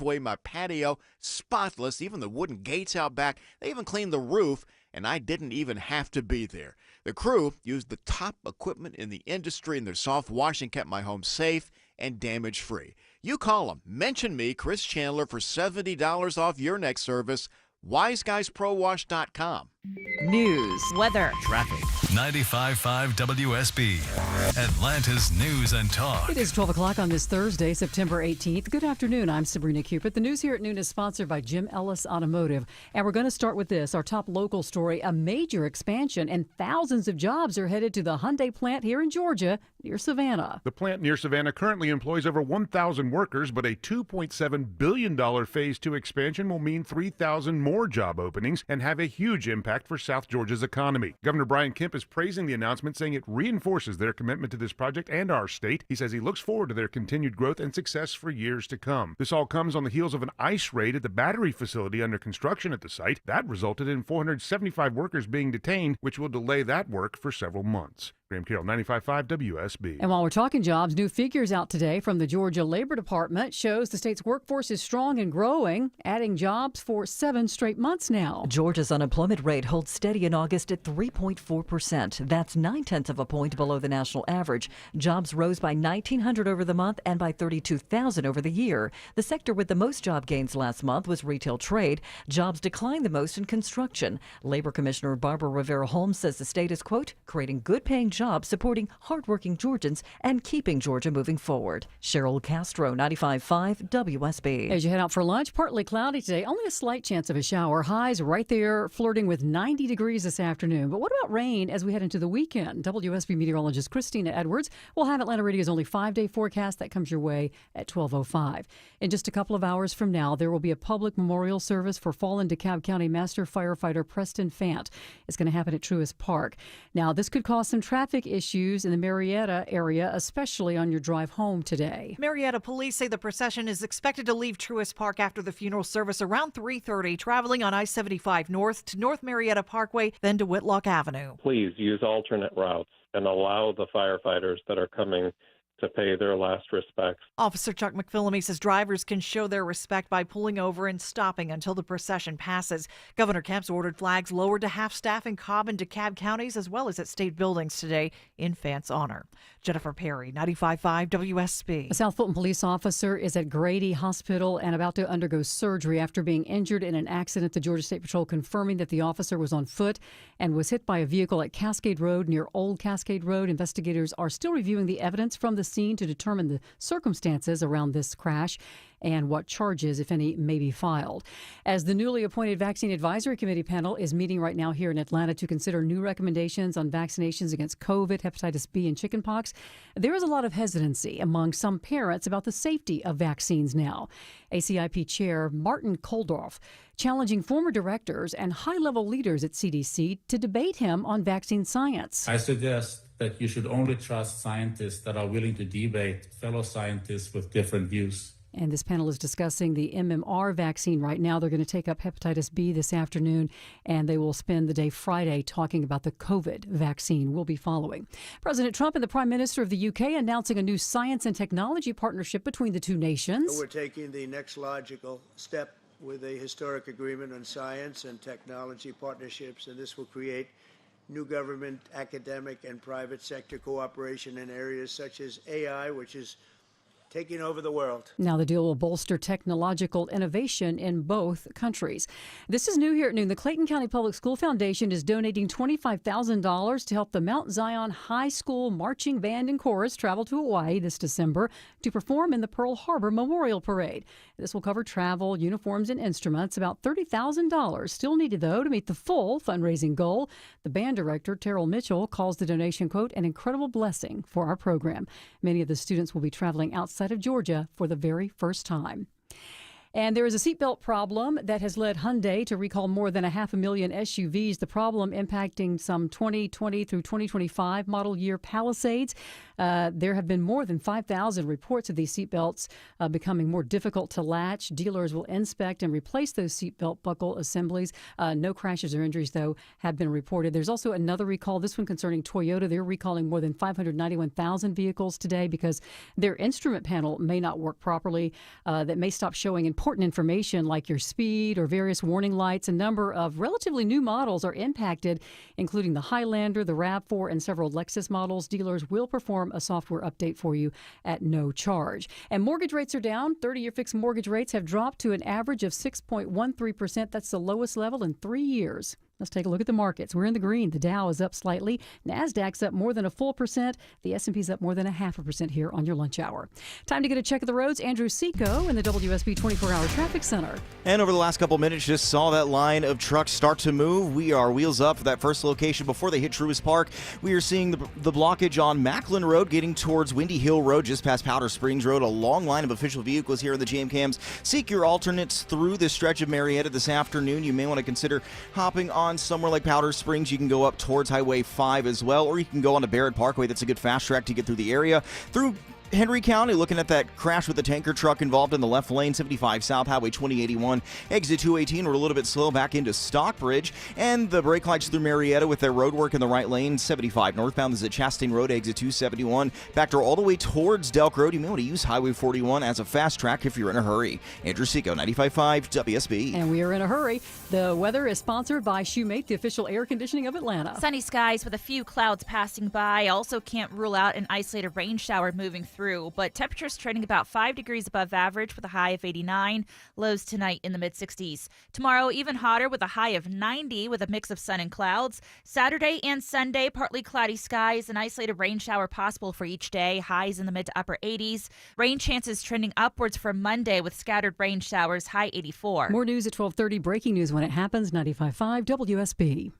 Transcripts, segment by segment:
driveway, my patio, spotless, even the wooden gates out back. They even cleaned the roof, and I didn't even have to be there. The crew used the top equipment in the industry, and their soft washing kept my home safe and damage-free. You call them. Mention me, Chris Chandler, for $70 off your next service. WiseGuysProWash.com. News, weather, traffic. 95.5 WSB, Atlanta's News and Talk. It is 12 o'clock on this Thursday, September 18th. Good afternoon. I'm Sabrina Cupid. The news here at noon is sponsored by Jim Ellis Automotive. And we're going to start with this, our top local story. A major expansion and thousands of jobs are headed to the Hyundai plant here in Georgia near Savannah. The plant near Savannah currently employs over 1,000 workers, but a $2.7 billion Phase 2 expansion will mean 3,000 more job openings and have a huge impact for South Georgia's economy. Governor Brian Kemp is praising the announcement, saying it reinforces their commitment to this project and our state. He says he looks forward to their continued growth and success for years to come. This all comes on the heels of an ICE raid at the battery facility under construction at the site. That resulted in 475 workers being detained, which will delay that work for several months. Graham Carroll, 95.5 WSB. And while we're talking jobs, new figures out today from the Georgia Labor Department shows the state's workforce is strong and growing, adding jobs for 7 straight months now. Georgia's unemployment rate holds steady in August at 3.4%. That's 0.9 of a point below the national average. Jobs rose by 1,900 over the month and by 32,000 over the year. The sector with the most job gains last month was retail trade. Jobs declined the most in construction. Labor Commissioner Barbara Rivera-Holmes says the state is, quote, creating good-paying jobs, supporting hardworking Georgians, and keeping Georgia moving forward. Cheryl Castro, 95.5 WSB. As you head out for lunch, partly cloudy today, only a slight chance of a shower. Highs right there, flirting with 90 degrees this afternoon. But what about rain as we head into the weekend? WSB meteorologist Christina Edwards will have Atlanta Radio's only 5-day forecast that comes your way at 12:05. In just a couple of hours from now, there will be a public memorial service for fallen DeKalb County Master Firefighter Preston Fant. It's going to happen at Truist Park. Now, this could cause some traffic issues in the Marietta area, especially on your drive home today. Marietta police say the procession is expected to leave Truist Park after the funeral service around 3:30, traveling on I-75 north to North Marietta Parkway, then to Whitlock Avenue. Please use alternate routes and allow the firefighters that are coming to pay their last respects. Officer Chuck McPhillamy says drivers can show their respect by pulling over and stopping until the procession passes. Governor Kemp's ordered flags lowered to half staff in Cobb and DeKalb counties, as well as at state buildings today in Fant's honor. Jennifer Perry, 95.5 WSB. A South Fulton police officer is at Grady Hospital and about to undergo surgery after being injured in an accident. The Georgia State Patrol confirming that the officer was on foot and was hit by a vehicle at Cascade Road near Old Cascade Road. Investigators are still reviewing the evidence from the scene to determine the circumstances around this crash and what charges, if any, may be filed. As the newly appointed Vaccine Advisory Committee panel is meeting right now here in Atlanta to consider new recommendations on vaccinations against COVID, hepatitis B, and chickenpox, there is a lot of hesitancy among some parents about the safety of vaccines now. ACIP Chair Martin Kulldorff challenging former directors and high-level leaders at CDC to debate him on vaccine science. I suggest that you should only trust scientists that are willing to debate fellow scientists with different views. And this panel is discussing the MMR vaccine right now. They're going to take up hepatitis B this afternoon, and they will spend the day Friday talking about the COVID vaccine. We'll be following. President Trump and the Prime Minister of the UK announcing a new science and technology partnership between the two nations. We're taking the next logical step with a historic agreement on science and technology partnerships, and this will create new government, academic, and private sector cooperation in areas such as AI, which is taking over the world. Now the deal will bolster technological innovation in both countries. This is new here at noon. The Clayton County Public School Foundation is donating $25,000 to help the Mount Zion High School Marching Band and Chorus travel to Hawaii this December to perform in the Pearl Harbor Memorial Parade. This will cover travel, uniforms, and instruments. About $30,000 still needed, though, to meet the full fundraising goal. The band director, Terrell Mitchell, calls the donation, quote, an incredible blessing for our program. Many of the students will be traveling outside of Georgia for the very first time. And there is a seatbelt problem that has led Hyundai to recall more than 500,000 SUVs. The problem impacting some 2020 through 2025 model year Palisades. There have been more than 5,000 reports of these seatbelts becoming more difficult to latch. Dealers will inspect and replace those seatbelt buckle assemblies. No crashes or injuries, though, have been reported. There's also another recall, this one concerning Toyota. They're recalling more than 591,000 vehicles today because their instrument panel may not work properly. That may stop showing in important information like your speed or various warning lights. A number of relatively new models are impacted, including the Highlander, the RAV4, and several Lexus models. Dealers will perform a software update for you at no charge. And mortgage rates are down. 30-year fixed mortgage rates have dropped to an average of 6.13%. That's the lowest level in 3 years. Let's take a look at the markets. We're in the green. The Dow is up slightly. NASDAQ's up more than a full percent. The S&P's up more than 0.5% here on your lunch hour. Time to get a check of the roads. Andrew Seco in the WSB 24-hour traffic center. And over the last couple minutes, just saw that line of trucks start to move. We are wheels up for that first location before they hit Truist Park. We are seeing the blockage on Macklin Road getting towards Windy Hill Road, just past Powder Springs Road. A long line of official vehicles here in the jam cams. Seek your alternates through this stretch of Marietta this afternoon. You may want to consider hopping on somewhere like Powder Springs. You can go up towards Highway 5 as well, or you can go on to Barrett Parkway. That's a good fast track to get through the area. Through Henry County, looking at that crash with the tanker truck involved in the left lane, 75 South Highway 2081, exit 218. We're a little bit slow back into Stockbridge, and the brake lights through Marietta with their road work in the right lane. 75 northbound is at Chastain Road, exit 271. Back door all the way towards Delk Road. You may want to use Highway 41 as a fast track if you're in a hurry. Andrew Seco, 95.5 WSB. And we are in a hurry. The weather is sponsored by Shoemate, the official air conditioning of Atlanta. Sunny skies with a few clouds passing by. Also can't rule out an isolated rain shower moving through, but temperatures trending about 5 degrees above average with a high of 89. Lows tonight in the mid-60s. Tomorrow, even hotter with a high of 90 with a mix of sun and clouds. Saturday and Sunday, partly cloudy skies. An isolated rain shower possible for each day. Highs in the mid to upper 80s. Rain chances trending upwards for Monday with scattered rain showers. High 84. More news at 12:30. Breaking news when it happens. 95.5 WSB.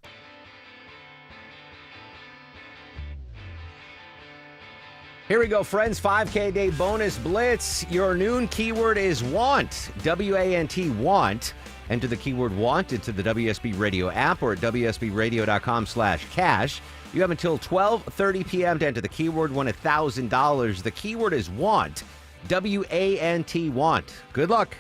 Here we go, friends. 5K Day Bonus Blitz. Your noon keyword is want. W-A-N-T, want. Enter the keyword want into the WSB Radio app or at WSBRadio.com/cash. You have until 12:30 p.m. to enter the keyword, win $1,000. The keyword is want. W-A-N-T, want. Good luck.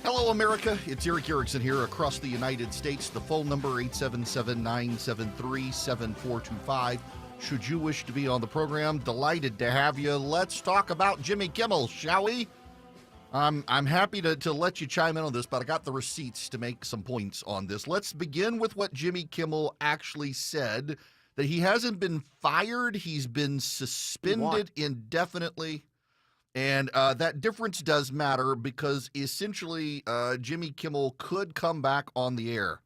Hello, America. It's Eric Erickson here across the United States. The phone number, 877-973-7425. Should you wish to be on the program, delighted to have you. Let's talk about Jimmy Kimmel, shall we? I'm happy to let you chime in on this, but I got the receipts to make some points on this. Let's begin with what Jimmy Kimmel actually said, that he hasn't been fired, he's been suspended indefinitely. And that difference does matter because essentially Jimmy Kimmel could come back on the air.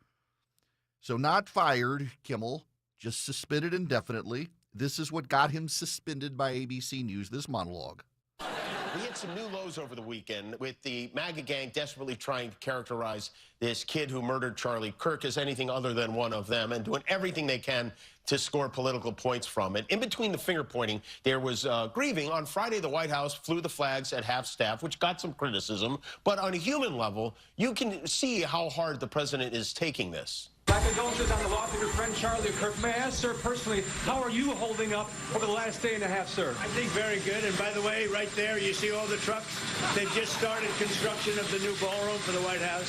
So not fired, Kimmel, just suspended indefinitely. This is what got him suspended by ABC News, this monologue. We hit some new lows over the weekend with the MAGA gang desperately trying to characterize this kid who murdered Charlie Kirk as anything other than one of them and doing everything they can to score political points from it. In between the finger pointing, there was grieving. On Friday, the White House flew the flags at half-staff, which got some criticism. But on a human level, you can see how hard the president is taking this. My condolences on the loss of your friend Charlie Kirk. May I ask, sir, personally, how are you holding up over the last day and a half, sir? I think very good. And by the way, right there, you see all the trucks? They've just started construction of the new ballroom for the White House,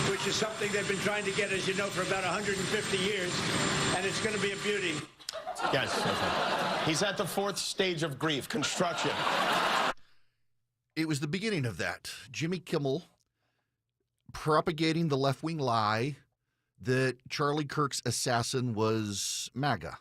which is something they've been trying to get, as you know, for about 150 years. And it's going to be a beauty. Yes. He's at the fourth stage of grief, construction. It was the beginning of that. Jimmy Kimmel propagating the left-wing lie that Charlie Kirk's assassin was MAGA.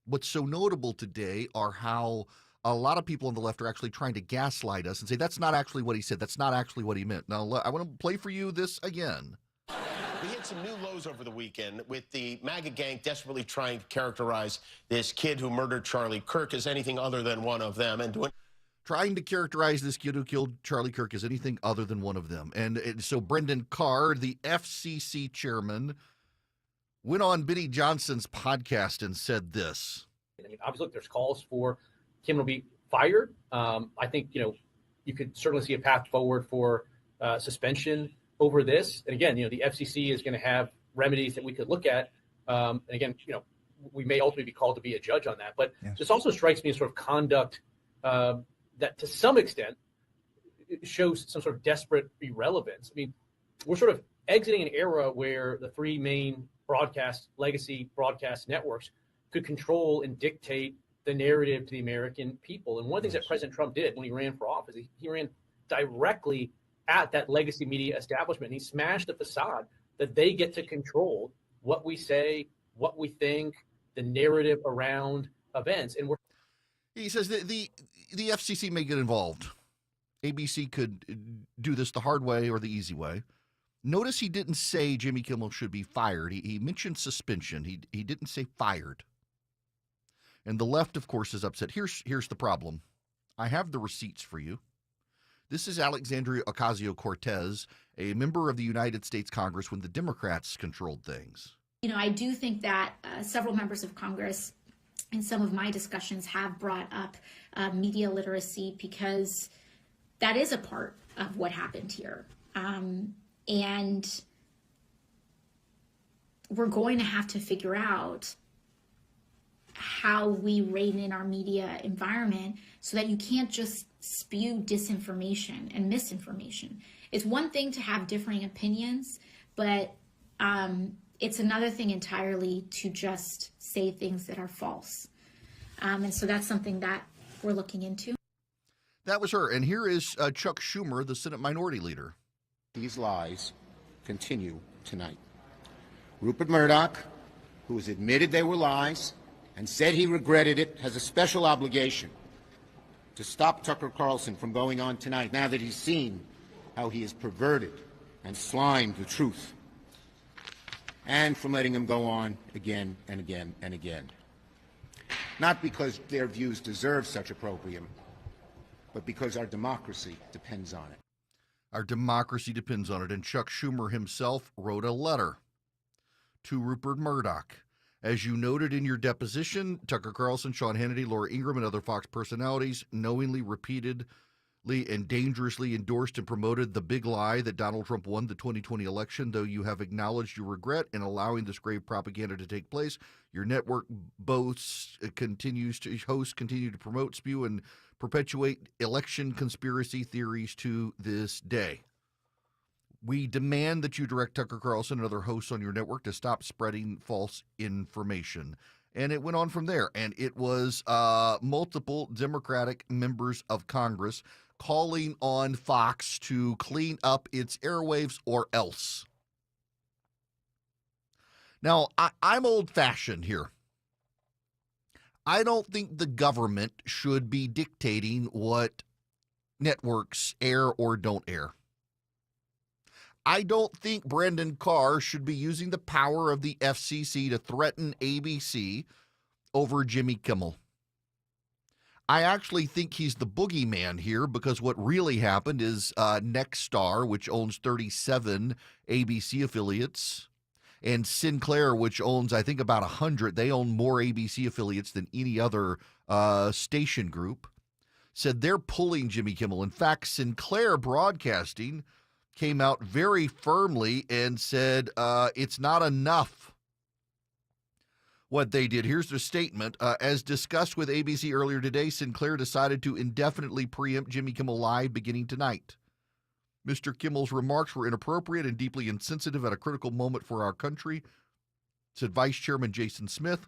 What's so notable today are how a lot of people on the left are actually trying to gaslight us and say, that's not actually what he said. That's not actually what he meant. Now, I want to play for you this again. We hit some new lows over the weekend with the MAGA gang desperately trying to characterize this kid who murdered Charlie Kirk as anything other than one of them and doing... Trying to characterize this kid who killed Charlie Kirk as anything other than one of them. And so Brendan Carr, the FCC chairman, went on Benny Johnson's podcast and said this. I mean, obviously, look, there's calls for Kimmel to be fired. I think, you could certainly see a path forward for suspension over this. And again, the FCC is going to have remedies that we could look at. And again, we may ultimately be called to be a judge on that. But this also strikes me as sort of conduct that to some extent shows some sort of desperate irrelevance. I mean, we're sort of exiting an era where the three main legacy broadcast networks could control and dictate the narrative to the American people. And one of the things that President Trump did when he ran for office, he ran directly at that legacy media establishment. He smashed the facade that they get to control what we say, what we think, the narrative around events. And he says that the FCC may get involved. ABC could do this the hard way or the easy way. Notice he didn't say Jimmy Kimmel should be fired. He mentioned suspension. He didn't say fired. And the left, of course, is upset. Here's the problem. I have the receipts for you. This is Alexandria Ocasio-Cortez, a member of the United States Congress when the Democrats controlled things. I do think that several members of Congress in some of my discussions have brought up media literacy because that is a part of what happened here. And we're going to have to figure out how we rein in our media environment so that you can't just spew disinformation and misinformation. It's one thing to have differing opinions, but it's another thing entirely to just say things that are false. And so that's something that we're looking into. That was her. And here is Chuck Schumer, the Senate Minority Leader. These lies continue tonight. Rupert Murdoch, who has admitted they were lies and said he regretted it, has a special obligation to stop Tucker Carlson from going on tonight now that he's seen how he has perverted and slimed the truth, and from letting him go on again and again and again. Not because their views deserve such opprobrium, but because our democracy depends on it. Our democracy depends on it. And Chuck Schumer himself wrote a letter to Rupert Murdoch. As you noted in your deposition, Tucker Carlson, Sean Hannity, Laura Ingraham, and other Fox personalities knowingly, repeatedly, and dangerously endorsed and promoted the big lie that Donald Trump won the 2020 election. Though you have acknowledged your regret in allowing this grave propaganda to take place, your network continue to promote, spew, and perpetuate election conspiracy theories to this day. We demand that you direct Tucker Carlson and other hosts on your network to stop spreading false information. And it went on from there. And it was multiple Democratic members of Congress calling on Fox to clean up its airwaves or else. Now, I'm old-fashioned here. I don't think the government should be dictating what networks air or don't air. I don't think Brendan Carr should be using the power of the FCC to threaten ABC over Jimmy Kimmel. I actually think he's the boogeyman here because what really happened is Nexstar, which owns 37 ABC affiliates, and Sinclair, which owns, I think, about 100. They own more ABC affiliates than any other station group, said they're pulling Jimmy Kimmel. In fact, Sinclair Broadcasting came out very firmly and said it's not enough what they did. Here's their statement. As discussed with ABC earlier today, Sinclair decided to indefinitely preempt Jimmy Kimmel Live beginning tonight. Mr. Kimmel's remarks were inappropriate and deeply insensitive at a critical moment for our country, said Vice Chairman Jason Smith.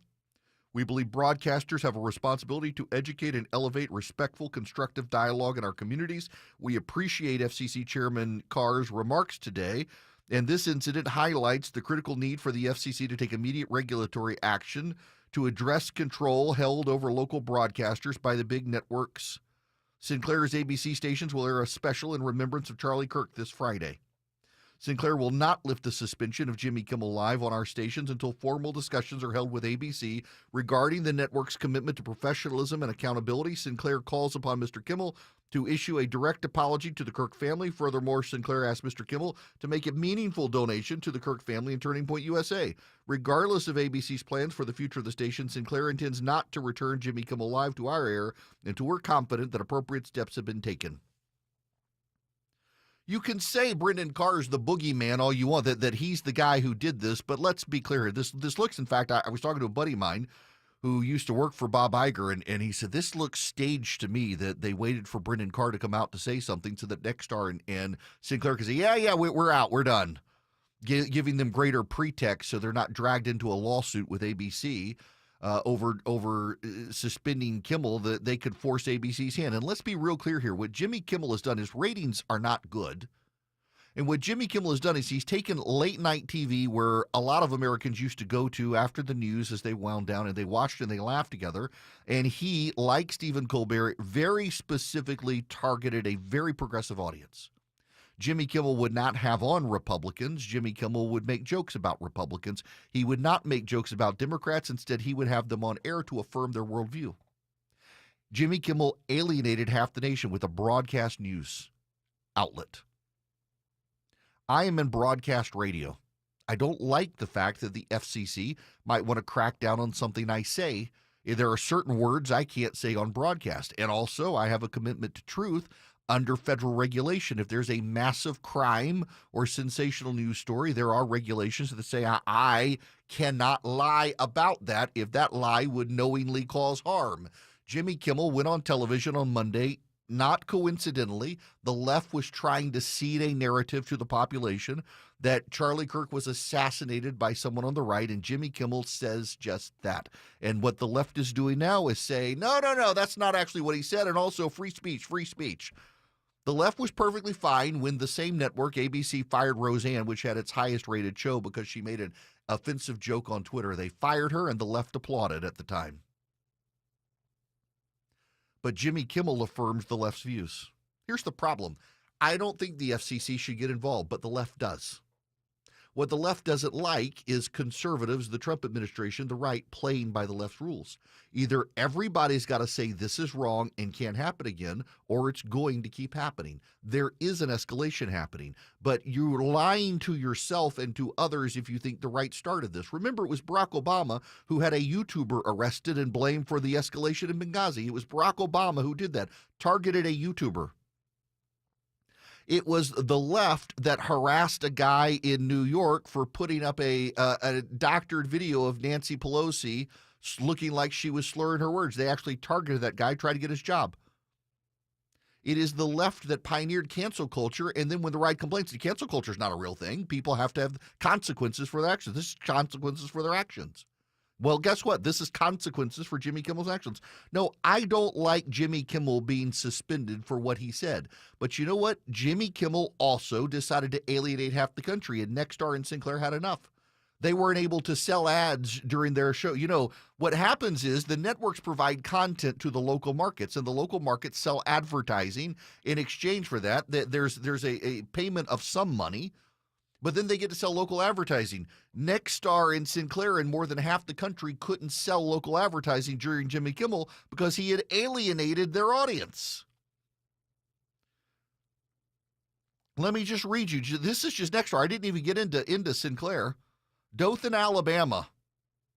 We believe broadcasters have a responsibility to educate and elevate respectful, constructive dialogue in our communities. We appreciate FCC Chairman Carr's remarks today, and this incident highlights the critical need for the FCC to take immediate regulatory action to address control held over local broadcasters by the big networks. Sinclair's ABC stations will air a special in remembrance of Charlie Kirk this Friday. Sinclair will not lift the suspension of Jimmy Kimmel Live on our stations until formal discussions are held with ABC regarding the network's commitment to professionalism and accountability. Sinclair calls upon Mr. Kimmel to issue a direct apology to the Kirk family. Furthermore, Sinclair asked Mr. Kimmel to make a meaningful donation to the Kirk family and Turning Point USA. Regardless of ABC's plans for the future of the station, Sinclair intends not to return Jimmy Kimmel Live to our air until we're confident that appropriate steps have been taken. You can say Brendan Carr is the boogeyman all you want, that he's the guy who did this, but let's be clear. This looks, in fact, I was talking to a buddy of mine who used to work for Bob Iger, and he said, this looks staged to me, that they waited for Brendan Carr to come out to say something so that Nexstar and Sinclair could say, yeah, we're out, we're done, giving them greater pretext so they're not dragged into a lawsuit with ABC. over suspending Kimmel, that they could force ABC's hand. And let's be real clear here. What Jimmy Kimmel has done, his ratings are not good. And what Jimmy Kimmel has done is he's taken late night TV, where a lot of Americans used to go to after the news as they wound down, and they watched and they laughed together. And he, like Stephen Colbert, very specifically targeted a very progressive audience. Jimmy Kimmel would not have on Republicans. Jimmy Kimmel would make jokes about Republicans. He would not make jokes about Democrats. Instead, he would have them on air to affirm their worldview. Jimmy Kimmel alienated half the nation with a broadcast news outlet. I am in broadcast radio. I don't like the fact that the FCC might want to crack down on something I say. There are certain words I can't say on broadcast. And also, I have a commitment to truth under federal regulation. If there's a massive crime or sensational news story, there are regulations that say I cannot lie about that if that lie would knowingly cause harm. Jimmy Kimmel went on television on Monday. Not coincidentally, the left was trying to seed a narrative to the population that Charlie Kirk was assassinated by someone on the right, and Jimmy Kimmel says just that. And what the left is doing now is saying, no, that's not actually what he said, and also free speech, free speech. The left was perfectly fine when the same network, ABC, fired Roseanne, which had its highest rated show because she made an offensive joke on Twitter. They fired her, and the left applauded at the time. But Jimmy Kimmel affirms the left's views. Here's the problem. I don't think the FCC should get involved, but the left does. What the left doesn't like is conservatives, the Trump administration, the right, playing by the left's rules. Either everybody's got to say this is wrong and can't happen again, or it's going to keep happening. There is an escalation happening, but you're lying to yourself and to others if you think the right started this. Remember, it was Barack Obama who had a YouTuber arrested and blamed for the escalation in Benghazi. It was Barack Obama who did that, targeted a YouTuber. It was the left that harassed a guy in New York for putting up a doctored video of Nancy Pelosi looking like she was slurring her words. They actually targeted that guy, tried to get his job. It is the left that pioneered cancel culture, and then when the right complains, the cancel culture is not a real thing. People have to have consequences for their actions. This is consequences for their actions. Well, guess what? This is consequences for Jimmy Kimmel's actions. No, I don't like Jimmy Kimmel being suspended for what he said. But you know what? Jimmy Kimmel also decided to alienate half the country, and Nexstar and Sinclair had enough. They weren't able to sell ads during their show. You know, what happens is the networks provide content to the local markets, and the local markets sell advertising in exchange for that. There's a payment of some money. But then they get to sell local advertising. Nexstar and Sinclair in more than half the country couldn't sell local advertising during Jimmy Kimmel because he had alienated their audience. Let me just read you. This is just Nexstar. I didn't even get into Sinclair. Dothan, Alabama,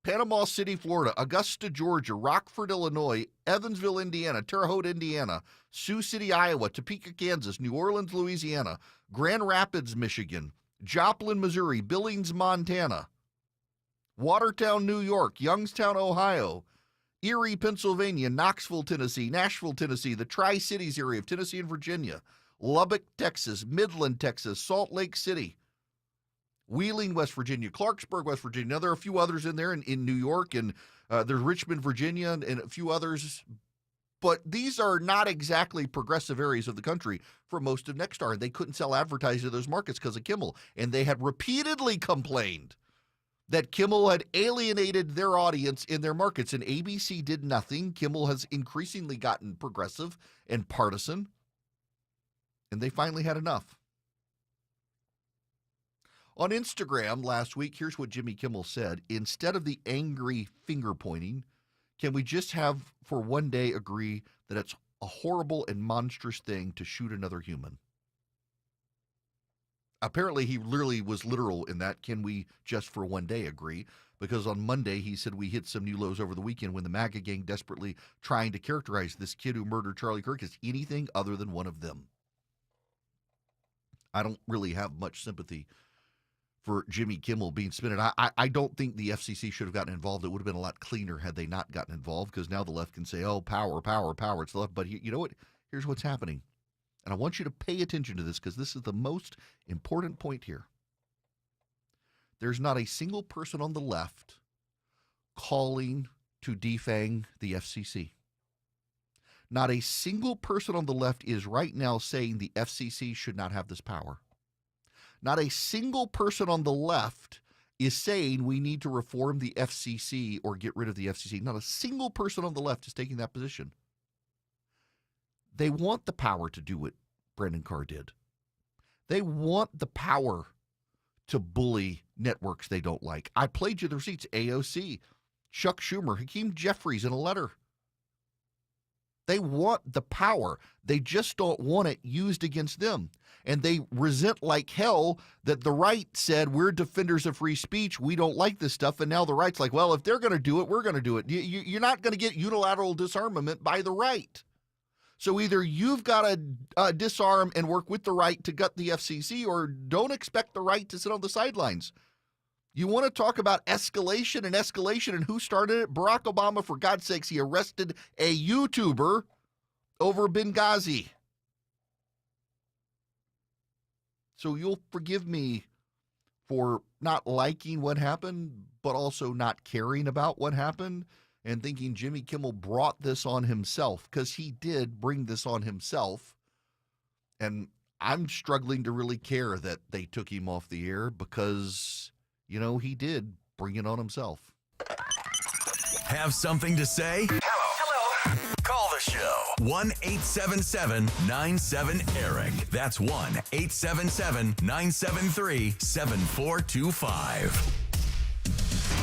Panama City, Florida, Augusta, Georgia, Rockford, Illinois, Evansville, Indiana, Terre Haute, Indiana, Sioux City, Iowa, Topeka, Kansas, New Orleans, Louisiana, Grand Rapids, Michigan, Joplin, Missouri, Billings, Montana, Watertown, New York, Youngstown, Ohio, Erie, Pennsylvania, Knoxville, Tennessee, Nashville, Tennessee, the Tri-Cities area of Tennessee and Virginia, Lubbock, Texas, Midland, Texas, Salt Lake City, Wheeling, West Virginia, Clarksburg, West Virginia. Now, there are a few others in there in New York, and there's Richmond, Virginia, and a few others. But these are not exactly progressive areas of the country for most of Nexstar. And they couldn't sell advertising to those markets because of Kimmel. And they had repeatedly complained that Kimmel had alienated their audience in their markets. And ABC did nothing. Kimmel has increasingly gotten progressive and partisan. And they finally had enough. On Instagram last week, here's what Jimmy Kimmel said. Instead of the angry finger pointing, can we just have, for one day, agree that it's a horrible and monstrous thing to shoot another human? Apparently, he literally was literal in that. Can we just for one day agree? Because on Monday, he said we hit some new lows over the weekend when the MAGA gang desperately trying to characterize this kid who murdered Charlie Kirk as anything other than one of them. I don't really have much sympathy for Jimmy Kimmel being suspended. I don't think the FCC should have gotten involved. It would have been a lot cleaner had they not gotten involved, because now the left can say, oh, power, power, power. It's the left. But you know what? Here's what's happening. And I want you to pay attention to this, because this is the most important point here. There's not a single person on the left calling to defang the FCC. Not a single person on the left is right now saying the FCC should not have this power. Not a single person on the left is saying we need to reform the FCC or get rid of the FCC. Not a single person on the left is taking that position. They want the power to do what Brendan Carr did. They want the power to bully networks they don't like. I played you the receipts. AOC, Chuck Schumer, Hakeem Jeffries in a letter. They want the power. They just don't want it used against them. And they resent like hell that the right said, we're defenders of free speech. We don't like this stuff. And now the right's like, well, if they're going to do it, we're going to do it. You're not going to get unilateral disarmament by the right. So either you've got to disarm and work with the right to gut the FCC, or don't expect the right to sit on the sidelines. You want to talk about escalation and who started it? Barack Obama, for God's sakes. He arrested a YouTuber over Benghazi. So you'll forgive me for not liking what happened, but also not caring about what happened and thinking Jimmy Kimmel brought this on himself, because he did bring this on himself. And I'm struggling to really care that they took him off the air because, you know, he did bring it on himself. Have something to say? Hello. Call the show. 1-877-97-ERIC. That's 1-877-973-7425.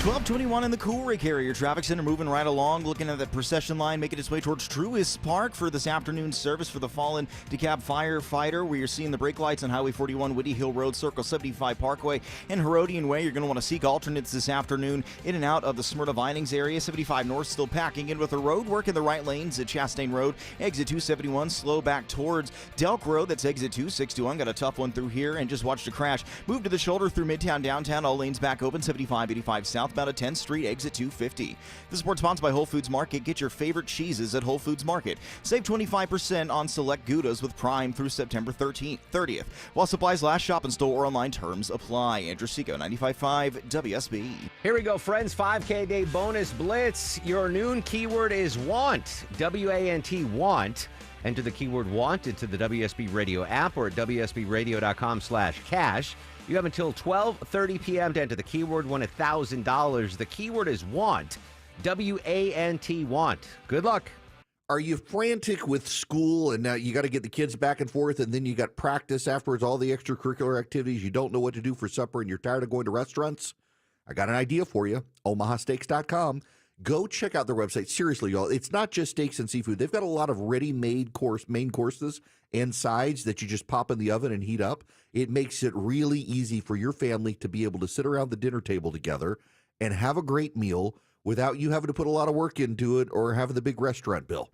1221 in the Coolray Carrier Traffic Center, moving right along, looking at that procession line, making its way towards Truist Park for this afternoon service for the fallen DeKalb firefighter, where you're seeing the brake lights on Highway 41, Whitty Hill Road, Circle 75 Parkway, and Herodian Way. You're going to want to seek alternates this afternoon in and out of the Smyrna Vinings area. 75 North still packing in with a road work in the right lanes at Chastain Road. Exit 271 slow back towards Delk Road. That's exit 261. Got a tough one through here and just watched a crash. Move to the shoulder through Midtown, downtown. All lanes back open. 7585 southbound at 10th Street, exit 250. This report sponsored by Whole Foods Market. Get your favorite cheeses at Whole Foods Market. Save 25% on select Goudas with Prime through September 30th. While supplies last, shop in store or online, terms apply. Andrew Seco, 95.5 WSB. Here we go, friends. 5K Day Bonus Blitz. Your noon keyword is want. W-A-N-T, want. Enter the keyword want into the WSB Radio app or at WSBRadio.com/cash. You have until 12:30 p.m. to enter the keyword, win $1,000. The keyword is want. W-A-N-T, want. Good luck. Are you frantic with school and now you got to get the kids back and forth and then you got practice afterwards, all the extracurricular activities, you don't know what to do for supper and you're tired of going to restaurants? I got an idea for you. OmahaSteaks.com. Go check out their website. Seriously, y'all, it's not just steaks and seafood. They've got a lot of ready-made main courses and sides that you just pop in the oven and heat up. It makes it really easy for your family to be able to sit around the dinner table together and have a great meal without you having to put a lot of work into it or having the big restaurant bill.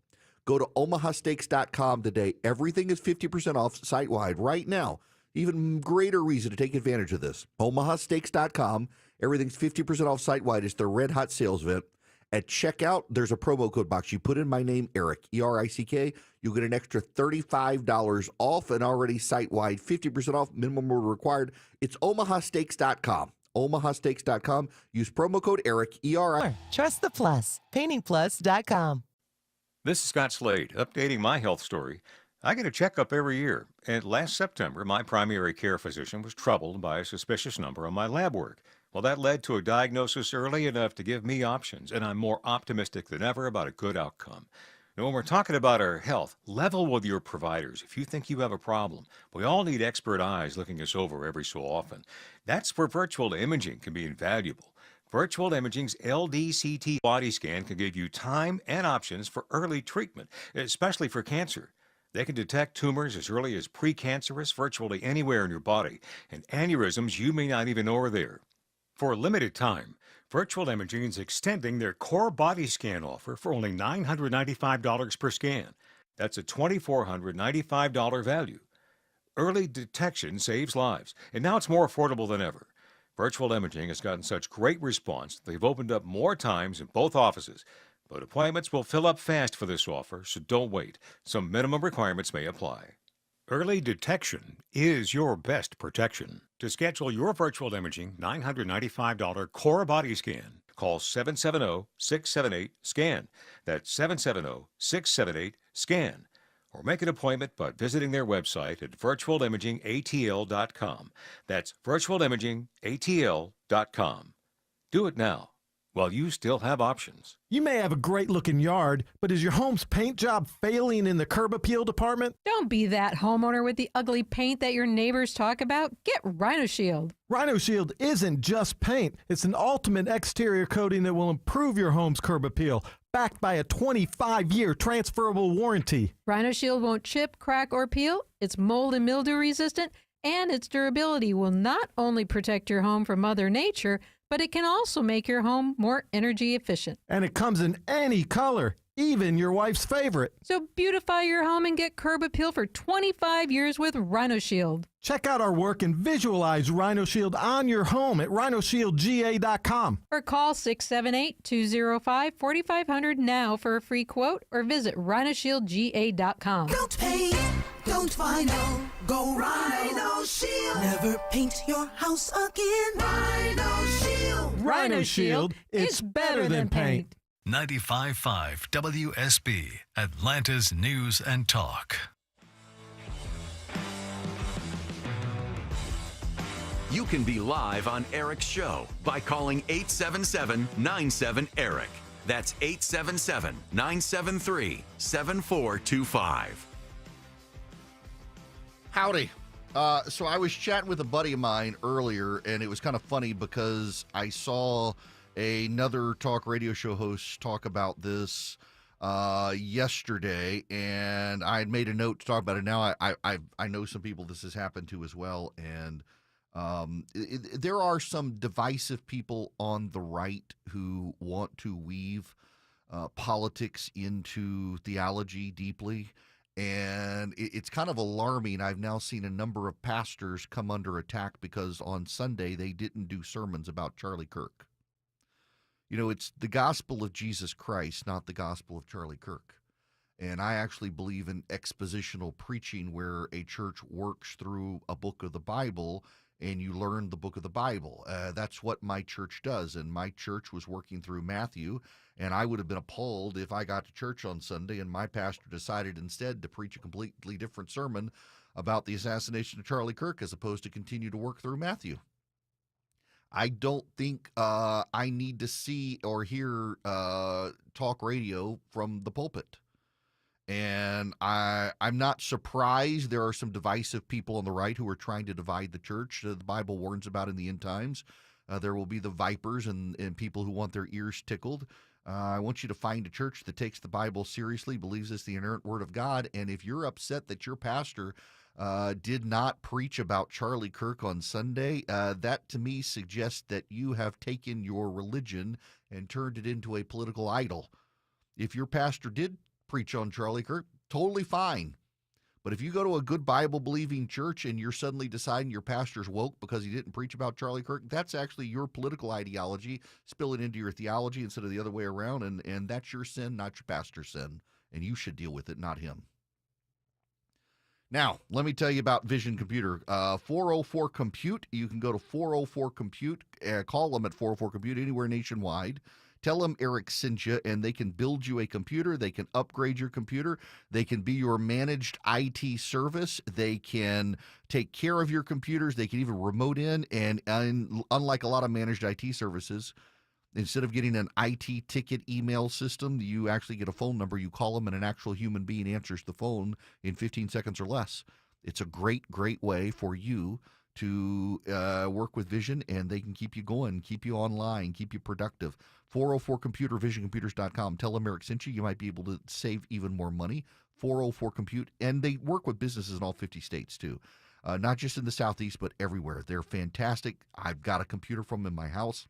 Go to omahasteaks.com today. Everything is 50% off site-wide right now. Even greater reason to take advantage of this. omahasteaks.com. Everything's 50% off site-wide. It's their red hot sales event. At checkout, there's a promo code box. You put in my name, Eric, E-R-I-C-K. You'll get an extra $35 off and already site-wide, 50% off, minimum order required. It's omahasteaks.com. omahasteaks.com. Use promo code Eric, E-R-I. Trust the Plus. PaintingPlus.com. This is Scott Slade, updating my health story. I get a checkup every year, and last September, my primary care physician was troubled by a suspicious number on my lab work. Well, that led to a diagnosis early enough to give me options, and I'm more optimistic than ever about a good outcome. Now, when we're talking about our health, level with your providers. If you think you have a problem, we all need expert eyes looking us over every so often. That's where virtual imaging can be invaluable. Virtual Imaging's LDCT body scan can give you time and options for early treatment, especially for cancer. They can detect tumors as early as precancerous virtually anywhere in your body, and aneurysms you may not even know are there. For a limited time, Virtual Imaging is extending their core body scan offer for only $995 per scan. That's a $2,495 value. Early detection saves lives, and now it's more affordable than ever. Virtual Imaging has gotten such great response, they've opened up more times in both offices. But appointments will fill up fast for this offer, so don't wait. Some minimum requirements may apply. Early detection is your best protection. To schedule your virtual imaging $995 core body scan, call 770-678-SCAN. That's 770-678-SCAN. Or make an appointment by visiting their website at virtualimagingatl.com. That's virtualimagingatl.com. Do it now while you still have options. You may have a great-looking yard, but is your home's paint job failing in the curb appeal department? Don't be that homeowner with the ugly paint that your neighbors talk about. Get Rhino Shield. Rhino Shield isn't just paint. It's an ultimate exterior coating that will improve your home's curb appeal, backed by a 25-year transferable warranty. Rhino Shield won't chip, crack, or peel. It's mold and mildew resistant, and its durability will not only protect your home from Mother Nature, but it can also make your home more energy efficient. And it comes in any color, even your wife's favorite. So beautify your home and get curb appeal for 25 years with Rhino Shield. Check out our work and visualize Rhino Shield on your home at rhinoshieldga.com. Or call 678-205-4500 now for a free quote, or visit rhinoshieldga.com. Don't paint, don't vinyl, go Rhino Shield. Never paint your house again. Rhino Shield. Rhino Shield, it's better than paint. 95.5 WSB, Atlanta's News and Talk. You can be live on Eric's show by calling 877-97-ERIC. That's 877-973-7425. Howdy. So I was chatting with a buddy of mine earlier, and it was kind of funny because I saw another talk radio show host talk about this yesterday, and I had made a note to talk about it. Now I know some people this has happened to as well, and there are some divisive people on the right who want to weave politics into theology deeply. And it's kind of alarming. I've now seen a number of pastors come under attack because on Sunday they didn't do sermons about Charlie Kirk. You know, it's the gospel of Jesus Christ, not the gospel of Charlie Kirk. And I actually believe in expositional preaching, where a church works through a book of the Bible and you learn the book of the Bible. That's what my church does. And my church was working through Matthew, and I would have been appalled if I got to church on Sunday and my pastor decided instead to preach a completely different sermon about the assassination of Charlie Kirk as opposed to continue to work through Matthew. I don't think I need to see or hear talk radio from the pulpit. And I'm not surprised there are some divisive people on the right who are trying to divide the church. The Bible warns about in the end times. There will be the vipers and people who want their ears tickled. I want you to find a church that takes the Bible seriously, believes it's the inerrant word of God. And if you're upset that your pastor did not preach about Charlie Kirk on Sunday, that to me suggests that you have taken your religion and turned it into a political idol. If your pastor did preach on Charlie Kirk, totally fine. But if you go to a good Bible-believing church and you're suddenly deciding your pastor's woke because he didn't preach about Charlie Kirk, that's actually your political ideology spilling into your theology instead of the other way around, and that's your sin, not your pastor's sin, and you should deal with it, not him. Now, let me tell you about Vision Computer. 404-COMPUTE. You can go to 404-COMPUTE, call them at 404-COMPUTE anywhere nationwide. Tell them Eric sent you, and they can build you a computer. They can upgrade your computer. They can be your managed IT service. They can take care of your computers. They can even remote in. And unlike a lot of managed IT services, instead of getting an IT ticket email system, you actually get a phone number. You call them, and an actual human being answers the phone in 15 seconds or less. It's a great, great way for you to work with Vision, and they can keep you going, keep you online, keep you productive. 404-COMPUTER, visioncomputers.com. Tell them Eric sent you. You might be able to save even more money. 404-COMPUTE, and they work with businesses in all 50 states, too. Not just in the Southeast, but everywhere. They're fantastic. I've got a computer from them in my house.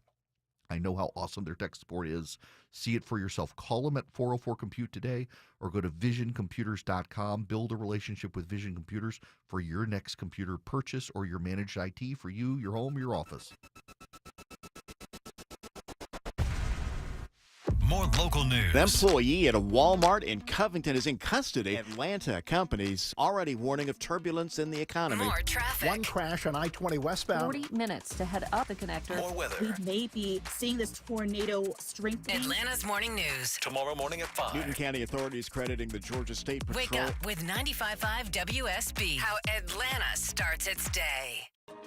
I know how awesome their tech support is. See it for yourself. Call them at 404-COMPUTE today, or go to visioncomputers.com. Build a relationship with Vision Computers for your next computer purchase or your managed IT for you, your home, your office. more local news. The employee at a Walmart in Covington is in custody. Atlanta companies already warning of turbulence in the economy. More traffic. One crash on I-20 westbound. 40 minutes to head up the connector. More weather. We may be seeing this tornado strengthening. Atlanta's morning news. Tomorrow morning at 5. Newton County authorities crediting the Georgia State Patrol. Wake up with 95.5 WSB. How Atlanta starts its day.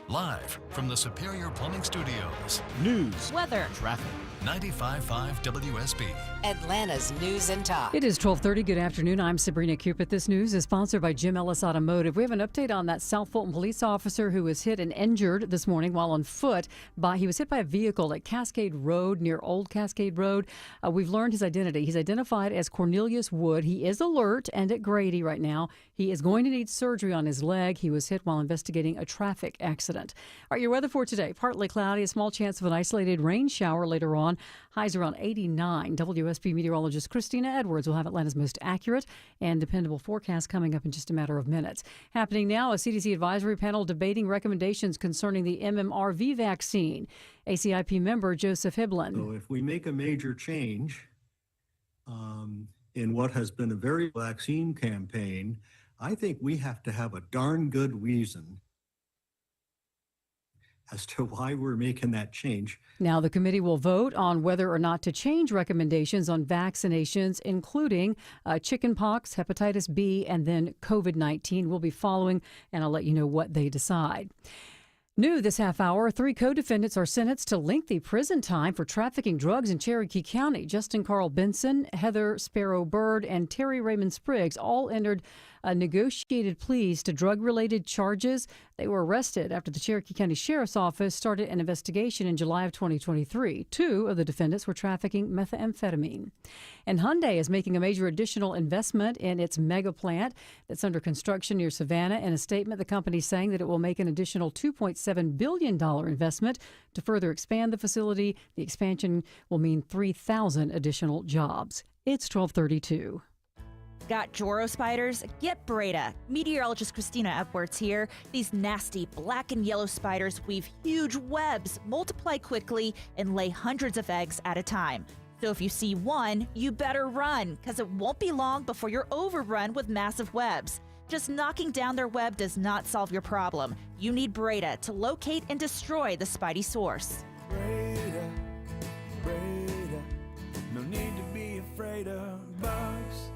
Live from the Superior Plumbing Studios. News. Weather. Traffic. 95.5 WSB. Atlanta's news and talk. It is 12:30. Good afternoon. I'm Sabrina Cupid. This news is sponsored by Jim Ellis Automotive. We have an update on that South Fulton police officer who was hit and injured this morning while on foot. He was hit by a vehicle at Cascade Road near Old Cascade Road. We've learned his identity. He's identified as Cornelius Wood. He is alert and at Grady right now. He is going to need surgery on his leg. He was hit while investigating a traffic accident. All right, your weather for today. Partly cloudy, a small chance of an isolated rain shower later on. Highs around 89. WSB meteorologist Christina Edwards will have Atlanta's most accurate and dependable forecast coming up in just a matter of minutes. Happening now, a CDC advisory panel debating recommendations concerning the MMRV vaccine. ACIP member Joseph Hiblin. So if we make a major change in what has been a very vaccine campaign, I think we have to have a darn good reason as to why we're making that change. Now, the committee will vote on whether or not to change recommendations on vaccinations, including chickenpox, hepatitis B, and then COVID-19. We'll be following, and I'll let you know what they decide. New this half hour, 3 co-defendants are sentenced to lengthy prison time for trafficking drugs in Cherokee County. Justin Carl Benson, Heather Sparrow Bird, and Terry Raymond Spriggs all entered negotiated pleas to drug-related charges. They were arrested after the Cherokee County Sheriff's Office started an investigation in July of 2023. 2 of the defendants were trafficking methamphetamine. And Hyundai is making a major additional investment in its mega plant that's under construction near Savannah. In a statement, the company is saying that it will make an additional $2.7 billion investment to further expand the facility. The expansion will mean 3,000 additional jobs. It's 12:32. Got Joro spiders? Get Breda. Meteorologist Christina Edwards here. These nasty black and yellow spiders weave huge webs, multiply quickly, and lay hundreds of eggs at a time. So if you see one, you better run, because it won't be long before you're overrun with massive webs. Just knocking down their web does not solve your problem. You need Breda to locate and destroy the spidey source. Breda, Breda, no need to be afraid of bugs.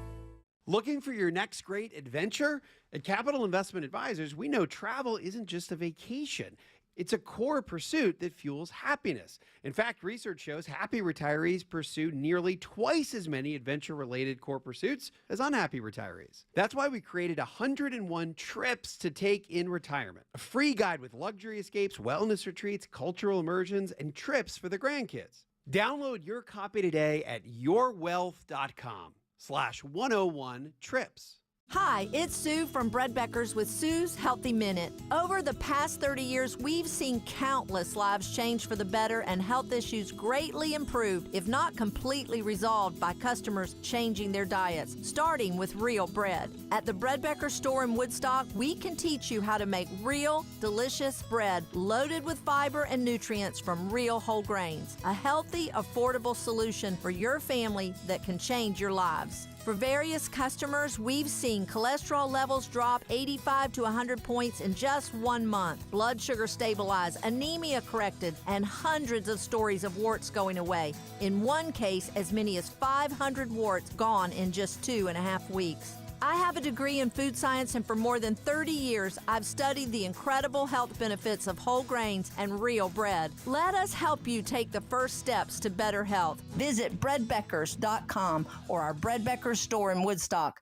Looking for your next great adventure? At Capital Investment Advisors, we know travel isn't just a vacation. It's a core pursuit that fuels happiness. In fact, research shows happy retirees pursue nearly twice as many adventure-related core pursuits as unhappy retirees. That's why we created 101 trips to take in retirement. A free guide with luxury escapes, wellness retreats, cultural immersions, and trips for the grandkids. Download your copy today at yourwealth.com/101 trips. Hi, it's Sue from Bread Beckers with Sue's Healthy Minute. Over the past 30 years, we've seen countless lives change for the better and health issues greatly improved, if not completely resolved, by customers changing their diets, starting with real bread. At the Bread Becker store in Woodstock, we can teach you how to make real, delicious bread loaded with fiber and nutrients from real whole grains. A healthy, affordable solution for your family that can change your lives. For various customers, we've seen cholesterol levels drop 85 to 100 points in just 1 month, blood sugar stabilize, anemia corrected, and hundreds of stories of warts going away. In one case, as many as 500 warts gone in just 2.5 weeks. I have a degree in food science, and for more than 30 years, I've studied the incredible health benefits of whole grains and real bread. Let us help you take the first steps to better health. Visit breadbeckers.com or our Bread Beckers store in Woodstock.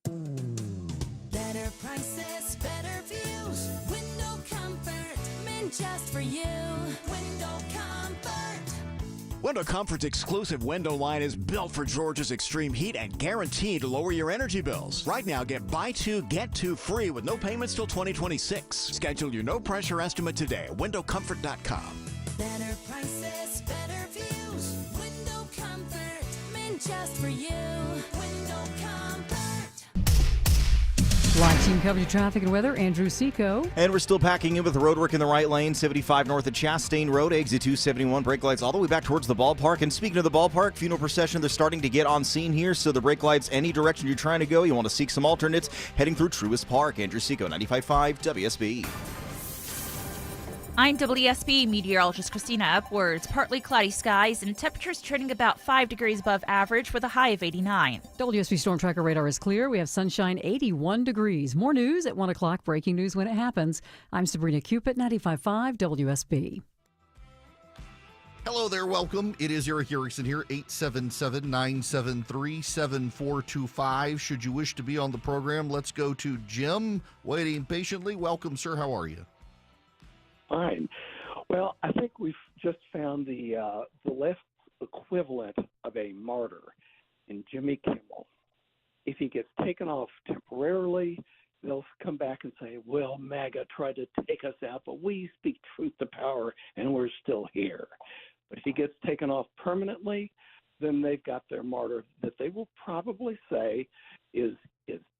Better prices, better views. Window comfort, meant just for you. Window comfort. Window Comfort's exclusive window line is built for Georgia's extreme heat and guaranteed to lower your energy bills. Right now, get buy 2, get 2 free with no payments till 2026. Schedule your no-pressure estimate today at windowcomfort.com. Better prices, better views. Window comfort, meant just for you. Window comfort. Live team coverage of traffic and weather, Andrew Seco. And we're still packing in with road work in the right lane, 75 north of Chastain Road, exit 271, brake lights all the way back towards the ballpark. And speaking of the ballpark, funeral procession, they're starting to get on scene here, so the brake lights, any direction you're trying to go, you want to seek some alternates, heading through Truist Park. Andrew Seco, 95.5 WSB. I'm WSB meteorologist Christina Upwards. Partly cloudy skies and temperatures trending about 5 degrees above average with a high of 89. WSB Storm Tracker radar is clear. We have sunshine, 81 degrees. More news at 1 o'clock. Breaking news when it happens. I'm Sabrina Cupid, 95.5 WSB. Hello there, welcome. It is Eric Erickson here, 877-973-7425. Should you wish to be on the program, let's go to Jim, waiting patiently. Welcome, sir. How are you? Fine. Well, I think we've just found the left equivalent of a martyr in Jimmy Kimmel. If he gets taken off temporarily, they'll come back and say, well, MAGA tried to take us out, but we speak truth to power and we're still here. But if he gets taken off permanently, then they've got their martyr that they will probably say is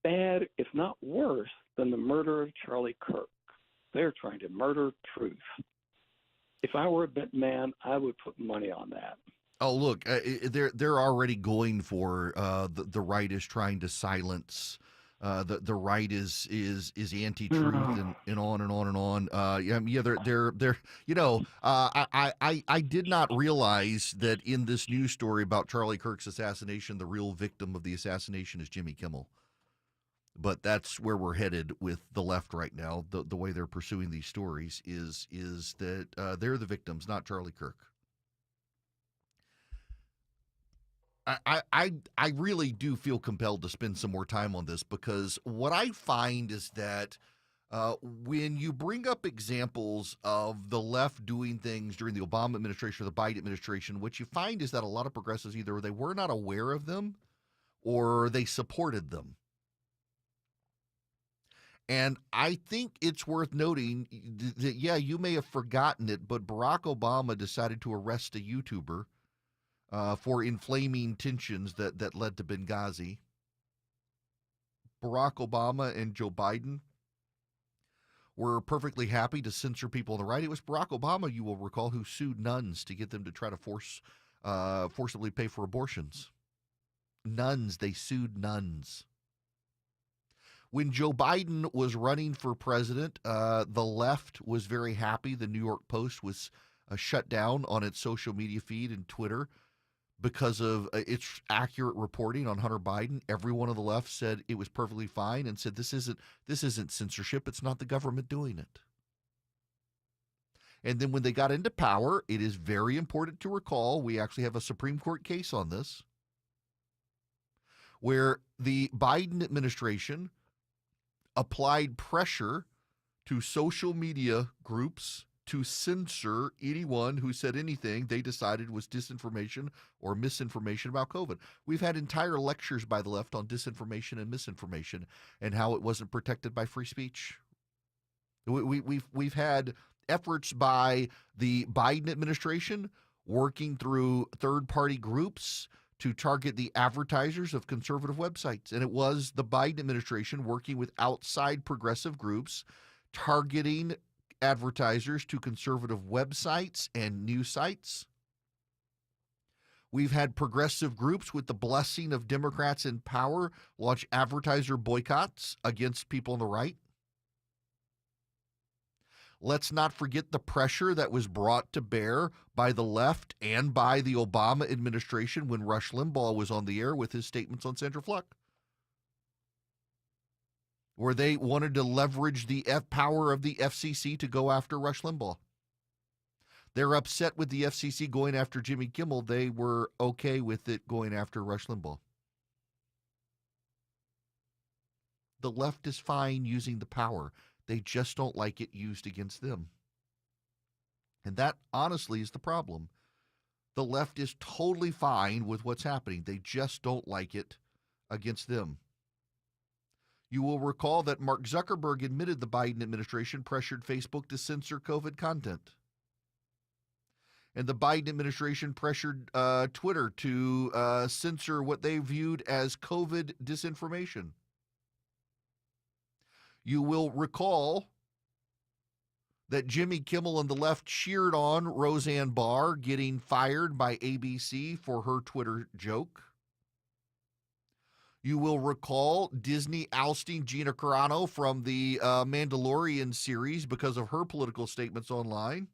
bad, if not worse, than the murder of Charlie Kirk. They're trying to murder truth. If I were a bet man, I would put money on that. Oh, look, they're already going for the right is trying to silence. The right is anti-truth and on and on and on. They're you know, I did not realize that in this news story about Charlie Kirk's assassination, the real victim of the assassination is Jimmy Kimmel. But that's where we're headed with the left right now. The way they're pursuing these stories is that they're the victims, not Charlie Kirk. I really do feel compelled to spend some more time on this, because what I find is that when you bring up examples of the left doing things during the Obama administration or the Biden administration, what you find is that a lot of progressives either they were not aware of them or they supported them. And I think it's worth noting that, yeah, you may have forgotten it, but Barack Obama decided to arrest a YouTuber for inflaming tensions that led to Benghazi. Barack Obama and Joe Biden were perfectly happy to censor people on the right. It was Barack Obama, you will recall, who sued nuns to get them to try to forcibly pay for abortions. Nuns, they sued nuns. When Joe Biden was running for president, the left was very happy. The New York Post was shut down on its social media feed and Twitter because of its accurate reporting on Hunter Biden. Everyone on the left said it was perfectly fine and said this isn't censorship. It's not the government doing it. And then when they got into power, it is very important to recall, we actually have a Supreme Court case on this, where the Biden administration applied pressure to social media groups to censor anyone who said anything they decided was disinformation or misinformation about COVID. We've had entire lectures by the left on disinformation and misinformation and how it wasn't protected by free speech. We've had efforts by the Biden administration working through third-party groups to target the advertisers of conservative websites. And it was the Biden administration working with outside progressive groups targeting advertisers to conservative websites and news sites. We've had progressive groups with the blessing of Democrats in power launch advertiser boycotts against people on the right. Let's not forget the pressure that was brought to bear by the left and by the Obama administration when Rush Limbaugh was on the air with his statements on Sandra Fluck, where they wanted to leverage the power of the FCC to go after Rush Limbaugh. They're upset with the FCC going after Jimmy Kimmel. They were okay with it going after Rush Limbaugh. The left is fine using the power. They just don't like it used against them. And that, honestly, is the problem. The left is totally fine with what's happening. They just don't like it against them. You will recall that Mark Zuckerberg admitted the Biden administration pressured Facebook to censor COVID content. And the Biden administration pressured Twitter to censor what they viewed as COVID disinformation. You will recall that Jimmy Kimmel and the left cheered on Roseanne Barr getting fired by ABC for her Twitter joke. You will recall Disney ousting Gina Carano from the Mandalorian series because of her political statements online.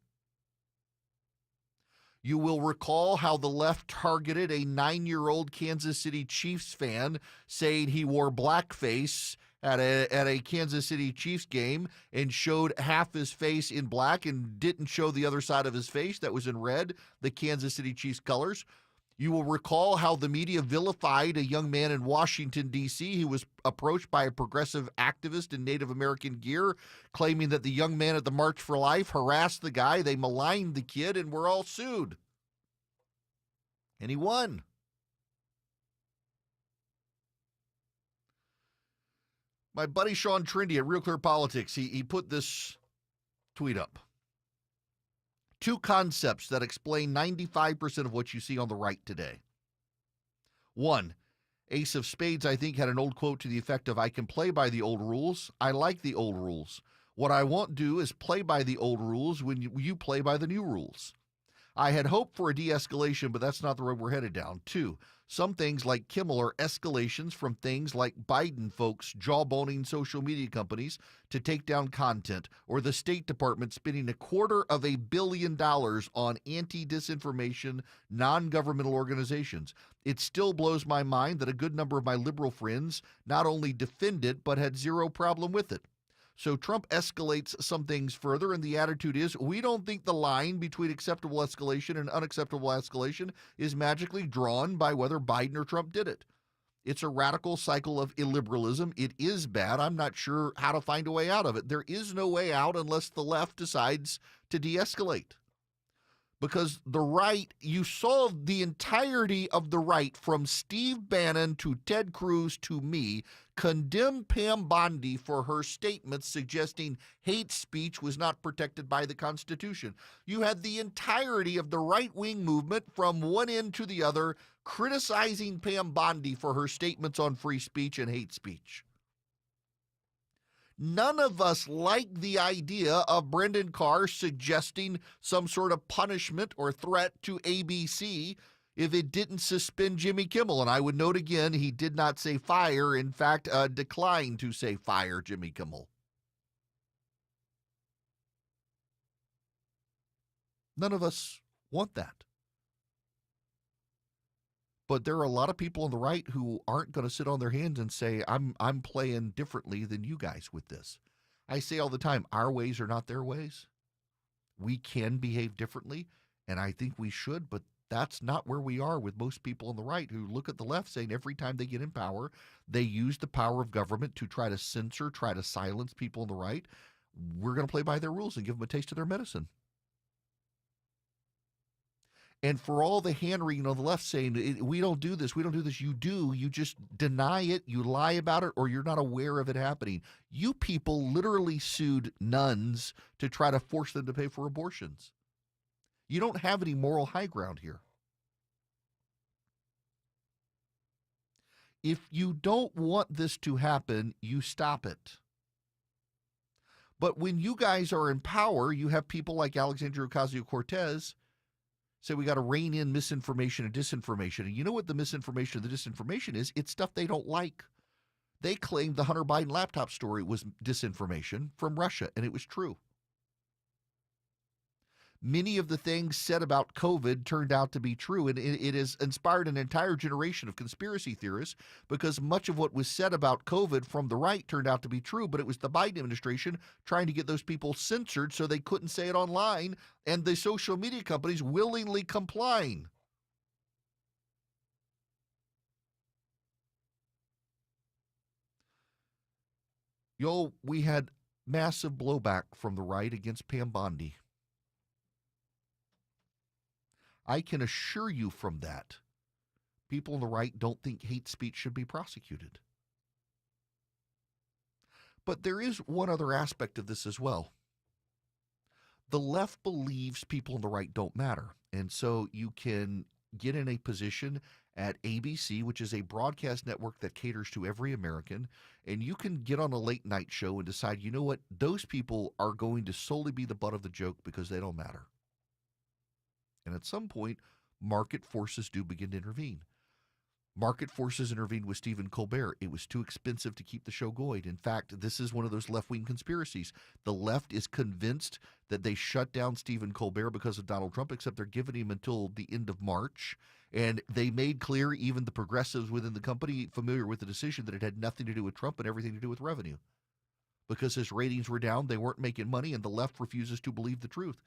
You will recall how the left targeted a 9-year-old Kansas City Chiefs fan saying he wore blackface at a Kansas City Chiefs game and showed half his face in black and didn't show the other side of his face that was in red, the Kansas City Chiefs colors. You will recall how the media vilified a young man in Washington, D.C. who was approached by a progressive activist in Native American gear, claiming that the young man at the March for Life harassed the guy. They maligned the kid and were all sued. And he won. My buddy Sean Trindy at Real Clear Politics, he put this tweet up. 2 concepts that explain 95% of what you see on the right today. 1, Ace of Spades, I think, had an old quote to the effect of, I can play by the old rules. I like the old rules. What I won't do is play by the old rules when you play by the new rules. I had hoped for a de-escalation, but that's not the road we're headed down. 2, some things like Kimmel are escalations from things like Biden folks jawboning social media companies to take down content, or the State Department spending $250 million on anti-disinformation, non-governmental organizations. It still blows my mind that a good number of my liberal friends not only defend it, but had zero problem with it. So Trump escalates some things further, and the attitude is, we don't think the line between acceptable escalation and unacceptable escalation is magically drawn by whether Biden or Trump did it. It's a radical cycle of illiberalism. It is bad. I'm not sure how to find a way out of it. There is no way out unless the left decides to de-escalate. Because the right, you saw the entirety of the right, from Steve Bannon to Ted Cruz to me, condemn Pam Bondi for her statements suggesting hate speech was not protected by the Constitution. You had the entirety of the right-wing movement from one end to the other criticizing Pam Bondi for her statements on free speech and hate speech. None of us like the idea of Brendan Carr suggesting some sort of punishment or threat to ABC if it didn't suspend Jimmy Kimmel. And I would note again, he did not say fire. In fact, declined to say fire Jimmy Kimmel. None of us want that. But there are a lot of people on the right who aren't going to sit on their hands and say, I'm playing differently than you guys with this. I say all the time, our ways are not their ways. We can behave differently, and I think we should, but that's not where we are with most people on the right who look at the left saying every time they get in power, they use the power of government to try to censor, try to silence people on the right. We're going to play by their rules and give them a taste of their medicine. And for all the hand-wringing on the left saying, we don't do this, you do. You just deny it, you lie about it, or you're not aware of it happening. You people literally sued nuns to try to force them to pay for abortions. You don't have any moral high ground here. If you don't want this to happen, you stop it. But when you guys are in power, you have people like Alexandria Ocasio-Cortez say we got to rein in misinformation and disinformation. And you know what the misinformation and the disinformation is? It's stuff they don't like. They claimed the Hunter Biden laptop story was disinformation from Russia, and it was true. Many of the things said about COVID turned out to be true, and it has inspired an entire generation of conspiracy theorists because much of what was said about COVID from the right turned out to be true, but it was the Biden administration trying to get those people censored so they couldn't say it online, and the social media companies willingly complying. We had massive blowback from the right against Pam Bondi. I can assure you from that, people on the right don't think hate speech should be prosecuted. But there is one other aspect of this as well. The left believes people on the right don't matter. And so you can get in a position at ABC, which is a broadcast network that caters to every American, and you can get on a late night show and decide, you know what, those people are going to solely be the butt of the joke because they don't matter. And at some point, market forces do begin to intervene. Market forces intervened with Stephen Colbert. It was too expensive to keep the show going. In fact, this is one of those left-wing conspiracies. The left is convinced that they shut down Stephen Colbert because of Donald Trump, except they're giving him until the end of March. And they made clear, even the progressives within the company familiar with the decision, that it had nothing to do with Trump and everything to do with revenue. Because his ratings were down, they weren't making money, and the left refuses to believe the truth.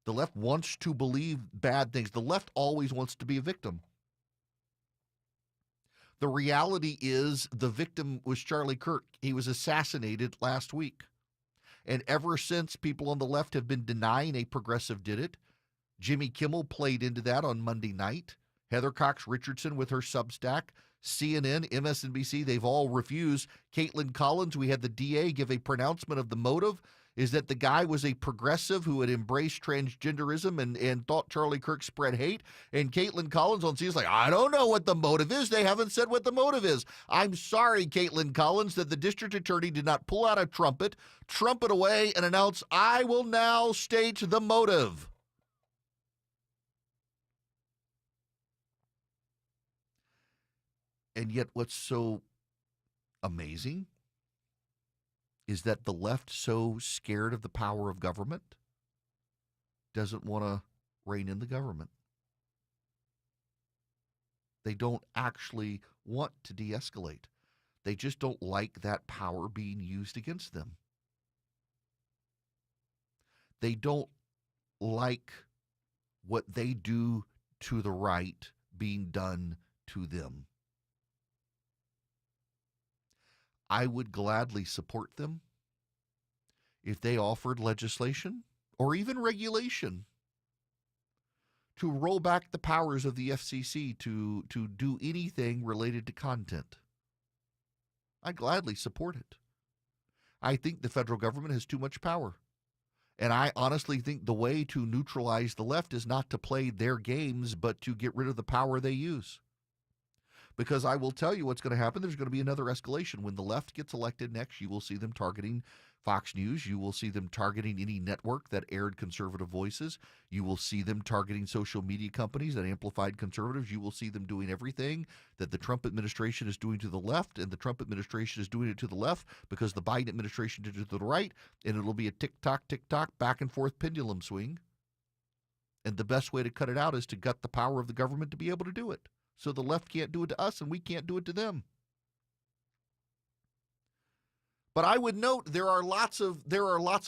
The left wants to believe bad things. The left always wants to be a victim. The reality is the victim was Charlie Kirk. He was assassinated last week. And ever since, people on the left have been denying a progressive did it. Jimmy Kimmel played into that on Monday night. Heather Cox Richardson with her Substack. CNN, MSNBC, they've all refused. Caitlin Collins, we had the DA give a pronouncement of the motive, is that the guy was a progressive who had embraced transgenderism and thought Charlie Kirk spread hate. And Caitlin Collins on CNN is like, I don't know what the motive is. They haven't said what the motive is. I'm sorry, Caitlin Collins, that the district attorney did not pull out a trumpet away, and announce, I will now state the motive. And yet what's so amazing is that the left, so scared of the power of government, doesn't want to rein in the government. They don't actually want to de-escalate. They just don't like that power being used against them. They don't like what they do to the right being done to them. I would gladly support them if they offered legislation or even regulation to roll back the powers of the FCC to do anything related to content. I'd gladly support it. I think the federal government has too much power. And I honestly think the way to neutralize the left is not to play their games, but to get rid of the power they use. Because I will tell you what's going to happen. There's going to be another escalation. When the left gets elected next, you will see them targeting Fox News. You will see them targeting any network that aired conservative voices. You will see them targeting social media companies that amplified conservatives. You will see them doing everything that the Trump administration is doing to the left, and the Trump administration is doing it to the left because the Biden administration did it to the right, and it'll be a tick-tock, back and forth pendulum swing. And the best way to cut it out is to gut the power of the government to be able to do it. So the left can't do it to us, and we can't do it to them. But I would note there are lots of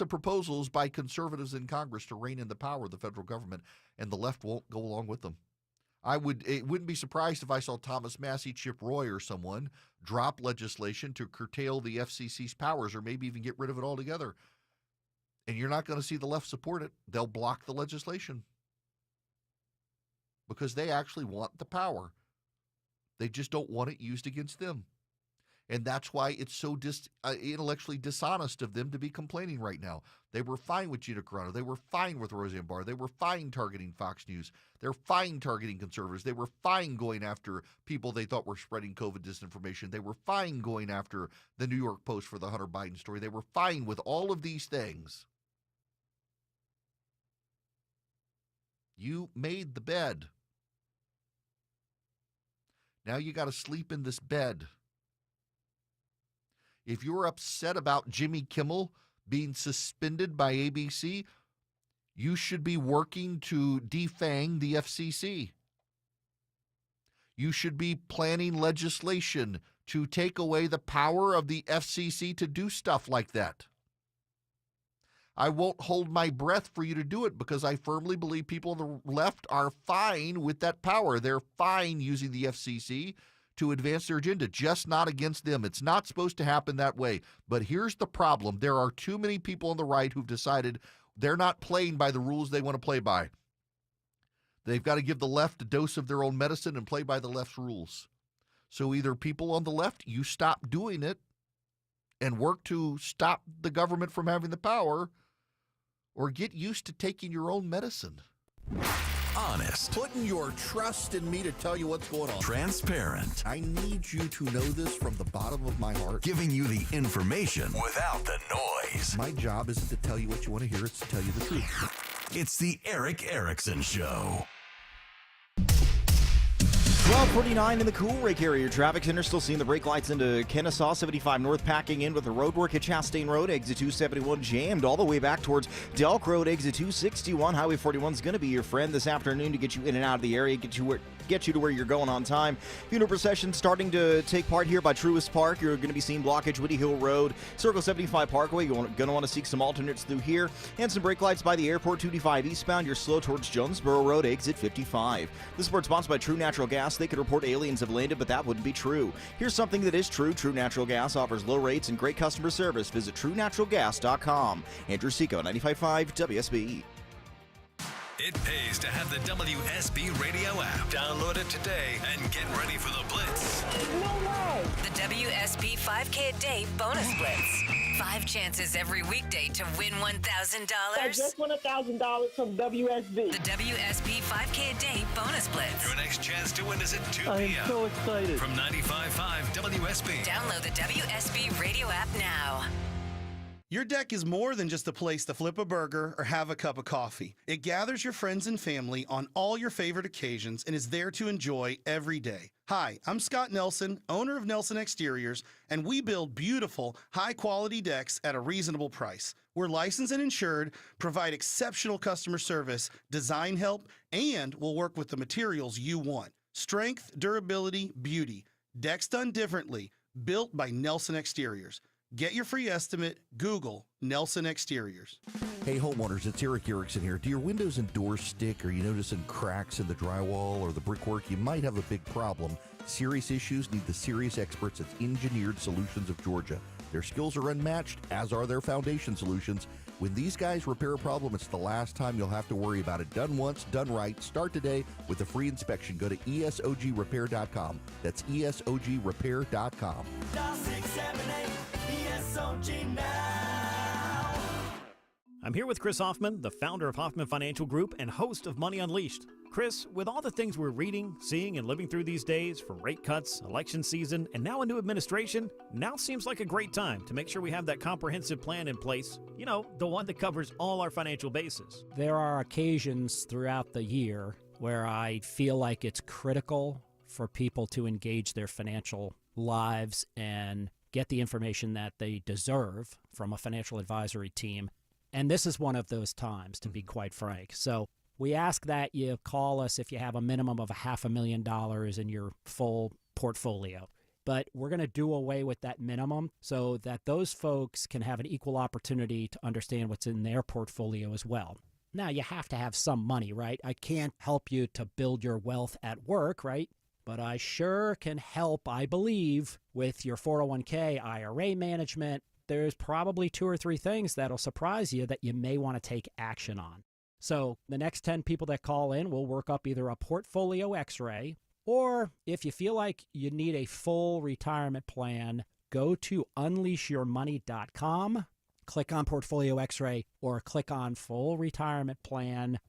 proposals by conservatives in Congress to rein in the power of the federal government, and the left won't go along with them. It wouldn't be surprised if I saw Thomas Massie, Chip Roy, or someone drop legislation to curtail the FCC's powers, or maybe even get rid of it altogether. And you're not going to see the left support it. They'll block the legislation because they actually want the power. They just don't want it used against them. And that's why it's so intellectually dishonest of them to be complaining right now. They were fine with Gina Carano. They were fine with Roseanne Barr. They were fine targeting Fox News. They're fine targeting conservatives. They were fine going after people they thought were spreading COVID disinformation. They were fine going after the New York Post for the Hunter Biden story. They were fine with all of these things. You made the bed. Now you got to sleep in this bed. If you're upset about Jimmy Kimmel being suspended by ABC, you should be working to defang the FCC. You should be planning legislation to take away the power of the FCC to do stuff like that. I won't hold my breath for you to do it because I firmly believe people on the left are fine with that power. They're fine using the FCC to advance their agenda, just not against them. It's not supposed to happen that way. But here's the problem. There are too many people on the right who've decided they're not playing by the rules they want to play by. They've got to give the left a dose of their own medicine and play by the left's rules. So either people on the left, you stop doing it and work to stop the government from having the power, or get used to taking your own medicine. Honest. Putting your trust in me to tell you what's going on. Transparent. I need you to know this from the bottom of my heart. Giving you the information without the noise. My job isn't to tell you what you want to hear, it's to tell you the truth. It's the Eric Erickson Show. 12:49 in the Cool Ray Carrier Traffic Center. Still seeing the brake lights into Kennesaw. 75 North packing in with the road work at Chastain Road. Exit 271 jammed all the way back towards Delk Road. Exit 261. Highway 41 is going to be your friend this afternoon to get you in and out of the area, get you to where you're going on time. Funeral procession starting to take part here by Truist Park. You're going to be seeing blockage Woody Hill Road, Circle 75 Parkway. You're going to want to seek some alternates through here. And some brake lights by the airport. 285 eastbound. You're slow towards Jonesboro Road. Exit 55. This report sponsored by True Natural Gas. They could report aliens have landed, but that wouldn't be true. Here's something that is true. True Natural Gas offers low rates and great customer service. Visit TrueNaturalGas.com. Andrew Seco, 95.5 WSB. It pays to have the WSB radio app. Download it today and get ready for the Blitz. The WSB 5K a day bonus blitz. 5 chances every weekday to win $1,000. I just won $1,000 from WSB. The WSB 5K a day bonus blitz. Your next chance to win is at 2 I am p.m. so excited. From 95.5 WSB. Download the WSB radio app now. Your deck is more than just a place to flip a burger or have a cup of coffee. It gathers your friends and family on all your favorite occasions and is there to enjoy every day. Hi, I'm Scott Nelson, owner of Nelson Exteriors, and we build beautiful, high-quality decks at a reasonable price. We're licensed and insured, provide exceptional customer service, design help, and we'll work with the materials you want. Strength, durability, beauty. Decks done differently. Built by Nelson Exteriors. Get your free estimate. Google Nelson Exteriors. Hey homeowners, it's Eric Erickson here. Do your windows and doors stick? Are you noticing cracks in the drywall or the brickwork? You might have a big problem. Serious issues need the serious experts at Engineered Solutions of Georgia. Their skills are unmatched, as are their foundation solutions. When these guys repair a problem, it's the last time you'll have to worry about it. Done once, done right. Start today with a free inspection. Go to ESOGrepair.com. That's ESOGrepair.com. I'm here with Chris Hoffman, the founder of Hoffman Financial Group and host of Money Unleashed. Chris, with all the things we're reading, seeing, and living through these days, from rate cuts, election season, and now a new administration, now seems like a great time to make sure we have that comprehensive plan in place, you know, the one that covers all our financial bases. There are occasions throughout the year where I feel like it's critical for people to engage their financial lives and get the information that they deserve from a financial advisory team. And this is one of those times, to be quite frank. So we ask that you call us if you have a minimum of $500,000 in your full portfolio. But we're going to do away with that minimum so that those folks can have an equal opportunity to understand what's in their portfolio as well. Now, you have to have some money, right? I can't help you to build your wealth at work, right? But I sure can help, I believe, with your 401k, IRA management. There's probably 2 or 3 things that'll surprise you that you may want to take action on. So the next 10 people that call in will work up either a portfolio x-ray, or if you feel like you need a full retirement plan, go to unleashyourmoney.com, click on portfolio x-ray, or click on full retirement plan.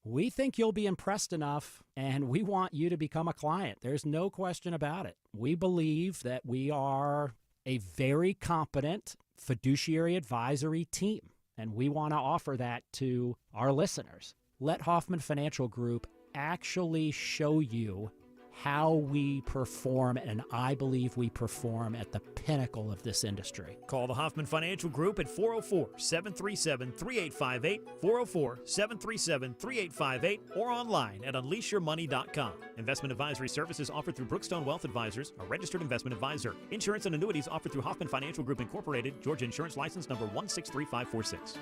We think you'll be impressed enough, and we want you to become a client. There's no question about it. We believe that we are a very competent fiduciary advisory team, and we want to offer that to our listeners. Let Hoffman Financial Group actually show you how we perform, and I believe we perform at the pinnacle of this industry. Call the Hoffman Financial Group at 404-737-3858, 404-737-3858, or online at unleashyourmoney.com. Investment advisory services offered through Brookstone Wealth Advisors, a registered investment advisor. Insurance and annuities offered through Hoffman Financial Group Incorporated, Georgia Insurance License number 163546.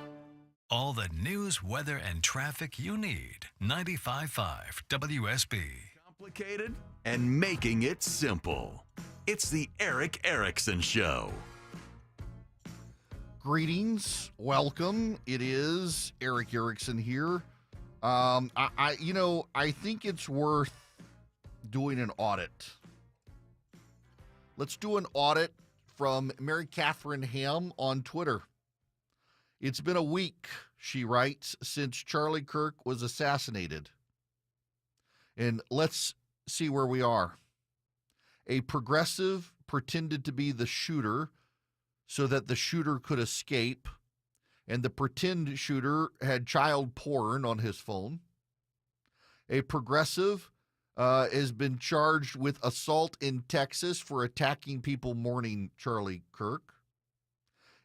All the news, weather, and traffic you need. 95.5 WSB. Complicated and making it simple. It's the Eric Erickson Show. Greetings, welcome. It is Eric Erickson here. I think it's worth doing an audit. Let's do an audit from Mary Catherine Ham on Twitter. It's been a week, she writes, since Charlie Kirk was assassinated. And let's see where we are. A progressive pretended to be the shooter so that the shooter could escape, and the pretend shooter had child porn on his phone. A progressive has been charged with assault in Texas for attacking people mourning Charlie Kirk.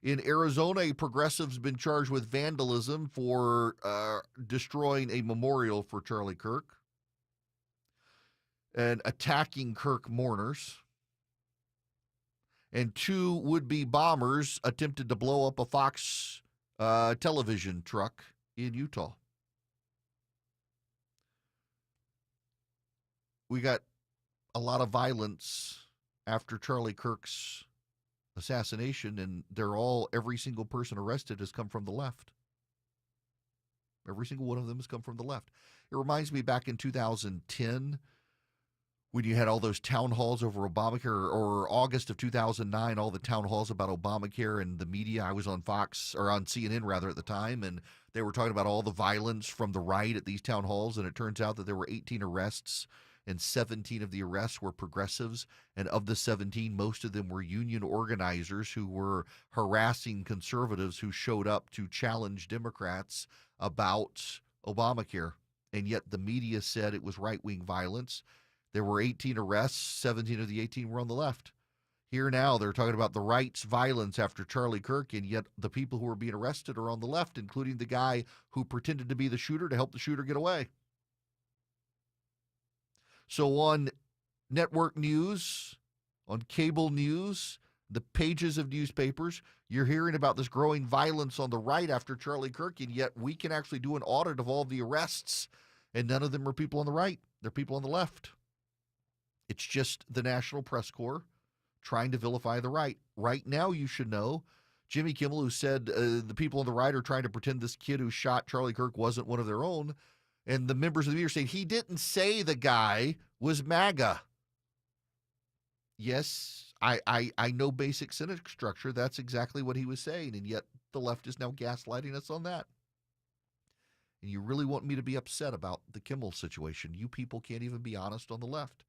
In Arizona, a progressive's been charged with vandalism for destroying a memorial for Charlie Kirk and attacking Kirk mourners. And 2 would-be bombers attempted to blow up a Fox television truck in Utah. We got a lot of violence after Charlie Kirk's assassination, and every single person arrested has come from the left. Every single one of them has come from the left. It reminds me back in 2010 when you had all those town halls over Obamacare, or August of 2009, all the town halls about Obamacare and the media. I was on Fox, or on CNN rather, at the time, and they were talking about all the violence from the right at these town halls, and it turns out that there were 18 arrests, and 17 of the arrests were progressives, and of the 17, most of them were union organizers who were harassing conservatives who showed up to challenge Democrats about Obamacare, and yet the media said it was right-wing violence. There were 18 arrests, 17 of the 18 were on the left. Here now, they're talking about the right's violence after Charlie Kirk, and yet the people who are being arrested are on the left, including the guy who pretended to be the shooter to help the shooter get away. So on network news, on cable news, the pages of newspapers, you're hearing about this growing violence on the right after Charlie Kirk, and yet we can actually do an audit of all the arrests, and none of them are people on the right. They're people on the left. It's just the National Press Corps trying to vilify the right. Right now, you should know, Jimmy Kimmel, who said the people on the right are trying to pretend this kid who shot Charlie Kirk wasn't one of their own, and the members of the media are saying he didn't say the guy was MAGA. Yes, I know basic sentence structure. That's exactly what he was saying, and yet the left is now gaslighting us on that. And you really want me to be upset about the Kimmel situation? You people can't even be honest on the left.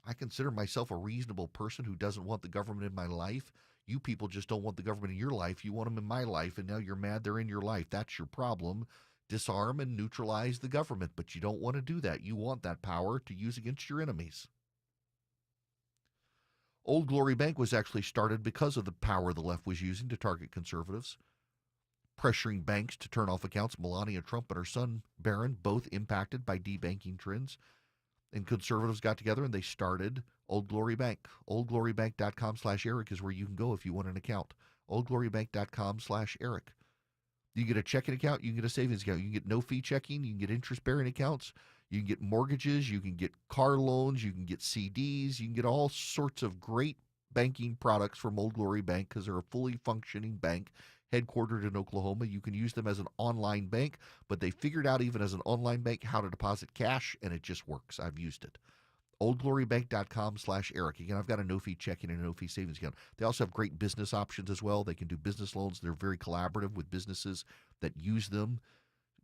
I consider myself a reasonable person who doesn't want the government in my life. You people just don't want the government in your life. You want them in my life, and now you're mad they're in your life. That's your problem. Disarm and neutralize the government, but you don't want to do that. You want that power to use against your enemies. Old Glory Bank was actually started because of the power the left was using to target conservatives, pressuring banks to turn off accounts. Melania Trump and her son, Barron, both impacted by debanking trends. And conservatives got together and they started Old Glory Bank. OldGloryBank.com/Eric is where you can go if you want an account. OldGloryBank.com/Eric. You get a checking account, you can get a savings account, you can get no-fee checking, you can get interest-bearing accounts, you can get mortgages, you can get car loans, you can get CDs, you can get all sorts of great banking products from Old Glory Bank because they're a fully functioning bank headquartered in Oklahoma. You can use them as an online bank, but they figured out even as an online bank how to deposit cash, and it just works. I've used it. OldGloryBank.com/Eric. Again, I've got a no-fee checking and a no-fee savings account. They also have great business options as well. They can do business loans. They're very collaborative with businesses that use them.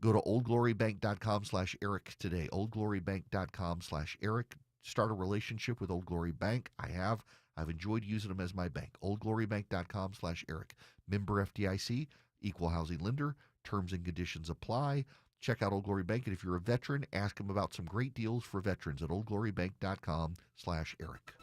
Go to OldGloryBank.com/Eric today. OldGloryBank.com/Eric. Start a relationship with Old Glory Bank. I've enjoyed using them as my bank. OldGloryBank.com/Eric. Member FDIC, equal housing lender. Terms and conditions apply. Check out Old Glory Bank, and if you're a veteran, ask them about some great deals for veterans at OldGloryBank.com/Eric.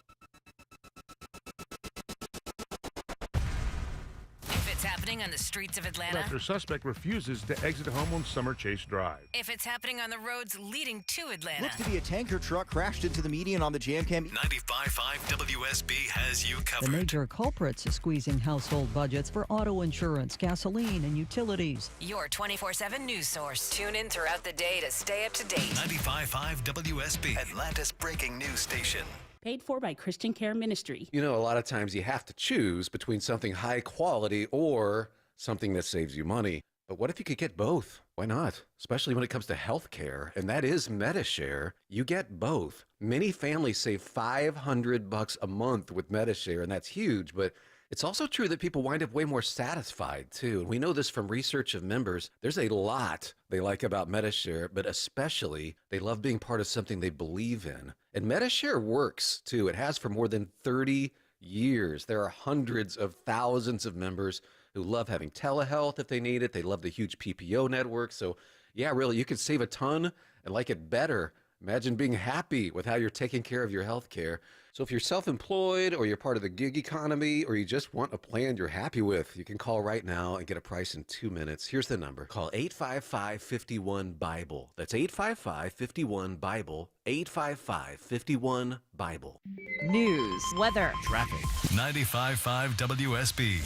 If it's happening on the streets of Atlanta. After suspect refuses to exit home on Summer Chase Drive. If it's happening on the roads leading to Atlanta. Looks to be a tanker truck crashed into the median on the jam cam. 95.5 WSB has you covered. The major culprits squeezing household budgets for auto insurance, gasoline, and utilities. Your 24/7 news source. Tune in throughout the day to stay up to date. 95.5 WSB, Atlanta's breaking news station. Paid for by Christian Care Ministry. You know, a lot of times you have to choose between something high quality or something that saves you money. But what if you could get both? Why not? Especially when it comes to health care, and that is MediShare. You get both. Many families save $500 a month with MediShare, and that's huge, but It's also true that people wind up way more satisfied, too. And we know this from research of members. There's a lot they like about Medi-Share, but especially they love being part of something they believe in. And Medi-Share works, too. It has for more than 30 years. There are hundreds of thousands of members who love having telehealth if they need it. They love the huge PPO network. So, yeah, really, you could save a ton and like it better. Imagine being happy with how you're taking care of your health care. So if you're self-employed or you're part of the gig economy or you just want a plan you're happy with, you can call right now and get a price in 2 minutes. Here's the number. Call 855-51-BIBLE. That's 855-51-BIBLE. 855-51-BIBLE. News, weather, traffic. 95.5 WSB,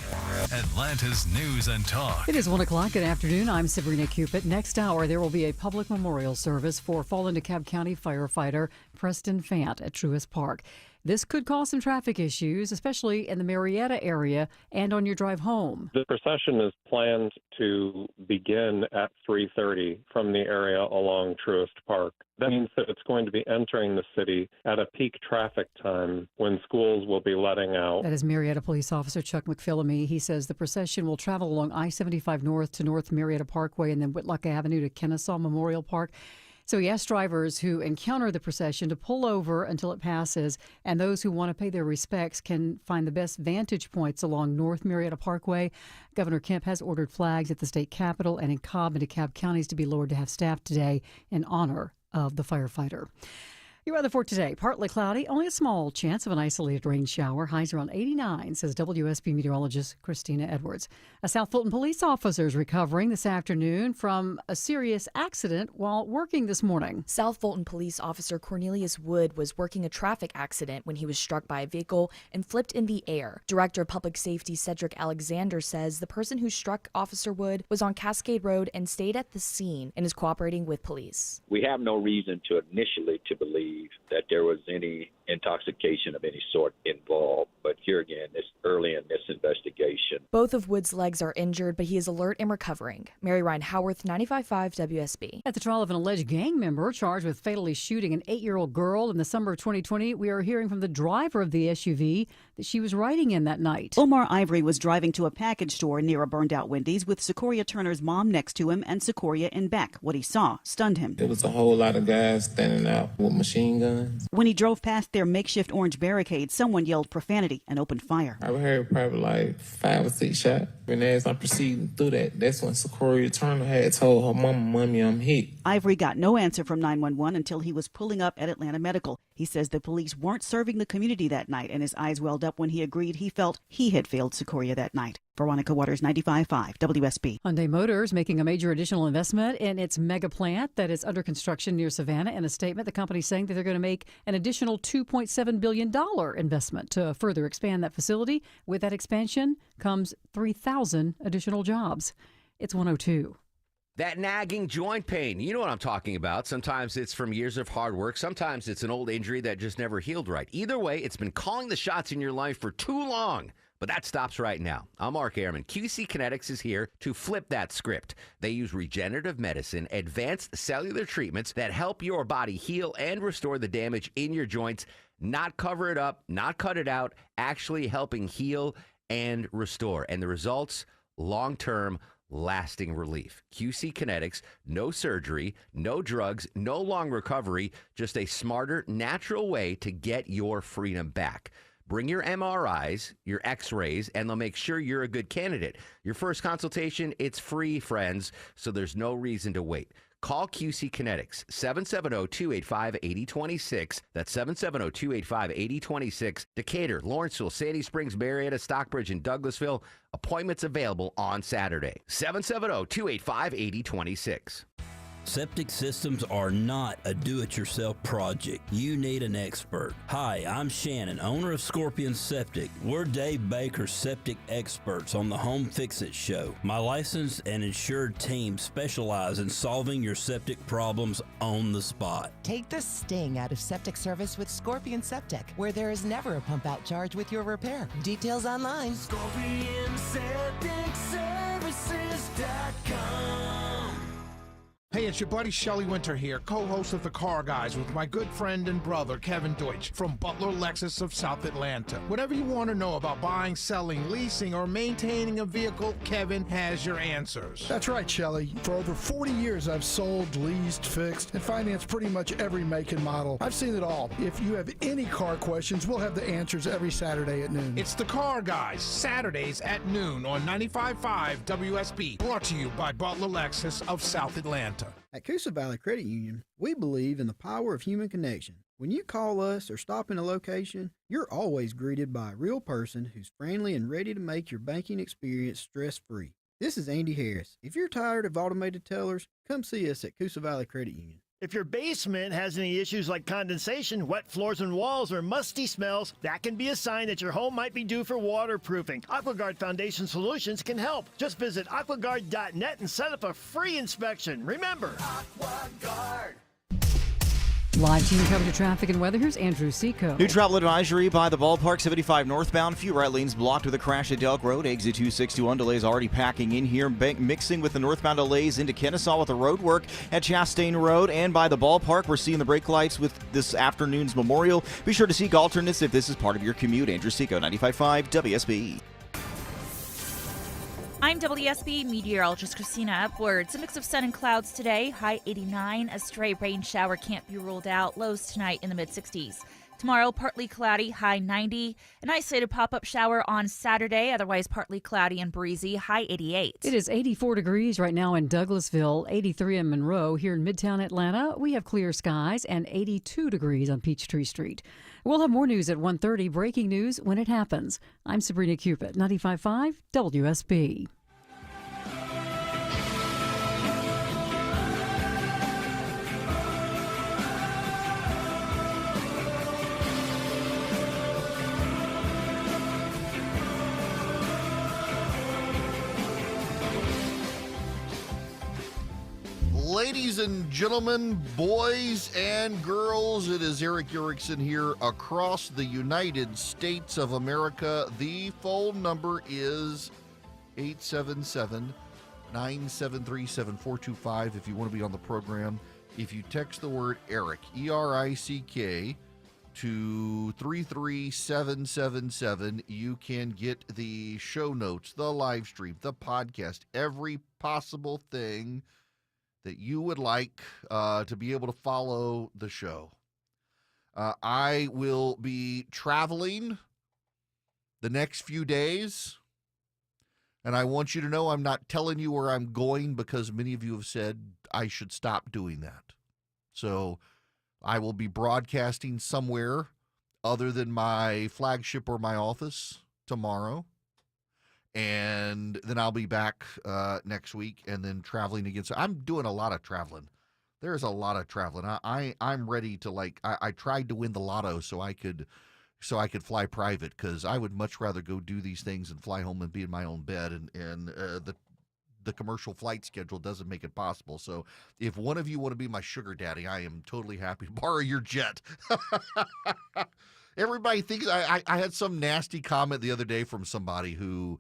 Atlanta's News and Talk. It is 1 o'clock. Good afternoon. I'm Sabrina Cupid. Next hour, there will be a public memorial service for fallen DeKalb County firefighter Preston Fant at Truist Park. This could cause some traffic issues, especially in the Marietta area and on your drive home. The procession is planned to begin at 3:30 from the area along Truist Park. That means that it's going to be entering the city at a peak traffic time when schools will be letting out. That is Marietta Police Officer Chuck McPhillamy. He says the procession will travel along I-75 North to North Marietta Parkway and then Whitlock Avenue to Kennesaw Memorial Park. So he asked drivers who encounter the procession to pull over until it passes, and those who want to pay their respects can find the best vantage points along North Marietta Parkway. Governor Kemp has ordered flags at the state capitol and in Cobb and DeKalb counties to be lowered to have staff today in honor of the firefighter. Your weather for today, partly cloudy, only a small chance of an isolated rain shower. Highs around 89, says WSB meteorologist Christina Edwards. A South Fulton police officer is recovering this afternoon from a serious accident while working this morning. South Fulton police officer Cornelius Wood was working a traffic accident when he was struck by a vehicle and flipped in the air. Director of Public Safety Cedric Alexander says the person who struck Officer Wood was on Cascade Road and stayed at the scene and is cooperating with police. We have no reason to initially to believe that there was any intoxication of any sort involved. But here again, it's early in this investigation. Both of Wood's legs are injured, but he is alert and recovering. Mary Ryan Howarth, 95.5 WSB. At the trial of an alleged gang member charged with fatally shooting an 8-year-old girl in the summer of 2020, we are hearing from the driver of the SUV that she was riding in that night. Omar Ivory was driving to a package store near a burned-out Wendy's with Sequoia Turner's mom next to him and Sequoia in back. What he saw stunned him. There was a whole lot of guys standing out with machine guns. When he drove past their makeshift orange barricade, someone yelled profanity and opened fire. I heard probably like 5 or 6 shots. And as I'm proceeding through that, that's when Sequoia Turner had told her mama, "Mommy, I'm hit." Ivory got no answer from 911 until he was pulling up at Atlanta Medical. He says the police weren't serving the community that night, and his eyes welled up when he agreed he felt he had failed Sequoia that night. Veronica Waters, 95.5 WSB. Hyundai Motors making a major additional investment in its mega plant that is under construction near Savannah. In a statement, the company is saying that they're going to make an additional $2.7 billion investment to further expand that facility. With that expansion comes 3,000 additional jobs. It's 102. That nagging joint pain, you know what I'm talking about. Sometimes it's from years of hard work. Sometimes it's an old injury that just never healed right. Either way, it's been calling the shots in your life for too long. But that stops right now. I'm Mark Ehrman. QC Kinetics is here to flip that script. They use regenerative medicine, advanced cellular treatments that help your body heal and restore the damage in your joints, not cover it up, not cut it out, actually helping heal and restore. And the results, long-term, lasting relief. QC Kinetics, no surgery, no drugs, no long recovery, just a smarter, natural way to get your freedom back. Bring your MRIs, your x-rays, and they'll make sure you're a good candidate. Your first consultation, it's free, friends, so there's no reason to wait. Call QC Kinetics, 770-285-8026. That's 770-285-8026. Decatur, Lawrenceville, Sandy Springs, Marietta, Stockbridge, and Douglasville. Appointments available on Saturday. 770-285-8026. Septic systems are not a do-it-yourself project. You need an expert. Hi, I'm Shannon, owner of Scorpion Septic. We're Dave Baker's septic experts on the Home Fix-It Show. My licensed and insured team specialize in solving your septic problems on the spot. Take the sting out of septic service with Scorpion Septic, where there is never a pump-out charge with your repair. Details online. ScorpionSepticServices.com. Hey, Hey, it's your buddy Shelly Winter here, co-host of The Car Guys with my good friend and brother Kevin Deutsch from Butler Lexus of South Atlanta. Whatever you want to know about buying, selling, leasing, or maintaining a vehicle, Kevin has your answers. That's right, Shelly. For over 40 years, I've sold, leased, fixed, and financed pretty much every make and model. I've seen it all. If you have any car questions, we'll have the answers every Saturday at noon. It's The Car Guys, Saturdays at noon on 95.5 WSB, brought to you by Butler Lexus of South Atlanta. At Coosa Valley Credit Union, we believe in the power of human connection. When you call us or stop in a location, you're always greeted by a real person who's friendly and ready to make your banking experience stress-free. This is Andy Harris. If you're tired of automated tellers, come see us at Coosa Valley Credit Union. If your basement has any issues like condensation, wet floors and walls, or musty smells, that can be a sign that your home might be due for waterproofing. AquaGuard Foundation Solutions can help. Just visit aquaguard.net and set up a free inspection. Remember, AquaGuard. Live team coverage of traffic and weather. Here's Andrew Seco. New travel advisory by the ballpark. 75 northbound. Few right lanes blocked with a crash at Delk Road. Exit 261 delays already packing in here. Mixing with the northbound delays into Kennesaw with the road work at Chastain Road. And by the ballpark, we're seeing the brake lights with this afternoon's memorial. Be sure to seek alternates if this is part of your commute. Andrew Seco, 95.5 WSB. I'm WSB meteorologist Christina Upwards. A mix of sun and clouds today, high 89. A stray rain shower can't be ruled out. Lows tonight in the mid-60s. Tomorrow, partly cloudy, high 90. An isolated pop-up shower on Saturday, otherwise partly cloudy and breezy, high 88. It is 84 degrees right now in Douglasville, 83 in Monroe. Here in Midtown Atlanta, we have clear skies and 82 degrees on Peachtree Street. We'll have more news at 1:30, breaking news when it happens. I'm Sabrina Cupid, 95.5 WSB. Ladies and gentlemen, boys and girls, it is Eric Erickson here across the United States of America. The phone number is 877-973-7425 if you want to be on the program. If you text the word Eric, E-R-I-C-K, to 33777, you can get the show notes, the live stream, the podcast, every possible thing that you would like to be able to follow the show. I will be traveling the next few days, and I want you to know I'm not telling you where I'm going because many of you have said I should stop doing that. So I will be broadcasting somewhere other than my flagship or my office tomorrow. And then I'll be back next week and then traveling again. So I'm doing a lot of traveling. There's a lot of traveling. I'm ready to I tried to win the lotto so I could fly private because I would much rather go do these things and fly home and be in my own bed. And the commercial flight schedule doesn't make it possible. So if one of you want to be my sugar daddy, I am totally happy to borrow your jet. Everybody thinks I had some nasty comment the other day from somebody who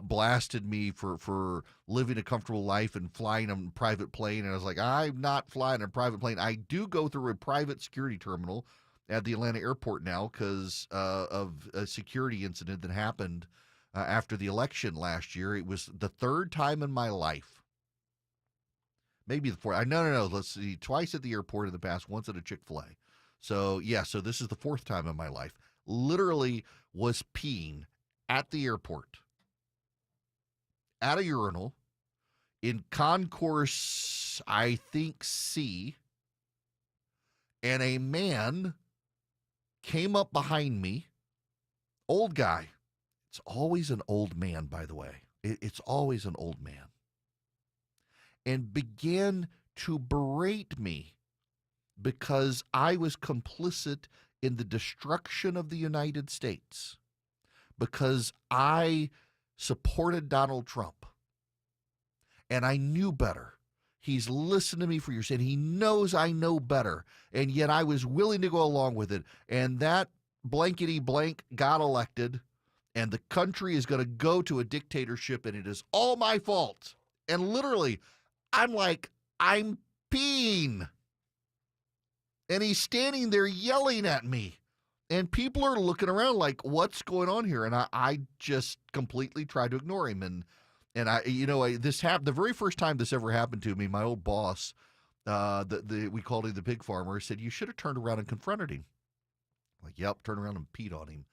blasted me for living a comfortable life and flying a private plane. And I was like, I'm not flying a private plane. I do go through a private security terminal at the Atlanta airport now because of a security incident that happened after the election last year. It was the third time in my life. Maybe the fourth. No. Let's see. Twice at the airport in the past, once at a Chick-fil-A. So, yeah, so this is the fourth time in my life. Literally was peeing at the airport, at a urinal, in concourse, I think, C, and a man came up behind me, old guy. It's always an old man, by the way. It's always an old man. And began to berate me because I was complicit in the destruction of the United States, because I supported Donald Trump, and I knew better. He's listened to me for years, and he knows I know better, and yet I was willing to go along with it, and that blankety blank got elected, and the country is going to go to a dictatorship, and it is all my fault. And literally, I'm peeing. And he's standing there yelling at me. And people are looking around like, what's going on here? And I just completely tried to ignore him. And this happened the very first time this ever happened to me. My old boss, we called him the pig farmer, said, you should have turned around and confronted him. I'm like, yep, turned around and peed on him.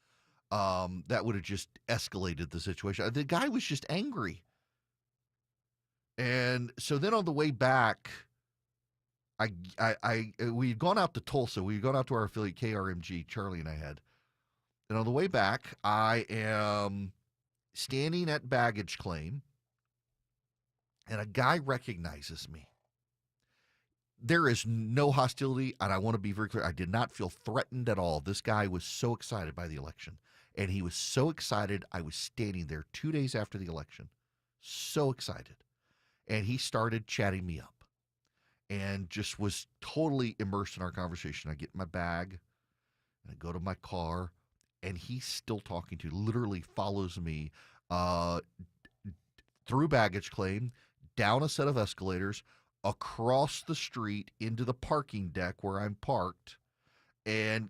That would have just escalated the situation. The guy was just angry. And so then on the way back, we'd gone out to Tulsa. We'd gone out to our affiliate KRMG, Charlie and I had. And on the way back, I am standing at baggage claim, and a guy recognizes me. There is no hostility, and I want to be very clear. I did not feel threatened at all. This guy was so excited by the election, and he was so excited. I was standing there 2 days after the election, so excited. And he started chatting me up and just was totally immersed in our conversation. I get in my bag, and I go to my car, and he's still talking to, literally follows me through baggage claim, down a set of escalators, across the street into the parking deck where I'm parked, and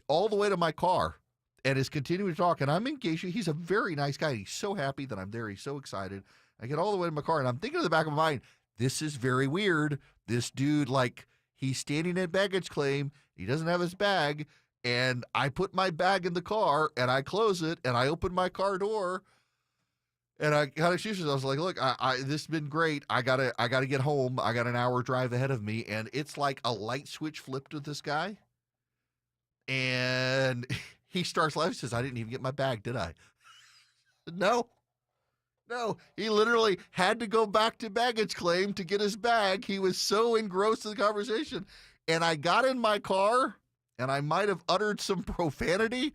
all the way to my car, and is continuing to talk. And I'm engaged. He's a very nice guy. He's so happy that I'm there. He's so excited. I get all the way to my car, and I'm thinking in the back of my mind, this is very weird. This dude, he's standing at baggage claim. He doesn't have his bag, and I put my bag in the car, and I close it, and I open my car door, and I got excuses. I was like, look, this has been great. I gotta get home. I got an hour drive ahead of me, and it's like a light switch flipped with this guy, and he starts laughing. He says, I didn't even get my bag, did I? No, he literally had to go back to baggage claim to get his bag. He was so engrossed in the conversation. And I got in my car, and I might have uttered some profanity.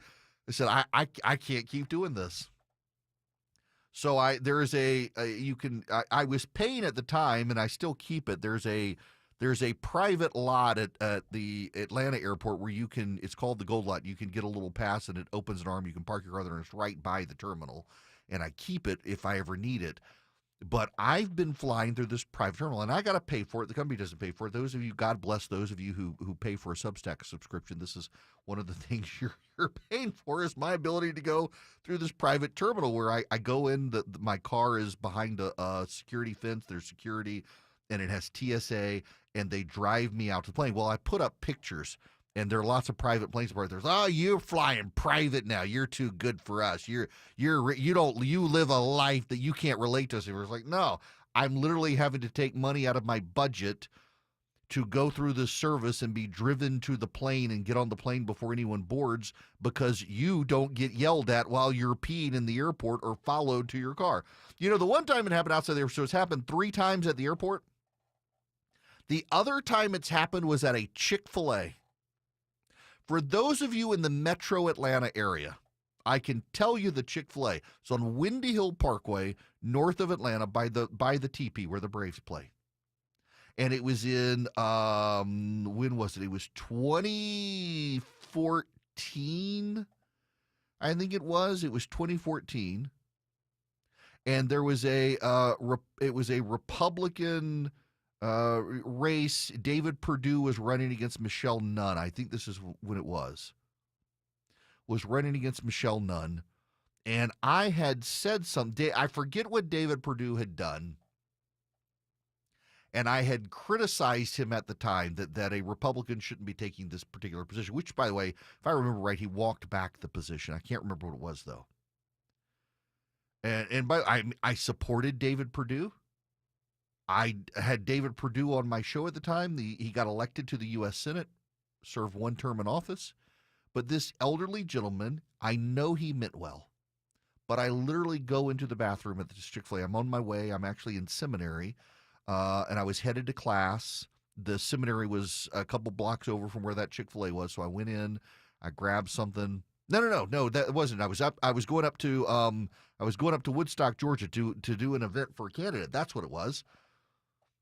I said, I can't keep doing this. So I was paying at the time, and I still keep it. There's a private lot at the Atlanta airport where it's called the Gold Lot. You can get a little pass, and it opens an arm. You can park your car there, and it's right by the terminal. And I keep it if I ever need it. But I've been flying through this private terminal, and I got to pay for it. The company doesn't pay for it. Those of you, God bless those of you who pay for a Substack subscription. This is one of the things you're paying for, is my ability to go through this private terminal where I go in. My car is behind a security fence. There's security, and it has TSA, and they drive me out to the plane. Well, I put up pictures. And there are lots of private planes where there's, you're flying private now. You're too good for us. You live a life that you can't relate to us. And it was like, no, I'm literally having to take money out of my budget to go through this service and be driven to the plane and get on the plane before anyone boards, because you don't get yelled at while you're peeing in the airport or followed to your car. The one time it happened outside there, so it's happened 3 times at the airport. The other time it's happened was at a Chick-fil-A. For those of you in the metro Atlanta area, I can tell you the Chick-fil-A. It's on Windy Hill Parkway, north of Atlanta, by the TP where the Braves play. And it was in, when was it? It was 2014, I think it was. It was 2014. And there was it was a Republican race. David Perdue was running against Michelle Nunn. I think this is when it was running against Michelle Nunn. And I had said something. I forget what David Perdue had done. And I had criticized him at the time that a Republican shouldn't be taking this particular position, which, by the way, if I remember right, he walked back the position. I can't remember what it was, though. And I supported David Perdue. I had David Perdue on my show at the time. He got elected to the U.S. Senate, served 1 term in office. But this elderly gentleman, I know he meant well, but I literally go into the bathroom at the Chick-fil-A. I'm on my way. I'm actually in seminary, and I was headed to class. The seminary was a couple blocks over from where that Chick-fil-A was, so I went in. I grabbed something. No, that wasn't. I was going up to Woodstock, Georgia, to do an event for a candidate. That's what it was.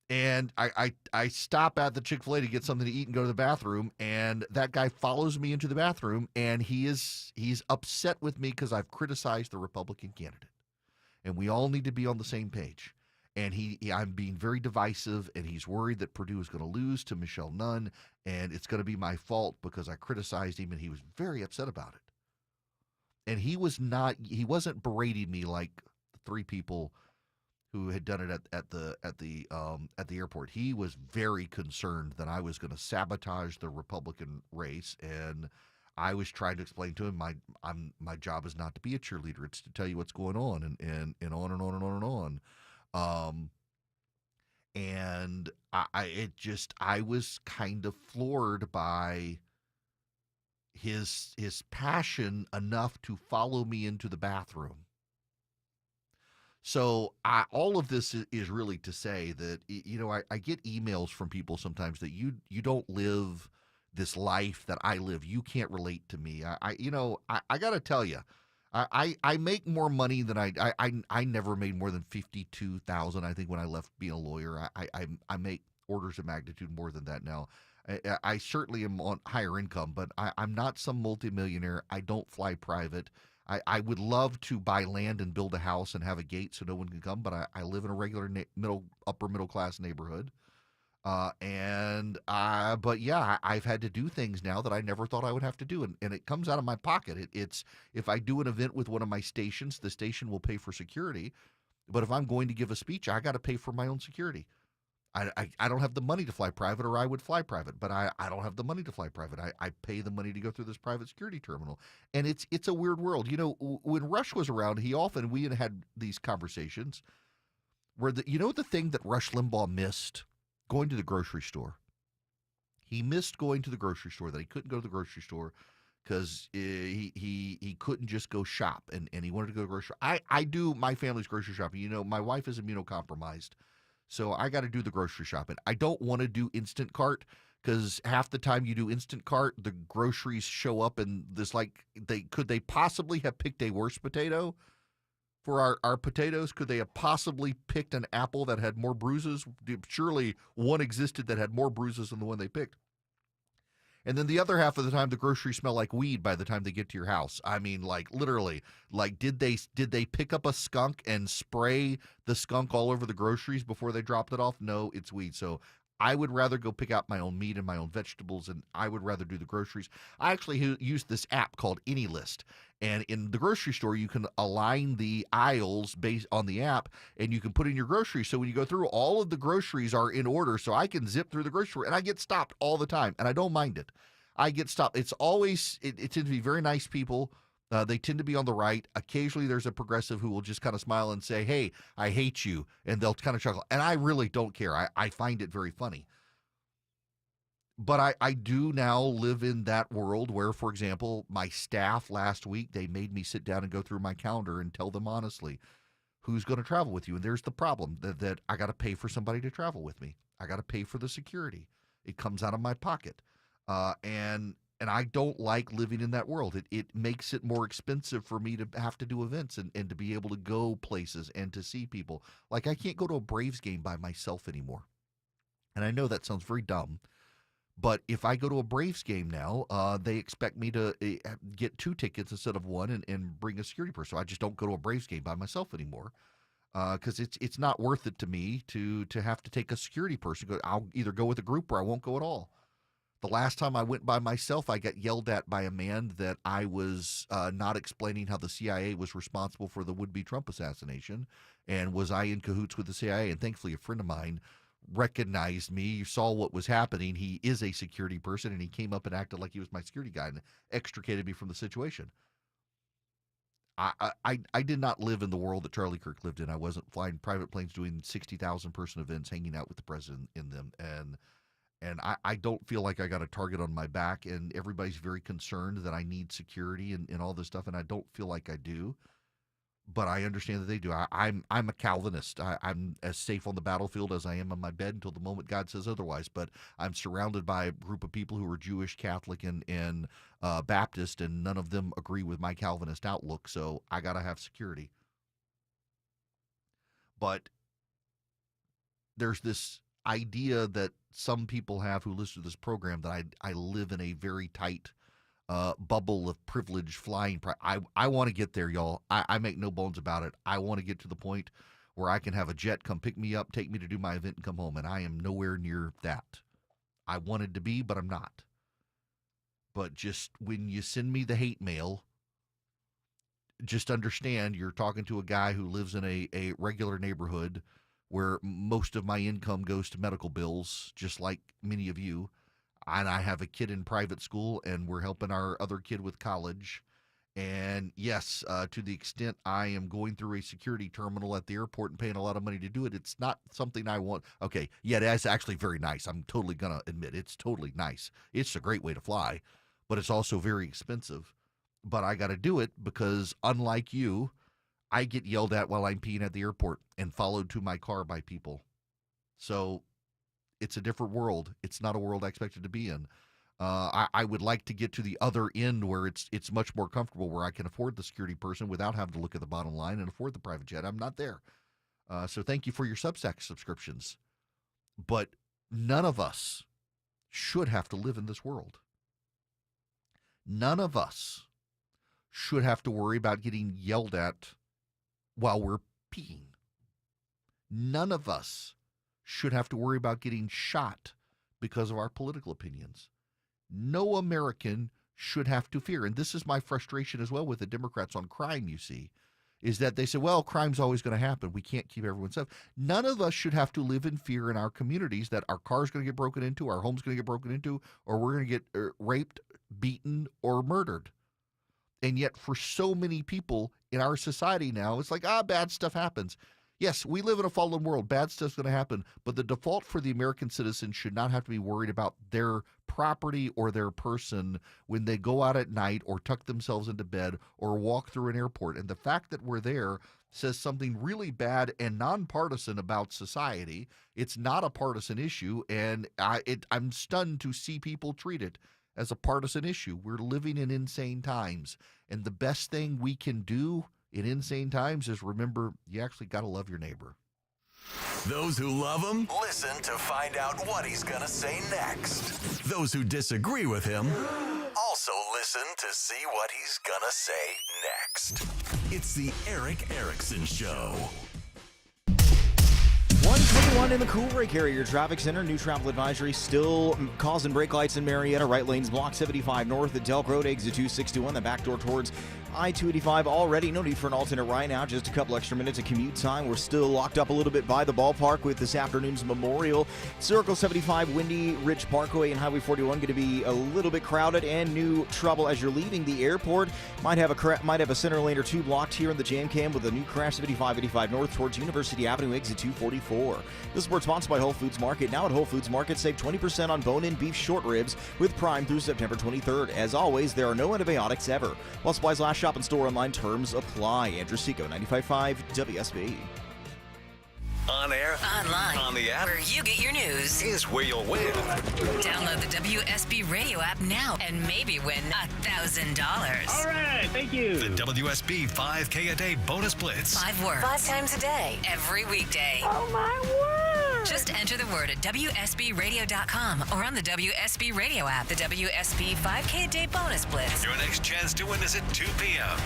And I stop at the Chick-fil-A to get something to eat and go to the bathroom, and that guy follows me into the bathroom, and he's upset with me because I've criticized the Republican candidate. And we all need to be on the same page. And I'm being very divisive, and he's worried that Purdue is going to lose to Michelle Nunn, and it's going to be my fault because I criticized him, and he was very upset about it. And he wasn't berating me like the three people who had done it at the airport. He was very concerned that I was going to sabotage the Republican race, and I was trying to explain to him my job is not to be a cheerleader; it's to tell you what's going on, and on and on and on and on. And I was kind of floored by his passion enough to follow me into the bathroom. So all of this is really to say that, I get emails from people sometimes that you don't live this life that I live. You can't relate to me. I got to tell you, I make more money than I never made more than $52,000. I think when I left being a lawyer, I make orders of magnitude more than that now. I certainly am on higher income, but I'm not some multimillionaire. I don't fly private. I would love to buy land and build a house and have a gate so no one can come, but I live in a regular upper middle class neighborhood. But yeah, I've had to do things now that I never thought I would have to do, and it comes out of my pocket. It's if I do an event with one of my stations, the station will pay for security. But if I'm going to give a speech, I got to pay for my own security. I don't have the money to fly private, or I would fly private, but I don't have the money to fly private. I pay the money to go through this private security terminal. And it's a weird world. When Rush was around, we had these conversations where the thing that Rush Limbaugh missed? Going to the grocery store. He missed going to the grocery store, that he couldn't go to the grocery store because he couldn't just go shop, and he wanted to go to the grocery store. I do my family's grocery shopping. My wife is immunocompromised. So I got to do the grocery shopping. I don't want to do Instant Cart because half the time you do Instant Cart, the groceries show up and could they possibly have picked a worse potato for our potatoes? Could they have possibly picked an apple that had more bruises? Surely one existed that had more bruises than the one they picked. And then the other half of the time, the groceries smell like weed by the time they get to your house. I mean, literally, did they pick up a skunk and spray the skunk all over the groceries before they dropped it off? No, it's weed. So I would rather go pick out my own meat and my own vegetables, and I would rather do the groceries. I actually use this app called AnyList. And in the grocery store, you can align the aisles based on the app, and you can put in your groceries. So when you go through, all of the groceries are in order, so I can zip through the grocery store, and I get stopped all the time, and I don't mind it. I get stopped. It's always, it tends to be very nice people. They tend to be on the right. Occasionally there's a progressive who will just kind of smile and say, "Hey, I hate you," and they'll kind of chuckle. And I really don't care. I find it very funny. But I do now live in that world where, for example, my staff last week, they made me sit down and go through my calendar and tell them honestly who's going to travel with you. And there's the problem that I got to pay for somebody to travel with me. I got to pay for the security. It comes out of my pocket. And I don't like living in that world. It makes it more expensive for me to have to do events and to be able to go places and to see people. Like, I can't go to a Braves game by myself anymore. And I know that sounds very dumb. But if I go to a Braves game now, they expect me to get 2 tickets instead of 1 and bring a security person. So I just don't go to a Braves game by myself anymore because it's not worth it to me to have to take a security person. I'll either go with a group or I won't go at all. The last time I went by myself, I got yelled at by a man that I was not explaining how the CIA was responsible for the would-be Trump assassination, and was I in cahoots with the CIA? And thankfully, a friend of mine recognized me, saw what was happening. He is a security person, and he came up and acted like he was my security guy and extricated me from the situation. I did not live in the world that Charlie Kirk lived in. I wasn't flying private planes doing 60,000 person events, hanging out with the president in them. And I don't feel like I got a target on my back, and everybody's very concerned that I need security and all this stuff, and I don't feel like I do. But I understand that they do. I'm a Calvinist. I'm as safe on the battlefield as I am on my bed until the moment God says otherwise. But I'm surrounded by a group of people who are Jewish, Catholic, and Baptist, and none of them agree with my Calvinist outlook. So I got to have security. But there's this idea that some people have who listen to this program that I live in a very tight bubble of privilege flying. I want to get there, y'all. I make no bones about it. I want to get to the point where I can have a jet come pick me up, take me to do my event, and come home. And I am nowhere near that. I wanted to be, but I'm not. But just when you send me the hate mail, just understand you're talking to a guy who lives in a regular neighborhood where most of my income goes to medical bills, just like many of you. And I have a kid in private school, and we're helping our other kid with college. And yes, to the extent I am going through a security terminal at the airport and paying a lot of money to do it, it's not something I want. Okay, yeah, that's actually very nice. I'm totally going to admit it's totally nice. It's a great way to fly, but it's also very expensive. But I got to do it because, unlike you, I get yelled at while I'm peeing at the airport and followed to my car by people. So it's a different world. It's not a world I expected to be in. I would like to get to the other end where it's much more comfortable, where I can afford the security person without having to look at the bottom line and afford the private jet. I'm not there. So thank you for your Substack subscriptions. But none of us should have to live in this world. None of us should have to worry about getting yelled at while we're peeing. None of us should have to worry about getting shot because of our political opinions. No American should have to fear. And this is my frustration as well with the Democrats on crime, you see, is that they say, well, crime's always going to happen. We can't keep everyone safe. None of us should have to live in fear in our communities that our car's going to get broken into, our home's going to get broken into, or we're going to get raped, beaten, or murdered. And yet for so many people in our society now, it's like, bad stuff happens. Yes, we live in a fallen world. Bad stuff's going to happen. But the default for the American citizen should not have to be worried about their property or their person when they go out at night or tuck themselves into bed or walk through an airport. And the fact that we're there says something really bad and nonpartisan about society. It's not a partisan issue, and I'm stunned to see people treat it as a partisan issue. We're living in insane times, and the best thing we can do in insane times is remember you actually got to love your neighbor. Those who love him, listen to find out what he's going to say next. Those who disagree with him, also listen to see what he's going to say next. It's the Erick Erickson Show. 121 in the Cool Break area. Traffic center. New travel advisory still causing brake lights in Marietta. Right lanes blocked 75 north at Delk Road, exit 261. The back door towards I-285 already. No need for an alternate right now. Just a couple extra minutes of commute time. We're still locked up a little bit by the ballpark with this afternoon's memorial. Circle 75, Windy Ridge Parkway and Highway 41 going to be a little bit crowded and new trouble as you're leaving the airport. Might have a center lane or two blocked here in the jam cam with a new crash 75-85 north towards University Avenue, exit 244. This report sponsored by Whole Foods Market. Now at Whole Foods Market, save 20% on bone-in beef short ribs with Prime through September 23rd. As always, there are no antibiotics ever. While supplies last, shop and store online. Terms apply. Andrew Seco, 95.5 WSB. On air, online, on the app, where you get your news, is where you'll win. Download the WSB radio app now and maybe win $1,000. All right, thank you. The WSB 5K a day bonus blitz. 5 words, 5 times a day, every weekday. Oh my word! Just enter the word at WSBradio.com or on the WSB radio app. The WSB 5K a day bonus blitz. Your next chance to win is at 2 p.m.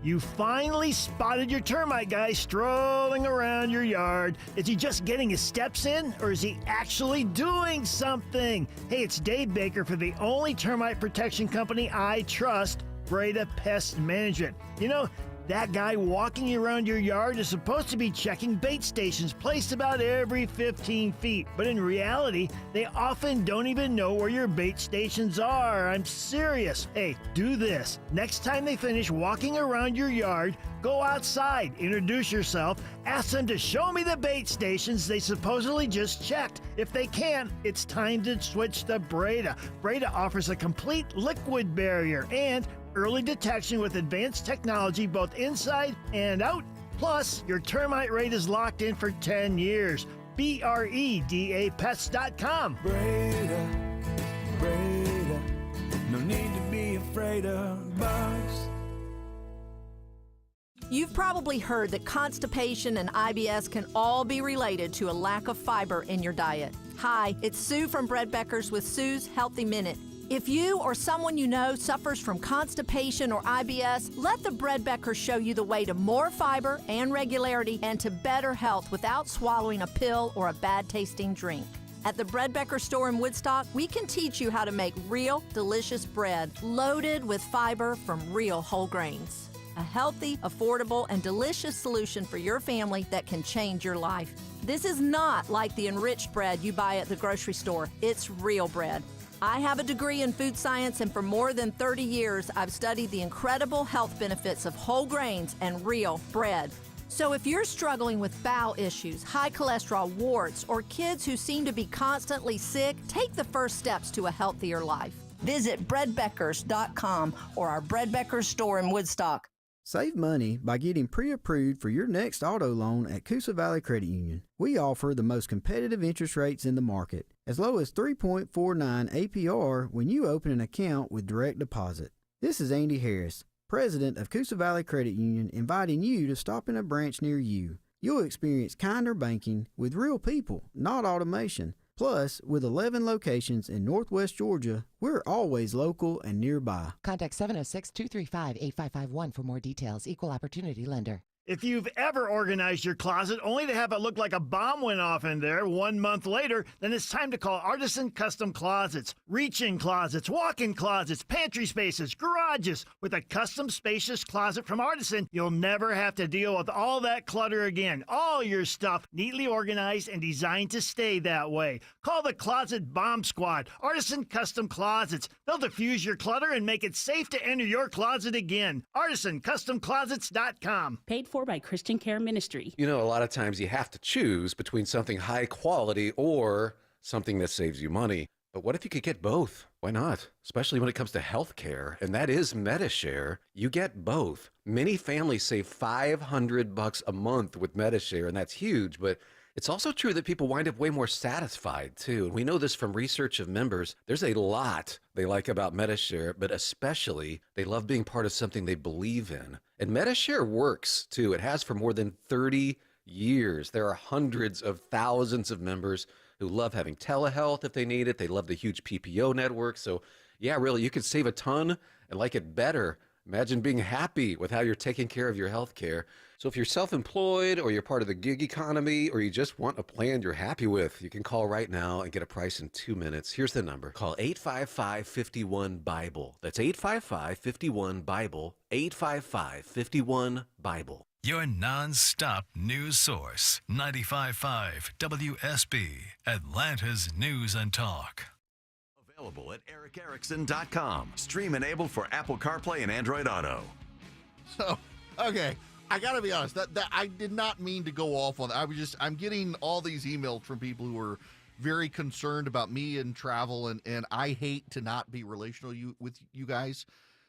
You finally spotted your termite guy strolling around your yard. Is he just getting his steps in, or is he actually doing something? Hey, it's Dave Baker for the only termite protection company I trust, Breda Pest Management. You know, that guy walking you around your yard is supposed to be checking bait stations placed about every 15 feet. But in reality, they often don't even know where your bait stations are. I'm serious. Hey, do this. Next time they finish walking around your yard, go outside, introduce yourself, ask them to show me the bait stations they supposedly just checked. If they can't, it's time to switch to Breda. Breda offers a complete liquid barrier and early detection with advanced technology both inside and out. Plus, your termite rate is locked in for 10 years. BREDAPets.com. Breda, Breda, no need to be afraid of bugs. You've probably heard that constipation and IBS can all be related to a lack of fiber in your diet. Hi, it's Sue from Bread Beckers with Sue's Healthy Minute. If you or someone you know suffers from constipation or IBS, let the Breadbeckers show you the way to more fiber and regularity and to better health without swallowing a pill or a bad-tasting drink. At the Breadbecker store in Woodstock, we can teach you how to make real, delicious bread loaded with fiber from real whole grains. A healthy, affordable, and delicious solution for your family that can change your life. This is not like the enriched bread you buy at the grocery store. It's real bread. I have a degree in food science, and for more than 30 years, I've studied the incredible health benefits of whole grains and real bread. So if you're struggling with bowel issues, high cholesterol, warts, or kids who seem to be constantly sick, take the first steps to a healthier life. Visit breadbeckers.com or our Breadbeckers store in Woodstock. Save money by getting pre-approved for your next auto loan at Coosa Valley Credit Union. We offer the most competitive interest rates in the market, as low as 3.49 APR when you open an account with direct deposit. This is Andy Harris, President of Coosa Valley Credit Union, inviting you to stop in a branch near you. You'll experience kinder banking with real people, not automation. Plus, with 11 locations in Northwest Georgia, we're always local and nearby. Contact 706-235-8551 for more details. Equal Opportunity Lender. If you've ever organized your closet only to have it look like a bomb went off in there 1 month later, then it's time to call Artisan Custom Closets. Reach-in closets, walk-in closets, pantry spaces, garages. With a custom spacious closet from Artisan, you'll never have to deal with all that clutter again. All your stuff neatly organized and designed to stay that way. Call the Closet Bomb Squad, Artisan Custom Closets. They'll diffuse your clutter and make it safe to enter your closet again. ArtisanCustomClosets.com. Paid for by Christian Care Ministry. You know, a lot of times you have to choose between something high quality or something that saves you money. But what if you could get both? Why not? Especially when it comes to health care, and that is Medi-Share. You get both. Many families save $500 a month with Medi-Share, and that's huge, but it's also true that people wind up way more satisfied, too. And we know this from research of members. There's a lot they like about Medi-Share, but especially they love being part of something they believe in. And Medi-Share works, too. It has for more than 30 years. There are hundreds of thousands of members who love having telehealth if they need it. They love the huge PPO network. So, yeah, really, you could save a ton and like it better. Imagine being happy with how you're taking care of your health care. So if you're self-employed or you're part of the gig economy or you just want a plan you're happy with, you can call right now and get a price in 2 minutes. Here's the number. Call 855-51-BIBLE. That's 855-51-BIBLE. 855-51-BIBLE. Your non-stop news source. 95.5 WSB, Atlanta's News and Talk. Available at ericerickson.com. Stream enabled for Apple CarPlay and Android Auto. So, okay, I gotta be honest. That I did not mean to go off on that. I'm getting all these emails from people who are very concerned about me and travel, and I hate to not be relational with you guys.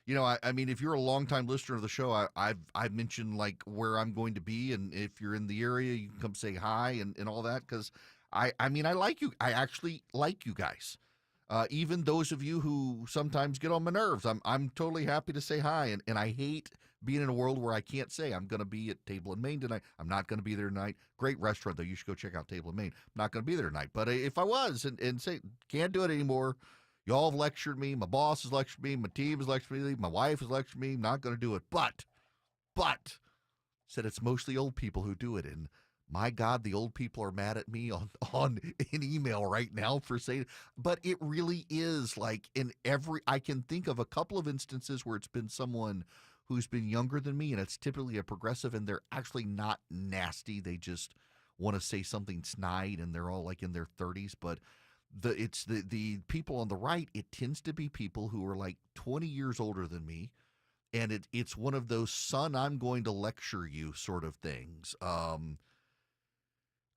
You know, I mean, if you're a longtime listener of the show, I've mentioned like where I'm going to be, and if you're in the area, you can come say hi and all that, because I mean, I like you. I actually like you guys. Even those of you who sometimes get on my nerves, I'm totally happy to say hi, and I hate being in a world where I can't say I'm going to be at Table in Maine tonight. I'm not going to be there tonight. Great restaurant, though. You should go check out Table in Maine. I'm not going to be there tonight. But if I was and say, can't do it anymore, y'all have lectured me. My boss has lectured me. My team has lectured me. My wife has lectured me. I'm not going to do it. But, said it's mostly old people who do it. And my God, the old people are mad at me on an email right now for saying, but it really is like I can think of a couple of instances where it's been someone who's been younger than me, and it's typically a progressive, and they're actually not nasty. They just want to say something snide, and they're all like in their 30s. But it's the people on the right, it tends to be people who are like 20 years older than me, and it's one of those, son, I'm going to lecture you sort of things.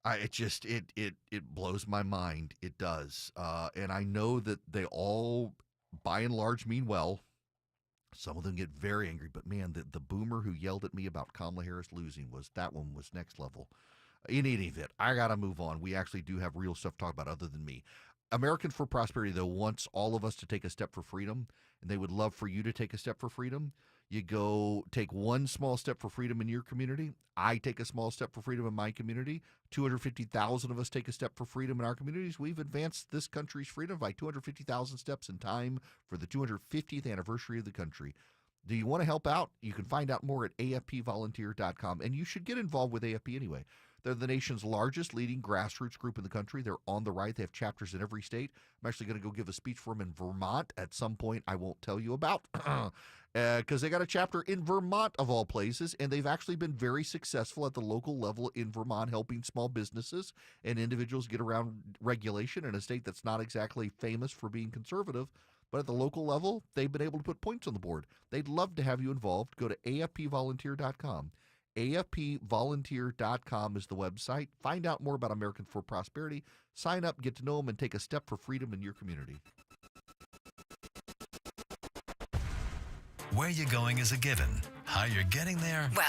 It blows my mind. It does. And I know that they all, by and large, mean well. Some of them get very angry, but man, the boomer who yelled at me about Kamala Harris losing was next level. In any event, I got to move on. We actually do have real stuff to talk about other than me. Americans for Prosperity, though, wants all of us to take a step for freedom, and they would love for you to take a step for freedom. You go take one small step for freedom in your community. I take a small step for freedom in my community. 250,000 of us take a step for freedom in our communities. We've advanced this country's freedom by 250,000 steps in time for the 250th anniversary of the country. Do you want to help out? You can find out more at afpvolunteer.com, and you should get involved with AFP anyway. They're the nation's largest leading grassroots group in the country. They're on the right. They have chapters in every state. I'm actually going to go give a speech for them in Vermont at some point I won't tell you about because they got a chapter in Vermont of all places, and they've actually been very successful at the local level in Vermont helping small businesses and individuals get around regulation in a state that's not exactly famous for being conservative. But at the local level, they've been able to put points on the board. They'd love to have you involved. Go to afpvolunteer.com. AFPvolunteer.com is the website. Find out more about Americans for Prosperity. Sign up, get to know them, and take a step for freedom in your community. Where you're going is a given. How you're getting there? Well,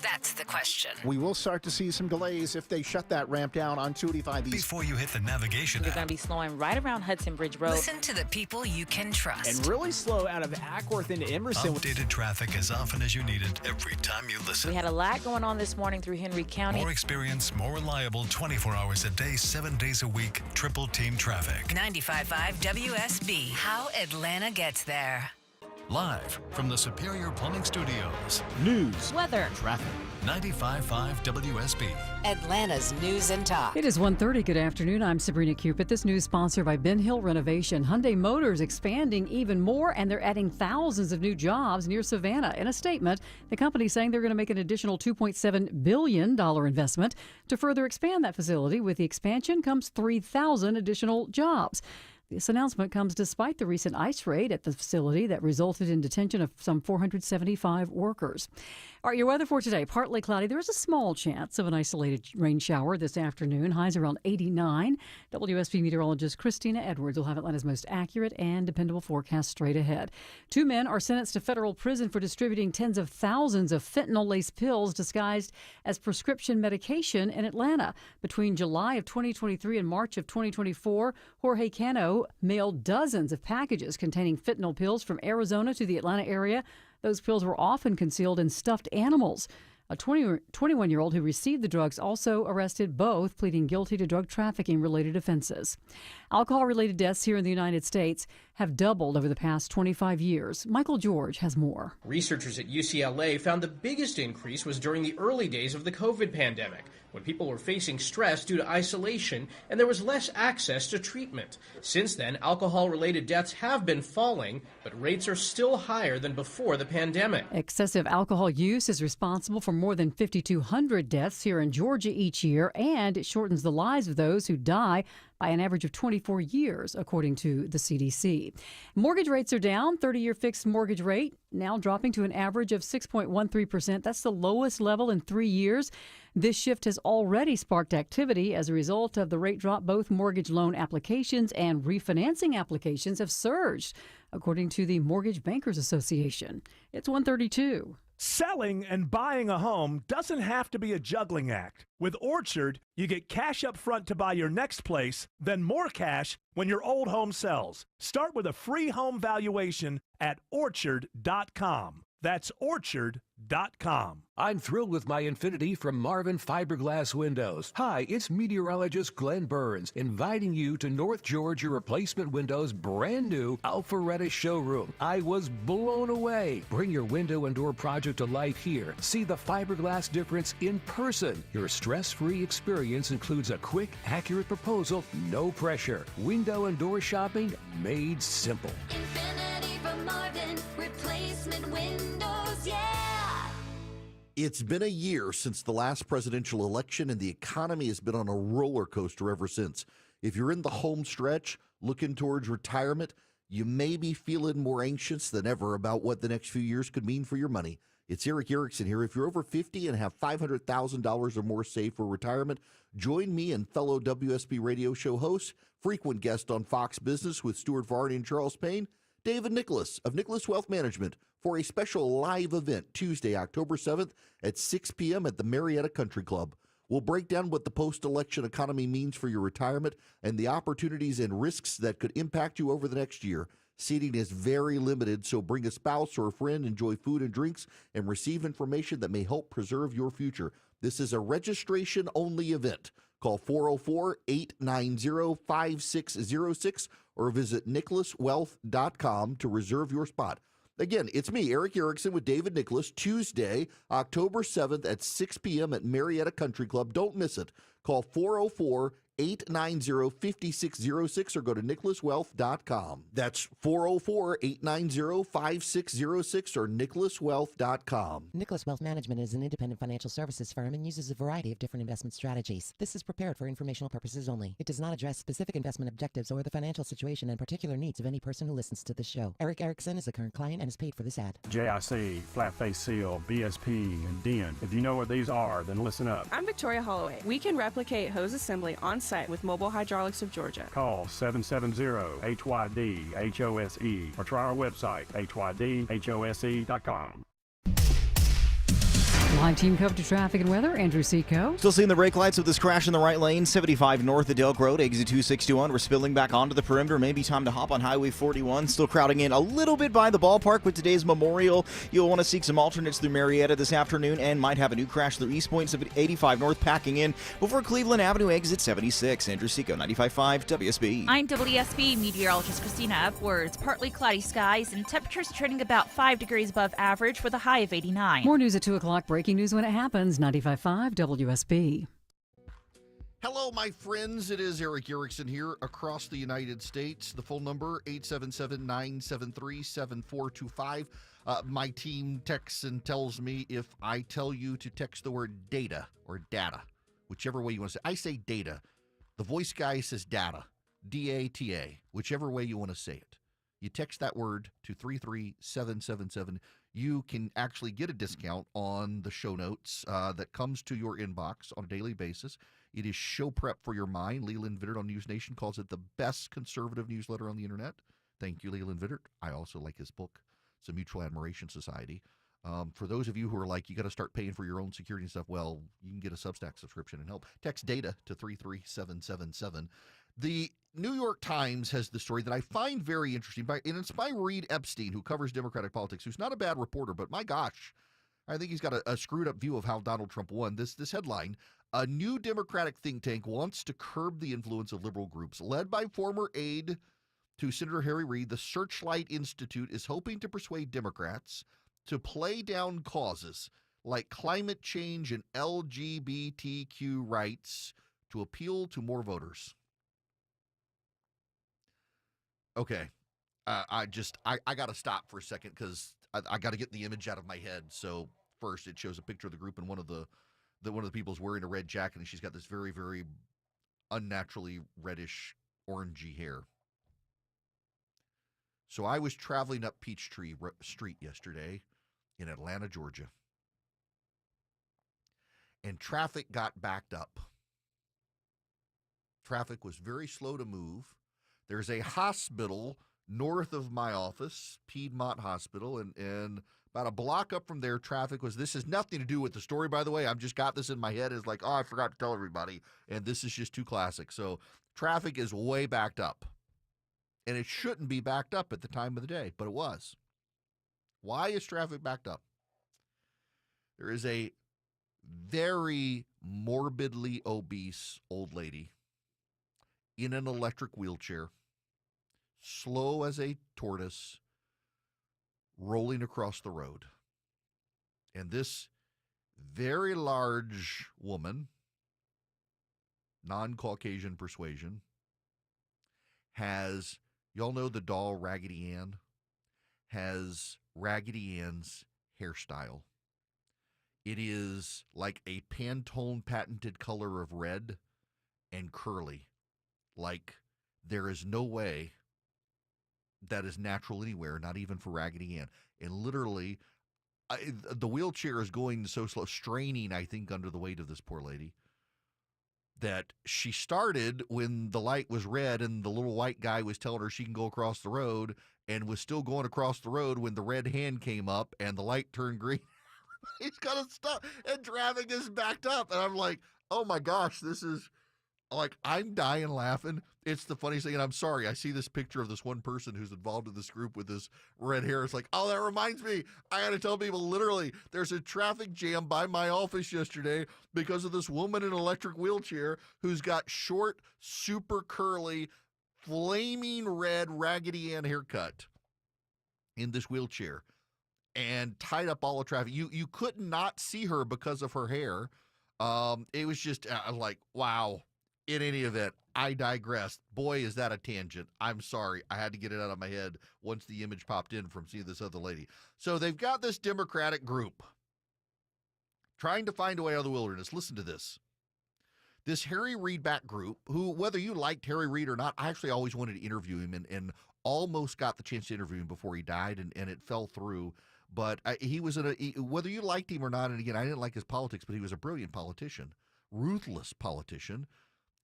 that's the question. We will start to see some delays if they shut that ramp down on 285 East. Before you hit the navigation You're app. going to be slowing right around Hudson Bridge Road. Listen to the people you can trust. And really slow out of Ackworth into Emerson. Updated traffic as often as you need it every time you listen. We had a lot going on this morning through Henry County. More experience, more reliable, 24 hours a day, 7 days a week, triple team traffic. 95.5 WSB. How Atlanta gets there. Live from the Superior Plumbing Studios. News, weather, traffic. 95.5 WSB. Atlanta's News and Talk. It is 1:30. Good afternoon. I'm Sabrina Cupid. This news sponsored by Ben Hill Renovation. Hyundai Motors expanding even more, and they're adding thousands of new jobs near Savannah. In a statement, the company saying they're going to make an additional $2.7 billion investment to further expand that facility. With the expansion comes 3,000 additional jobs. This announcement comes despite the recent ICE raid at the facility that resulted in detention of some 475 workers. All right, your weather for today, partly cloudy. There is a small chance of an isolated rain shower this afternoon. Highs around 89. WSB meteorologist Christina Edwards will have Atlanta's most accurate and dependable forecast straight ahead. 2 men are sentenced to federal prison for distributing tens of thousands of fentanyl-laced pills disguised as prescription medication in Atlanta. Between July of 2023 and March of 2024, Jorge Cano mailed dozens of packages containing fentanyl pills from Arizona to the Atlanta area. Those pills were often concealed in stuffed animals. A 21-year-old who received the drugs also arrested, both pleading guilty to drug trafficking-related offenses. Alcohol-related deaths here in the United States have doubled over the past 25 years. Michael George has more. Researchers at UCLA found the biggest increase was during the early days of the COVID pandemic, when people were facing stress due to isolation and there was less access to treatment. Since then, alcohol-related deaths have been falling, but rates are still higher than before the pandemic. Excessive alcohol use is responsible for more than 5,200 deaths here in Georgia each year, and it shortens the lives of those who die by an average of 24 years, according to the CDC. Mortgage rates are down. 30-year fixed mortgage rate now dropping to an average of 6.13%. That's the lowest level in 3 years. This shift has already sparked activity. As a result of the rate drop, both mortgage loan applications and refinancing applications have surged, according to the Mortgage Bankers Association. It's 1:32. Selling and buying a home doesn't have to be a juggling act. With Orchard, you get cash up front to buy your next place, then more cash when your old home sells. Start with a free home valuation at Orchard.com. That's Orchard.com. I'm thrilled with my Infinity from Marvin Fiberglass Windows. Hi, it's meteorologist Glenn Burns inviting you to North Georgia Replacement Windows' brand new Alpharetta showroom. I was blown away. Bring your window and door project to life here. See the fiberglass difference in person. Your stress-free experience includes a quick, accurate proposal, no pressure. Window and door shopping made simple. Infinity from Marvin, replacement windows, yeah! It's been a year since the last presidential election, and the economy has been on a roller coaster ever since. If you're in the home stretch, looking towards retirement, you may be feeling more anxious than ever about what the next few years could mean for your money. It's Eric Erickson here. If you're over 50 and have $500,000 or more saved for retirement, join me and fellow WSB radio show host, frequent guest on Fox Business with Stuart Varney and Charles Payne, David Nicholas of Nicholas Wealth Management, for a special live event Tuesday, October 7th at 6 p.m. at the Marietta Country Club. We'll break down what the post-election economy means for your retirement and the opportunities and risks that could impact you over the next year. Seating is very limited, so bring a spouse or a friend, enjoy food and drinks, and receive information that may help preserve your future. This is a registration-only event. Call 404-890-5606 or visit nicholaswealth.com to reserve your spot. Again, it's me, Eric Erickson, with David Nicholas, Tuesday, October 7th at 6 p.m. at Marietta Country Club. Don't miss it. Call 404-890-5606 or go to nicholaswealth.com. That's 404-890-5606 or nicholaswealth.com. Nicholas Wealth Management is an independent financial services firm and uses a variety of different investment strategies. This is prepared for informational purposes only. It does not address specific investment objectives or the financial situation and particular needs of any person who listens to the show. Eric Erickson is a current client and is paid for this ad. JIC, Flat Face Seal, BSP, and DIN. If you know what these are, then listen up. I'm Victoria Holloway. We can replicate hose assembly on site with Mobile Hydraulics of Georgia. Call 770-HYD-HOSE or try our website, HYDHOSE.com. Live team coverage of traffic and weather, Andrew Seco. Still seeing the brake lights with this crash in the right lane, 75 north of Delk Road, exit 261. We're spilling back onto the perimeter. Maybe time to hop on Highway 41. Still crowding in a little bit by the ballpark with today's Memorial. You'll want to seek some alternates through Marietta this afternoon and might have a new crash through East Point, 85 north, packing in before Cleveland Avenue, exit 76. Andrew Seco, 95.5 WSB. I'm WSB meteorologist Christina Edwards. Partly cloudy skies and temperatures trending about 5 degrees above average with a high of 89. More news at 2 o'clock. Breaking news when it happens. 95.5 WSB. Hello, my friends. It is Eric Erickson here across the United States. The phone number, 877-973-7425. My team texts and tells me if I tell you to text the word data or data, whichever way you want to say it. I say data. The voice guy says data, D-A-T-A, whichever way you want to say it. You text that word to 33777. You can actually get a discount on the show notes that comes to your inbox on a daily basis. It is show prep for your mind. Leland Vittert on News Nation calls it the best conservative newsletter on the internet. Thank you, Leland Vittert. I also like his book. It's a Mutual Admiration Society. For those of you who are like, you got to start paying for your own security and stuff, well, you can get a Substack subscription and help. Text data to 33777. The New York Times has the story that I find very interesting, and it's by Reed Epstein, who covers Democratic politics, who's not a bad reporter, but my gosh, I think he's got a screwed up view of how Donald Trump won. This headline, a new Democratic think tank wants to curb the influence of liberal groups. Led by former aide to Senator Harry Reid, the Searchlight Institute is hoping to persuade Democrats to play down causes like climate change and LGBTQ rights to appeal to more voters. Okay, I got to stop for a second because I got to get the image out of my head. So first, it shows a picture of the group, and one of the people's wearing a red jacket, and she's got this very, very unnaturally reddish, orangey hair. So I was traveling up Peachtree Street yesterday in Atlanta, Georgia, and traffic got backed up. Traffic was very slow to move. There's a hospital north of my office, Piedmont Hospital, and about a block up from there, traffic was, this has nothing to do with the story, by the way. I've just got this in my head. It's like, oh, I forgot to tell everybody, and this is just too classic. So traffic is way backed up, and it shouldn't be backed up at the time of the day, but it was. Why is traffic backed up? There is a very morbidly obese old lady in an electric wheelchair, slow as a tortoise, rolling across the road. And this very large woman, non-Caucasian persuasion, has, y'all know the doll Raggedy Ann, has Raggedy Ann's hairstyle. It is like a Pantone patented color of red and curly. Like, there is no way that is natural anywhere, not even for Raggedy Ann. And literally, the wheelchair is going so slow, straining, I think, under the weight of this poor lady, that she started when the light was red and the little white guy was telling her she can go across the road, and was still going across the road when the red hand came up and the light turned green. He's got to stop, and traffic is backed up. And I'm like, oh my gosh, this is Like, I'm dying laughing. It's the funniest thing, and I'm sorry. I see this picture of this one person who's involved in this group with this red hair. It's like, oh, that reminds me. I got to tell people, literally, there's a traffic jam by my office yesterday because of this woman in an electric wheelchair who's got short, super curly, flaming red Raggedy Ann haircut in this wheelchair and tied up all the traffic. You could not see her because of her hair. It was just like, wow. In any event, I digress. Boy, is that a tangent. I'm sorry. I had to get it out of my head once the image popped in from seeing this other lady. So they've got this Democratic group trying to find a way out of the wilderness. Listen to this. This Harry Reid back group, who, whether you liked Harry Reid or not, I actually always wanted to interview him and almost got the chance to interview him before he died, and it fell through. But he was whether you liked him or not, and again, I didn't like his politics, but he was a brilliant politician, ruthless politician.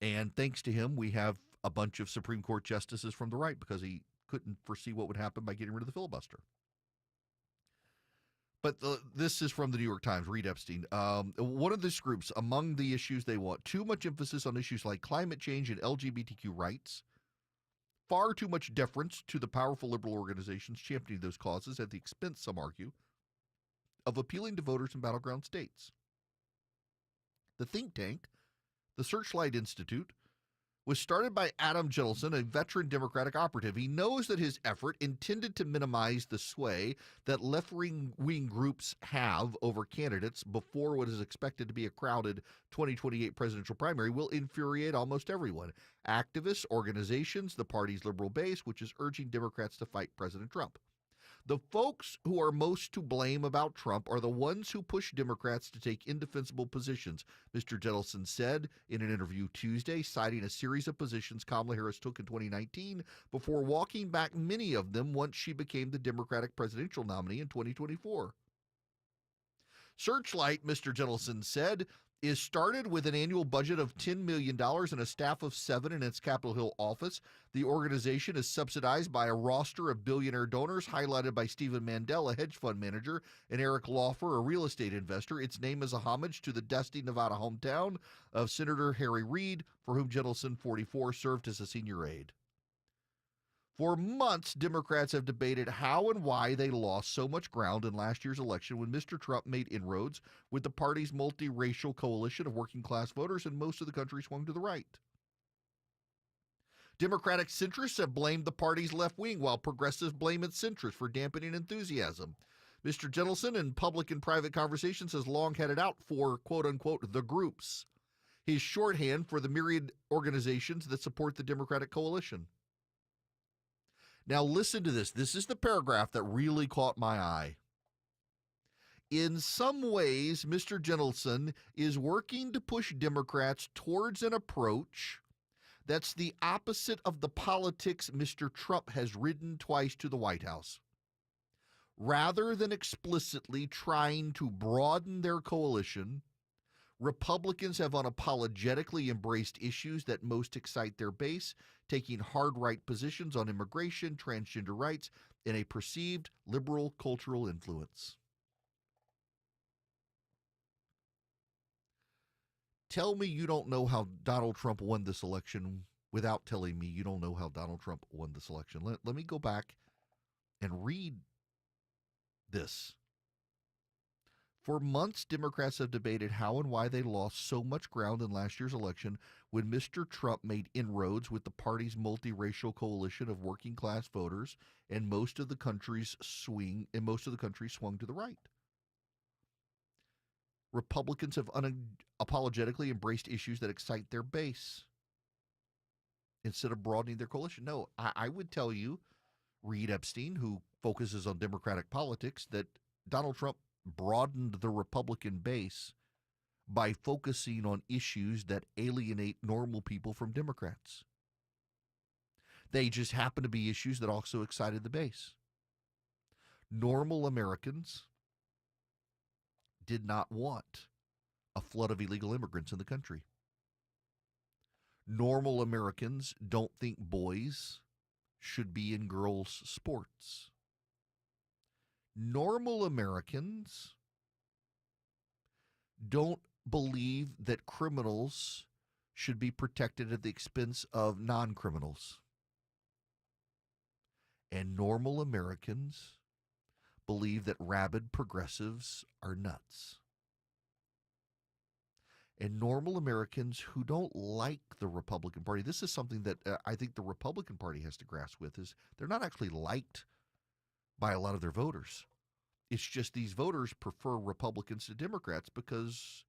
And thanks to him, we have a bunch of Supreme Court justices from the right because he couldn't foresee what would happen by getting rid of the filibuster. But this is from the New York Times, Reed Epstein. One of these groups, among the issues they want, too much emphasis on issues like climate change and LGBTQ rights, far too much deference to the powerful liberal organizations championing those causes at the expense, some argue, of appealing to voters in battleground states. The think tank, the Searchlight Institute, was started by Adam Jentelson, a veteran Democratic operative. He knows that his effort, intended to minimize the sway that left-wing groups have over candidates before what is expected to be a crowded 2028 presidential primary, will infuriate almost everyone. Activists, organizations, the party's liberal base, which is urging Democrats to fight President Trump. The folks who are most to blame about Trump are the ones who push Democrats to take indefensible positions, Mr. Jentelson said in an interview Tuesday, citing a series of positions Kamala Harris took in 2019 before walking back many of them once she became the Democratic presidential nominee in 2024. Searchlight, Mr. Jentelson said, is started with an annual budget of $10 million and a staff of 7 in its Capitol Hill office. The organization is subsidized by a roster of billionaire donors, highlighted by Stephen Mandel, a hedge fund manager, and Eric Laufer, a real estate investor. Its name is a homage to the dusty Nevada hometown of Senator Harry Reid, for whom Jentelson, 44, served as a senior aide. For months, Democrats have debated how and why they lost so much ground in last year's election when Mr. Trump made inroads with the party's multiracial coalition of working-class voters, and most of the country swung to the right. Democratic centrists have blamed the party's left wing, while progressives blame its centrists for dampening enthusiasm. Mr. Jentelson, in public and private conversations, has long headed out for, quote-unquote, the groups, his shorthand for the myriad organizations that support the Democratic coalition. Now listen to this. This is the paragraph that really caught my eye. In some ways, Mr. Jentelson is working to push Democrats towards an approach that's the opposite of the politics Mr. Trump has ridden twice to the White House. Rather than explicitly trying to broaden their coalition, Republicans have unapologetically embraced issues that most excite their base, taking hard right positions on immigration, transgender rights, and a perceived liberal cultural influence. Tell me you don't know how Donald Trump won this election without telling me you don't know how Donald Trump won this election. Let me go back and read this. For months, Democrats have debated how and why they lost so much ground in last year's election when Mr. Trump made inroads with the party's multiracial coalition of working-class voters, and most of the country swung to the right. Republicans have unapologetically embraced issues that excite their base instead of broadening their coalition. No, I would tell you, Reed Epstein, who focuses on Democratic politics, that Donald Trump broadened the Republican base by focusing on issues that alienate normal people from Democrats. They just happen to be issues that also excited the base. Normal Americans did not want a flood of illegal immigrants in the country. Normal Americans don't think boys should be in girls' sports. Normal Americans don't believe that criminals should be protected at the expense of non-criminals. And normal Americans believe that rabid progressives are nuts. And normal Americans who don't like the Republican Party, this is something that I think the Republican Party has to grasp with, is they're not actually liked by a lot of their voters. It's just these voters prefer Republicans to Democrats because,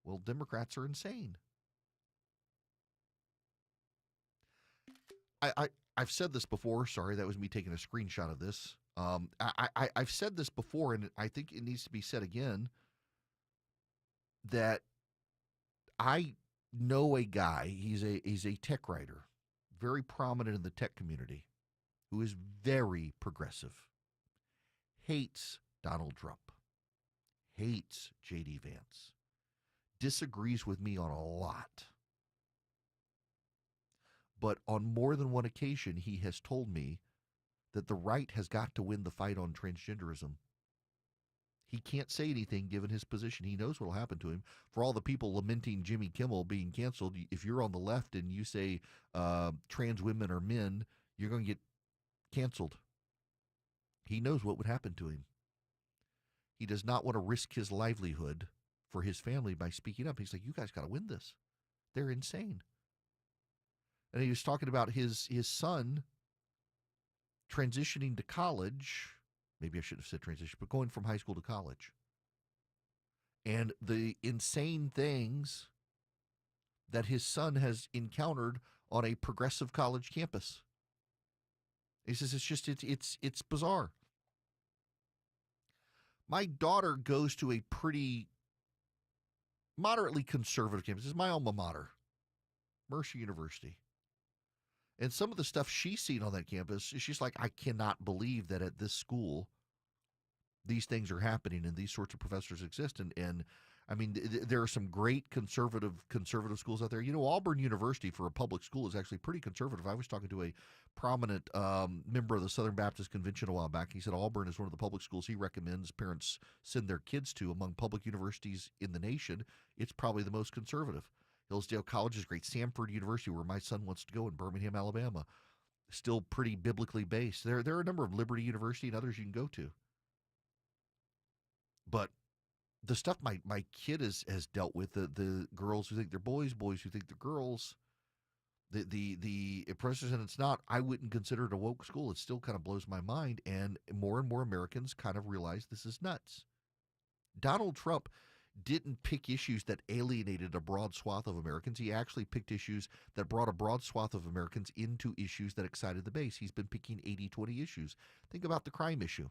well, Democrats are insane. I've said this before. Sorry, that was me taking a screenshot of this. I've said this before, and I think it needs to be said again, that I know a guy, he's a tech writer, very prominent in the tech community, who is very progressive, hates Donald Trump, hates J.D. Vance, disagrees with me on a lot. But on more than one occasion, he has told me that the right has got to win the fight on transgenderism. He can't say anything given his position. He knows what will happen to him. For all the people lamenting Jimmy Kimmel being canceled, if you're on the left and you say trans women are men, you're going to get canceled. He knows what would happen to him. He does not want to risk his livelihood for his family by speaking up. He's like, you guys got to win this. They're insane. And he was talking about his son transitioning to college. Maybe I shouldn't have said transition, but going from high school to college. And the insane things that his son has encountered on a progressive college campus. He says it's bizarre. My daughter goes to a pretty moderately conservative campus. This is my alma mater, Mercer University. And some of the stuff she's seen on that campus, she's like, I cannot believe that at this school these things are happening and these sorts of professors exist. And I mean, there are some great conservative schools out there. You know, Auburn University for a public school is actually pretty conservative. I was talking to a prominent member of the Southern Baptist Convention a while back. He said Auburn is one of the public schools he recommends parents send their kids to among public universities in the nation. It's probably the most conservative. Hillsdale College is great. Samford University, where my son wants to go in Birmingham, Alabama, still pretty biblically based. There are a number of Liberty University and others you can go to. But the stuff my kid has dealt with, the girls who think they're boys, boys who think they're girls, the president, it's not, I wouldn't consider it a woke school. It still kind of blows my mind. And more Americans kind of realize this is nuts. Donald Trump didn't pick issues that alienated a broad swath of Americans. He actually picked issues that brought a broad swath of Americans into issues that excited the base. He's been picking 80-20 issues. Think about the crime issue.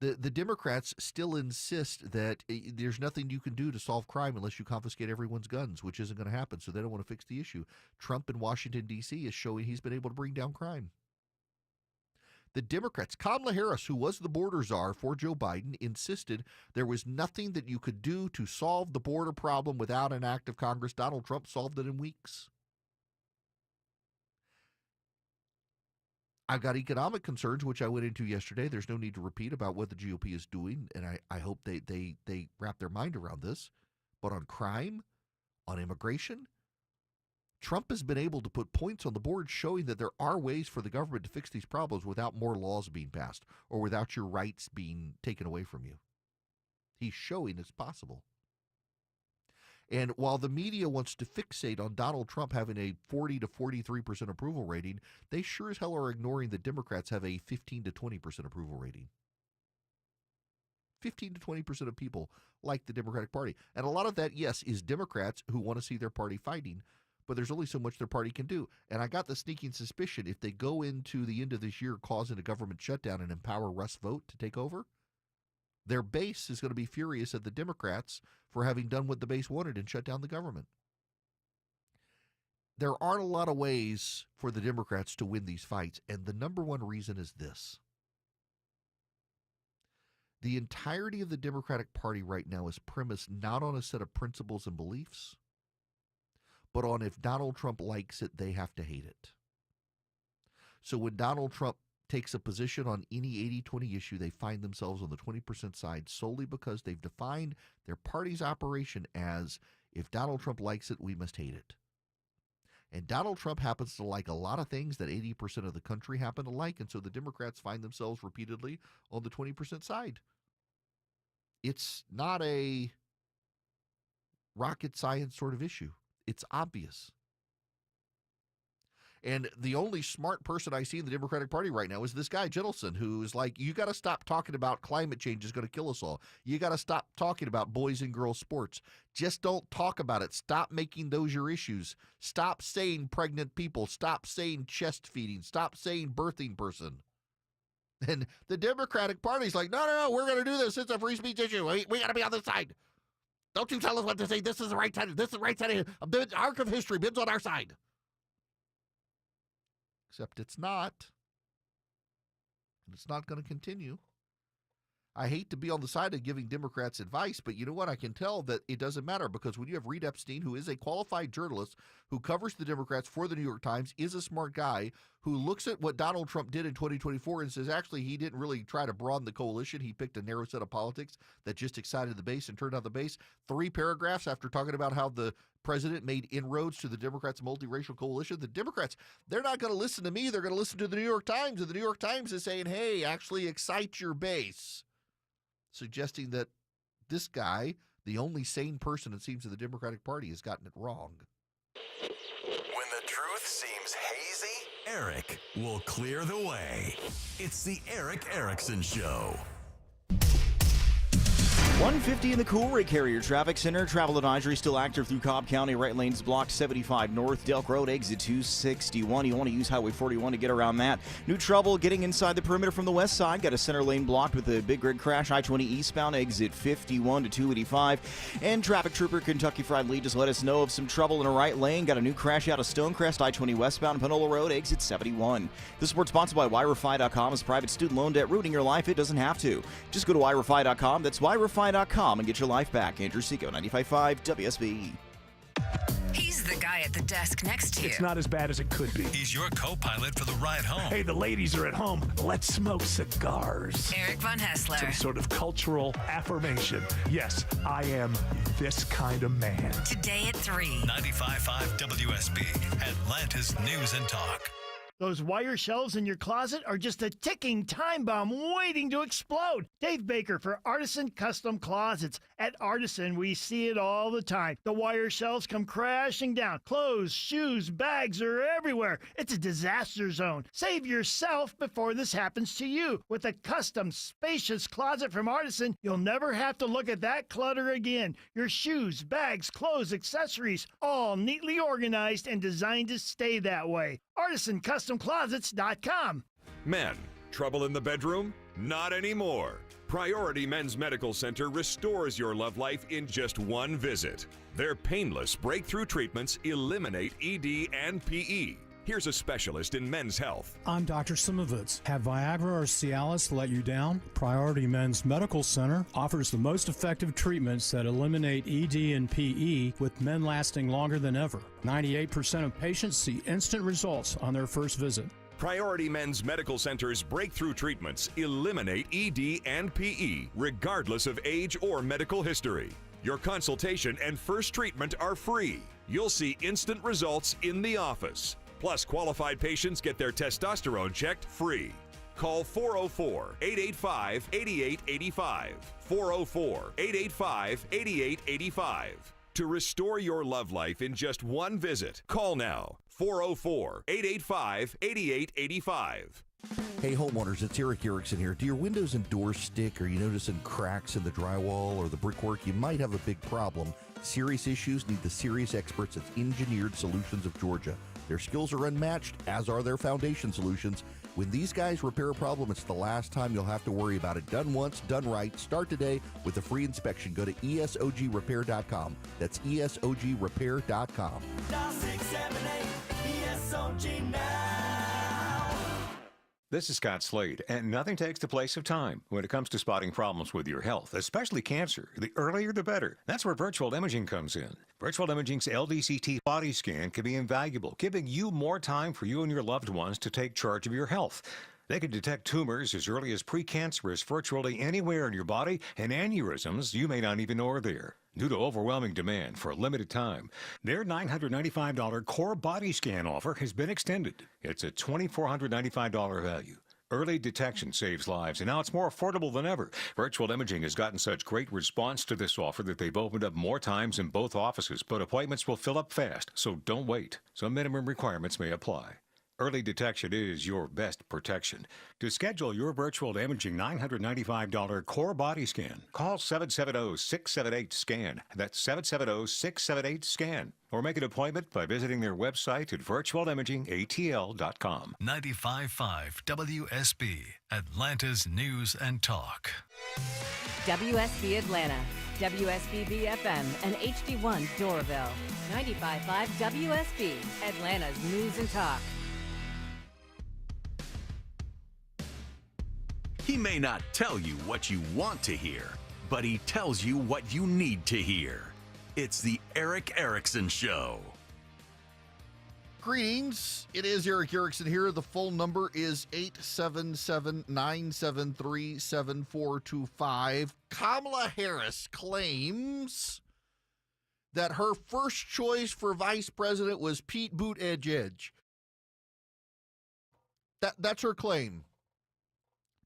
The Democrats still insist that there's nothing you can do to solve crime unless you confiscate everyone's guns, which isn't going to happen, so they don't want to fix the issue. Trump in Washington, D.C. is showing he's been able to bring down crime. The Democrats, Kamala Harris, who was the border czar for Joe Biden, insisted there was nothing that you could do to solve the border problem without an act of Congress. Donald Trump solved it in weeks. I've got economic concerns, which I went into yesterday. There's no need to repeat about what the GOP is doing, and I hope they wrap their mind around this. But on crime, on immigration, Trump has been able to put points on the board showing that there are ways for the government to fix these problems without more laws being passed or without your rights being taken away from you. He's showing it's possible. And while the media wants to fixate on Donald Trump having a 40 to 43% approval rating, they sure as hell are ignoring that Democrats have a 15 to 20% approval rating. 15 to 20% of people like the Democratic Party. And a lot of that, yes, is Democrats who want to see their party fighting, but there's only so much their party can do. And I got the sneaking suspicion if they go into the end of this year causing a government shutdown and empower Russ Vought to take over, their base is going to be furious at the Democrats for having done what the base wanted and shut down the government. There aren't a lot of ways for the Democrats to win these fights, and the number one reason is this. The entirety of the Democratic Party right now is premised not on a set of principles and beliefs, but on if Donald Trump likes it, they have to hate it. So when Donald Trump takes a position on any 80-20 issue, they find themselves on the 20% side solely because they've defined their party's operation as If Donald Trump likes it, we must hate it. And Donald Trump happens to like a lot of things that 80% of the country happen to like, and so the Democrats find themselves repeatedly on the 20% side. It's not a rocket science sort of issue. It's obvious. And the only smart person I see in the Democratic Party right now is this guy, Jentleson, who is like, you got to stop talking about climate change is going to kill us all. You got to stop talking about boys and girls sports. Just don't talk about it. Stop making those your issues. Stop saying pregnant people. Stop saying chest feeding. Stop saying birthing person. And the Democratic Party's like, no, we're going to do this. It's a free speech issue. We got to be on this side. Don't you tell us what to say. This is the right side. This is the right side. The arc of history. Ben's on our side. Except it's not. And it's not going to continue. I hate to be on the side of giving Democrats advice, but you know what? I can tell that it doesn't matter, because when you have Reed Epstein, who is a qualified journalist who covers the Democrats for the New York Times, is a smart guy who looks at what Donald Trump did in 2024 and says, actually, he didn't really try to broaden the coalition. He picked a narrow set of politics that just excited the base and turned out the base. 3 paragraphs after talking about how the president made inroads to the Democrats' multiracial coalition. The Democrats, they're not going to listen to me. They're going to listen to the New York Times. And the New York Times is saying, hey, actually excite your base. Suggesting that this guy, the only sane person it seems in the Democratic Party, has gotten it wrong. When the truth seems hazy, Eric will clear the way. It's the Eric Erickson Show. 150 in the Coolray Carrier Traffic Center. Travel advisory still active through Cobb County. Right lanes blocked 75 north. Delk Road, exit 261. You want to use Highway 41 to get around that. New trouble getting inside the perimeter from the west side. Got a center lane blocked with a big rig crash. I-20 eastbound, exit 51 to 285. And traffic trooper Kentucky Fried Lee just let us know of some trouble in a right lane. Got a new crash out of Stonecrest. I-20 westbound, Panola Road, exit 71. This report sponsored by YRFI.com. As private student loan debt ruining your life? It doesn't have to. Just go to YRFI.com. That's YRFI.com and get your life back. Andrew Seco, 95.5 WSB. He's the guy at the desk next to you. It's not as bad as it could be. He's your co-pilot for the ride home. Hey, the ladies are at home. Let's smoke cigars. Eric Von Hessler. Some sort of cultural affirmation. Yes, I am this kind of man. Today at 3. 95.5 WSB, Atlanta's News and Talk. Those wire shelves in your closet are just a ticking time bomb waiting to explode. Dave Baker for Artisan Custom Closets. At Artisan, we see it all the time. The wire shelves come crashing down. Clothes, shoes, bags are everywhere. It's a disaster zone. Save yourself before this happens to you. With a custom, spacious closet from Artisan, you'll never have to look at that clutter again. Your shoes, bags, clothes, accessories, all neatly organized and designed to stay that way. ArtisanCustomClosets.com. Men, trouble in the bedroom? Not anymore. Priority Men's Medical Center restores your love life in just one visit. Their painless breakthrough treatments eliminate ED and PE. Here's a specialist in men's health. I'm Dr. Simovitz. Have Viagra or Cialis let you down? Priority Men's Medical Center offers the most effective treatments that eliminate ED and PE, with men lasting longer than ever. 98% of patients see instant results on their first visit. Priority Men's Medical Center's breakthrough treatments eliminate ED and PE, regardless of age or medical history. Your consultation and first treatment are free. You'll see instant results in the office. Plus, qualified patients get their testosterone checked free. Call 404-885-8885. 404-885-8885. To restore your love life in just one visit, call now. 404-885-8885. Hey homeowners, it's Eric Erickson here. Do your windows and doors stick? Are you noticing cracks in the drywall or the brickwork? You might have a big problem. Serious issues need the serious experts at Engineered Solutions of Georgia. Their skills are unmatched, as are their foundation solutions. When these guys repair a problem, it's the last time you'll have to worry about it. Done once, done right. Start today with a free inspection. Go to ESOGrepair.com. That's ESOGrepair.com. Dial 678 ESOG now. This is Scott Slade, and nothing takes the place of time when it comes to spotting problems with your health, especially cancer. The earlier the better. That's where virtual imaging comes in. Virtual Imaging's LDCT body scan can be invaluable, giving you more time for you and your loved ones to take charge of your health. They can detect tumors as early as precancerous virtually anywhere in your body, and aneurysms you may not even know are there. Due to overwhelming demand for a limited time, their $995 core body scan offer has been extended. It's a $2,495 value. Early detection saves lives, and now it's more affordable than ever. Virtual Imaging has gotten such great response to this offer that they've opened up more times in both offices, but appointments will fill up fast, so don't wait. Some minimum requirements may apply. Early detection is your best protection. To schedule your virtual imaging $995 core body scan, call 770-678-SCAN. That's 770-678-SCAN. Or make an appointment by visiting their website at virtualimagingatl.com. 95.5 WSB, Atlanta's News and Talk. WSB Atlanta, WSB BFM, and HD1 Doraville. 95.5 WSB, Atlanta's News and Talk. He may not tell you what you want to hear, but he tells you what you need to hear. It's the Erick Erickson Show. Greetings. It is Erick Erickson here. The full number is 877-973-7425. Kamala Harris claims that her first choice for vice president was Pete Buttigieg. That's her claim.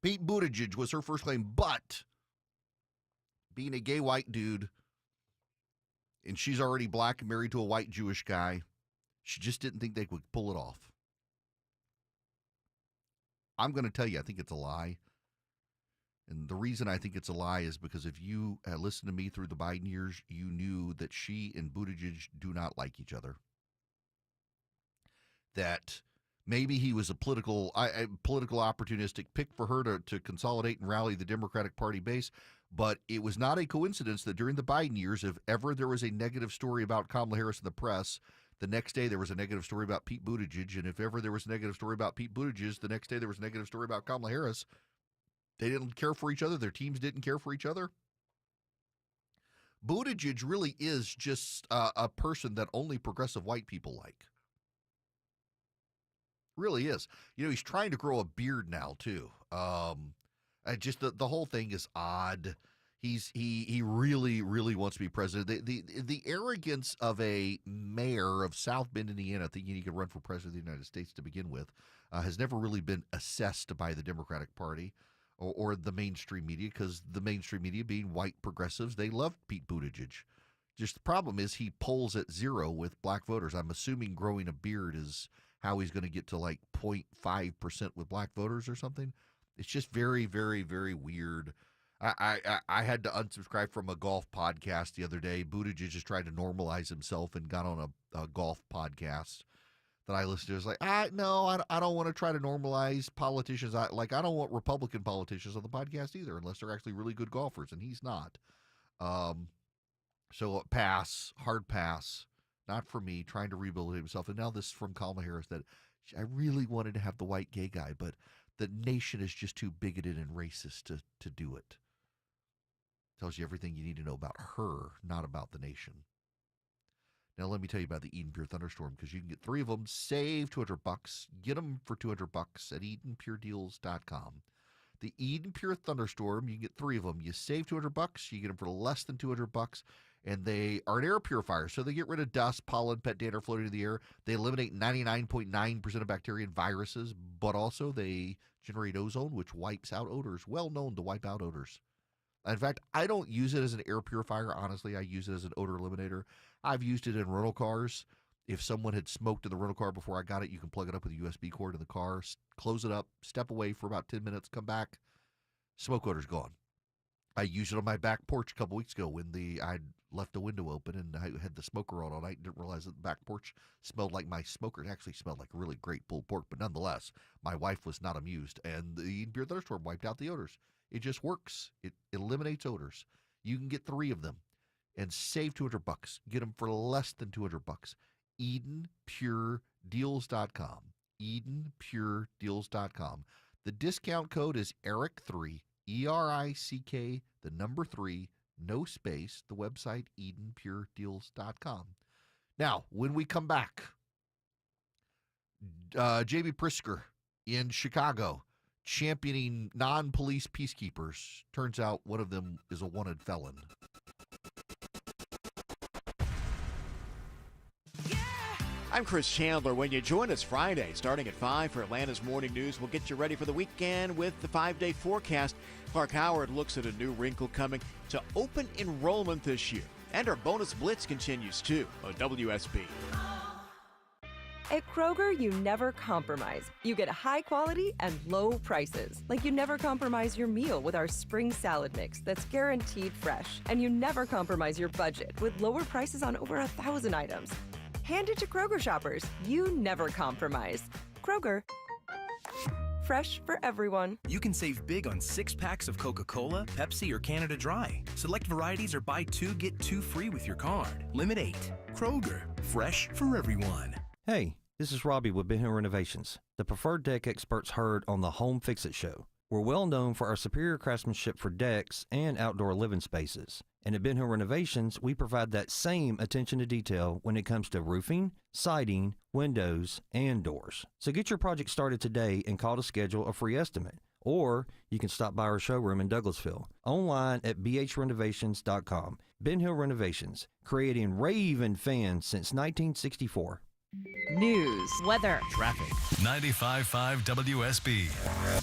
Pete Buttigieg was her first claim, but being a gay white dude, and she's already black and married to a white Jewish guy, she just didn't think they would pull it off. I'm going to tell you, I think it's a lie. And the reason I think it's a lie is because if you had listened to me through the Biden years, you knew that she and Buttigieg do not like each other. That maybe he was a political opportunistic pick for her to consolidate and rally the Democratic Party base. But it was not a coincidence that during the Biden years, if ever there was a negative story about Kamala Harris in the press, the next day there was a negative story about Pete Buttigieg. And if ever there was a negative story about Pete Buttigieg, the next day there was a negative story about Kamala Harris. They didn't care for each other. Their teams didn't care for each other. Buttigieg really is just a person that only progressive white people like. Really is. You know, he's trying to grow a beard now too. Just the whole thing is odd. He really wants to be president. The arrogance of a mayor of South Bend, Indiana, thinking he could run for president of the United States to begin with, has never really been assessed by the Democratic Party or the mainstream media, because the mainstream media, being white progressives, they love Pete Buttigieg. Just the problem is he polls at 0 with black voters. I'm assuming growing a beard is how he's going to get to like 0.5% with black voters or something. It's just very weird. I had to unsubscribe from a golf podcast the other day. Buttigieg just tried to normalize himself and got on a golf podcast that I listened to. It's like, no, I don't want to try to normalize politicians. I don't want Republican politicians on the podcast either, unless they're actually really good golfers, and he's not. So pass, hard pass. Not for me, trying to rehabilitate himself. And now this from Kamala Harris, that I really wanted to have the white gay guy, but the nation is just too bigoted and racist to do it. Tells you everything you need to know about her, not about the nation. Now let me tell you about the Eden Pure Thunderstorm, because you can get 3 of them, save $200. Get them for $200 at EdenPureDeals.com. The Eden Pure Thunderstorm, you can get 3 of them. You save $200, you get them for less than $200. And they are an air purifier, so they get rid of dust, pollen, pet dander floating in the air. They eliminate 99.9% of bacteria and viruses, but also they generate ozone, which wipes out odors. Well known to wipe out odors. In fact, I don't use it as an air purifier. Honestly, I use it as an odor eliminator. I've used it in rental cars. If someone had smoked in the rental car before I got it, you can plug it up with a USB cord in the car, close it up, step away for about 10 minutes, come back, smoke odor's gone. I used it on my back porch a couple weeks ago when I'd left the window open and I had the smoker on all night and didn't realize that the back porch smelled like my smoker. It actually smelled like really great pulled pork, but nonetheless, my wife was not amused, and the Eden Pure Thunderstorm wiped out the odors. It just works. It eliminates odors. You can get 3 of them and save $200. Get them for less than $200. EdenPureDeals.com. EdenPureDeals.com. The discount code is ERICK3, ERICK, the number 3, no space. The website, EdenPureDeals.com. Now, when we come back, J.B. Pritzker in Chicago championing non-police peacekeepers. Turns out one of them is a wanted felon. I'm Chris Chandler. When you join us Friday, starting at 5 for Atlanta's Morning News, we'll get you ready for the weekend with the 5-day forecast. Clark Howard looks at a new wrinkle coming to open enrollment this year. And our bonus blitz continues, too, on WSB. At Kroger, you never compromise. You get high quality and low prices. Like you never compromise your meal with our spring salad mix that's guaranteed fresh. And you never compromise your budget with lower prices on over 1,000 items. Hand it to Kroger shoppers. You never compromise. Kroger. Fresh for everyone. You can save big on 6 packs of Coca-Cola, Pepsi, or Canada Dry. Select varieties or buy 2, get 2 free with your card. Limit 8. Kroger. Fresh for everyone. Hey, this is Robbie with Ben Hill Renovations, the preferred deck experts heard on the Home Fix-It Show. We're well known for our superior craftsmanship for decks and outdoor living spaces. And at Ben Hill Renovations, we provide that same attention to detail when it comes to roofing, siding, windows, and doors. So get your project started today and call to schedule a free estimate. Or you can stop by our showroom in Douglasville, online at bhrenovations.com. Ben Hill Renovations, creating raving fans since 1964. News, weather, traffic. 95.5 WSB,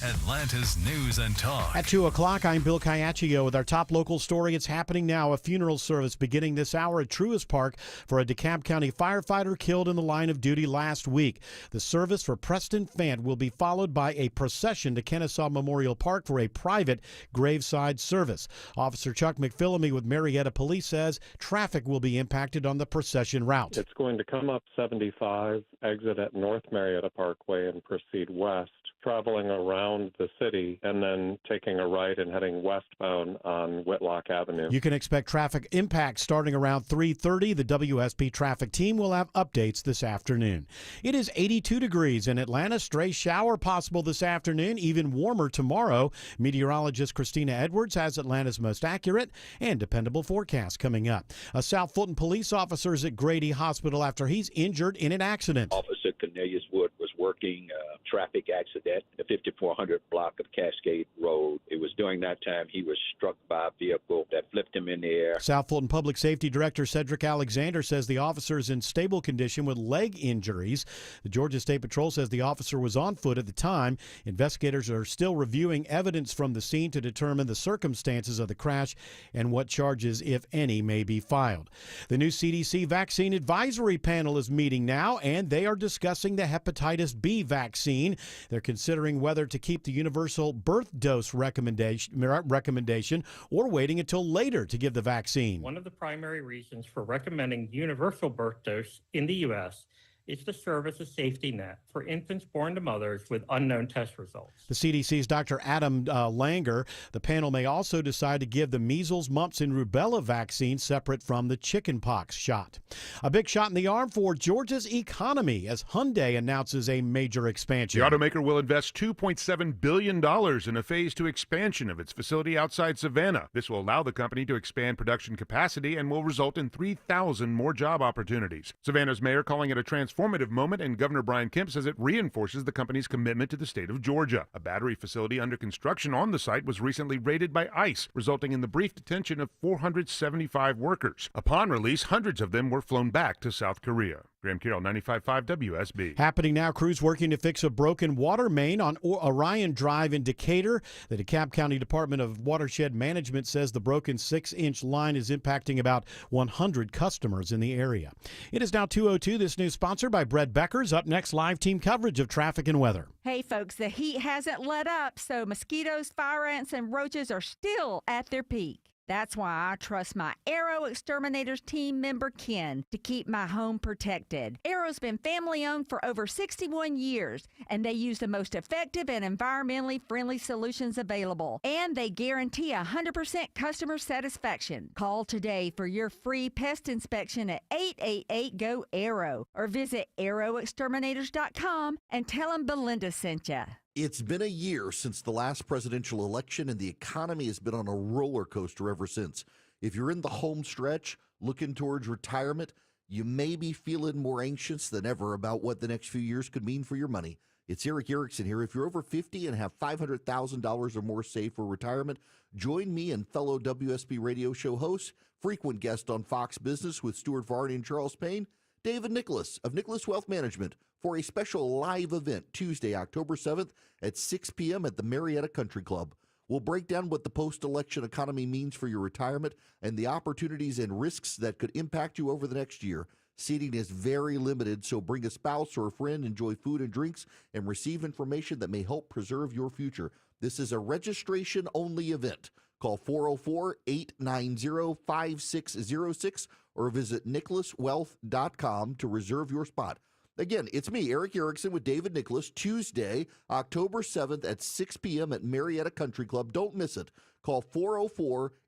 Atlanta's News and Talk. At 2 o'clock, I'm Bill Caiaccio with our top local story. It's happening now. A funeral service beginning this hour at Truist Park for a DeKalb County firefighter killed in the line of duty last week. The service for Preston Fant will be followed by a procession to Kennesaw Memorial Park for a private graveside service. Officer Chuck McPhillamy with Marietta Police says traffic will be impacted on the procession route. It's going to come up 75, exit at North Marietta Parkway and proceed west, traveling around the city, and then taking a right and heading westbound on Whitlock Avenue. You can expect traffic impact starting around 3:30. The WSP traffic team will have updates this afternoon. It is 82 degrees in Atlanta. Stray shower possible this afternoon, even warmer tomorrow. Meteorologist Christina Edwards has Atlanta's most accurate and dependable forecast coming up. A South Fulton police officer is at Grady Hospital after he's injured in an accident. Officer Cornelius Wood was working a traffic accident, the 5400 block of Cascade Road. It was during that time he was struck by a vehicle that flipped him in the air. South Fulton Public Safety Director Cedric Alexander says the officer is in stable condition with leg injuries. The Georgia State Patrol says the officer was on foot at the time. Investigators are still reviewing evidence from the scene to determine the circumstances of the crash and what charges, if any, may be filed. The new CDC Vaccine Advisory Panel is meeting now, and they are discussing the hepatitis B vaccine. They're considering whether to keep the universal birth dose recommendation or waiting until later to give the vaccine. One of the primary reasons for recommending universal birth dose in the U.S. is to serve as a safety net for infants born to mothers with unknown test results. The CDC's Dr. Adam Langer. The panel may also decide to give the measles, mumps, and rubella vaccine separate from the chickenpox shot. A big shot in the arm for Georgia's economy as Hyundai announces a major expansion. The automaker will invest $2.7 billion in a Phase 2 expansion of its facility outside Savannah. This will allow the company to expand production capacity and will result in 3,000 more job opportunities. Savannah's mayor calling it a transformative moment, and Governor Brian Kemp says it reinforces the company's commitment to the state of Georgia. A battery facility under construction on the site was recently raided by ICE, resulting in the brief detention of 475 workers. Upon release, hundreds of them were flown back to South Korea. Graham Carroll, 95.5 WSB. Happening now, crews working to fix a broken water main on Orion Drive in Decatur. The DeKalb County Department of Watershed Management says the broken 6-inch line is impacting about 100 customers in the area. It is now 2:02. This news sponsored by Brett Becker's. Up next, live team coverage of traffic and weather. Hey, folks, the heat hasn't let up, so mosquitoes, fire ants, and roaches are still at their peak. That's why I trust my Arrow Exterminators team member Ken to keep my home protected. Arrow's been family-owned for over 61 years, and they use the most effective and environmentally friendly solutions available. And they guarantee 100% customer satisfaction. Call today for your free pest inspection at 888-GO-ARROW or visit arrowexterminators.com and tell them Belinda sent you. It's been a year since the last presidential election, and the economy has been on a roller coaster ever since. If you're in the home stretch, looking towards retirement, you may be feeling more anxious than ever about what the next few years could mean for your money. It's Eric Erickson here. If you're over 50 and have $500,000 or more saved for retirement, join me and fellow WSB radio show host, frequent guest on Fox Business with Stuart Varney and Charles Payne, David Nicholas of Nicholas Wealth Management for a special live event Tuesday, October 7th at 6 p.m. at the Marietta Country Club. We'll break down what the post-election economy means for your retirement and the opportunities and risks that could impact you over the next year. Seating is very limited, so bring a spouse or a friend, enjoy food and drinks, and receive information that may help preserve your future. This is a registration-only event. Call 404-890-5606 or visit nicholaswealth.com to reserve your spot. Again, it's me, Eric Erickson, with David Nicholas, Tuesday, October 7th at 6 p.m. at Marietta Country Club. Don't miss it. Call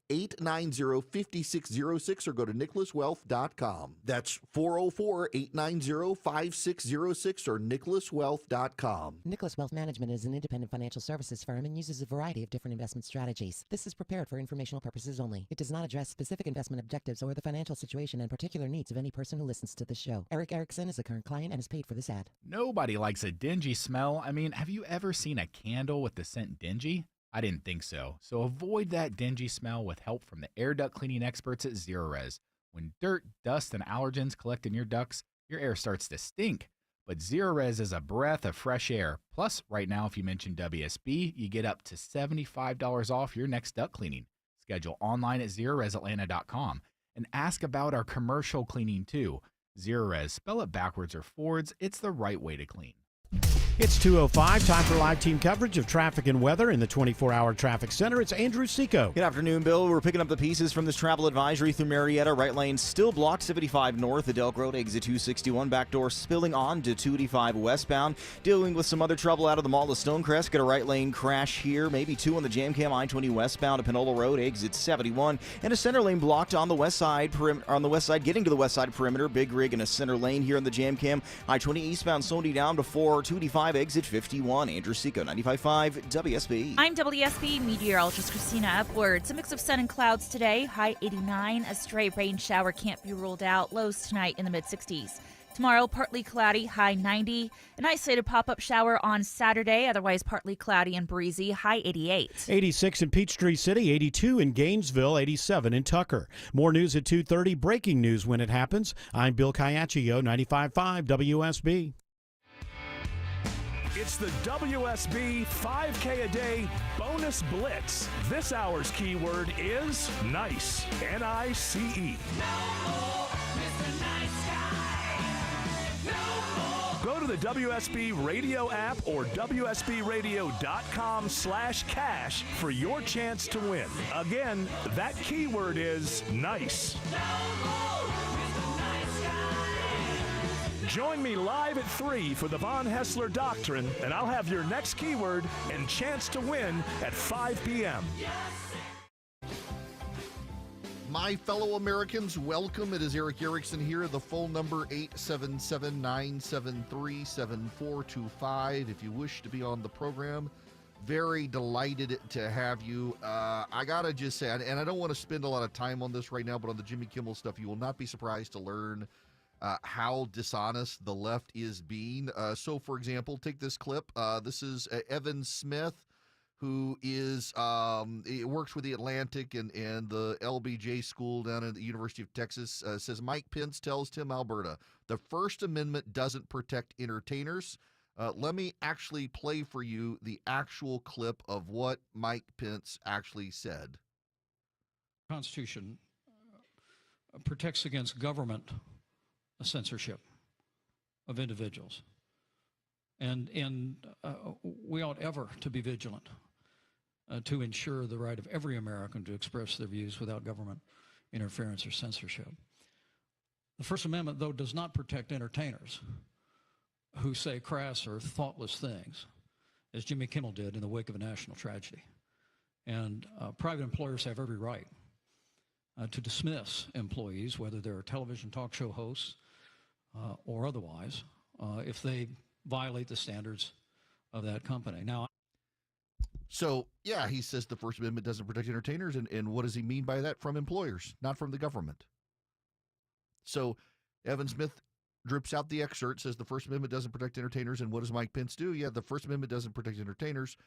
404-890-5606 or go to nicholaswealth.com. That's 404-890-5606 or nicholaswealth.com. Nicholas Wealth Management is an independent financial services firm and uses a variety of different investment strategies. This is prepared for informational purposes only. It does not address specific investment objectives or the financial situation and particular needs of any person who listens to this show. Eric Erickson is a current client and is paid for this ad. Nobody likes a dingy smell. I mean, have you ever seen a candle with the scent dingy? I didn't think so. So avoid that dingy smell with help from the air duct cleaning experts at Zerorez. When dirt, dust, and allergens collect in your ducts, your air starts to stink. But Zerorez is a breath of fresh air. Plus, right now, if you mention WSB, you get up to $75 off your next duct cleaning. Schedule online at ZerorezAtlanta.com and ask about our commercial cleaning too. Zerorez, spell it backwards or forwards, it's the right way to clean. It's 2:05, time for live team coverage of traffic and weather in the 24-hour traffic center. It's Andrew Seco. Good afternoon, Bill. We're picking up the pieces from this travel advisory through Marietta. Right lane still blocked, 75 north at Elk Road, exit 261. Back door spilling on to 285 westbound. Dealing with some other trouble out of the mall of Stonecrest. Got a right lane crash here, maybe two on the Jam Cam I-20 westbound at Panola Road, exit 71. And a center lane blocked on the west side, getting to the west side perimeter. Big rig in a center lane here on the Jam Cam I-20 eastbound, slowing down before 285 exit 51. Andrew Seco, 95.5 WSB. I'm WSB meteorologist Christina Upwards. A mix of sun and clouds today, high 89. A stray rain shower can't be ruled out. Lows tonight in the mid-60s. Tomorrow, partly cloudy, high 90. An isolated pop-up shower on Saturday, otherwise partly cloudy and breezy, high 88. 86 in Peachtree City, 82 in Gainesville, 87 in Tucker. More news at 2:30. Breaking news when it happens. I'm Bill Caiaccio, 95.5 WSB. It's the WSB 5K a day bonus blitz. This hour's keyword is NICE. N-I-C-E. Go to the WSB Radio app or WSBRadio.com/cash for your chance to win. Again, that keyword is NICE. Join me live at 3 for the Von Hessler Doctrine, and I'll have your next keyword and chance to win at 5 p.m. My fellow Americans, welcome. It is Eric Erickson here. The phone number 877-973-7425. If you wish to be on the program, very delighted to have you. I gotta just say, and I don't want to spend a lot of time on this right now, but on the Jimmy Kimmel stuff, you will not be surprised to learn how dishonest the left is being. So, for example, take this clip. This is Evan Smith, who is he works with the Atlantic and the LBJ school down at the University of Texas. Says Mike Pence tells Tim Alberta the First Amendment doesn't protect entertainers. Let me actually play for you the actual clip of what Mike Pence actually said. The Constitution protects against government censorship of individuals. And we ought ever to be vigilant to ensure the right of every American to express their views without government interference or censorship. The First Amendment, though, does not protect entertainers who say crass or thoughtless things, as Jimmy Kimmel did in the wake of a national tragedy. And private employers have every right to dismiss employees, whether they're television talk show hosts or otherwise, if they violate the standards of that company. Now, so, yeah, he says the First Amendment doesn't protect entertainers, and what does he mean by that? From employers, not from the government. So, Evan Smith drips out the excerpt, says the First Amendment doesn't protect entertainers, and what does Mike Pence do? Yeah, the First Amendment doesn't protect entertainers.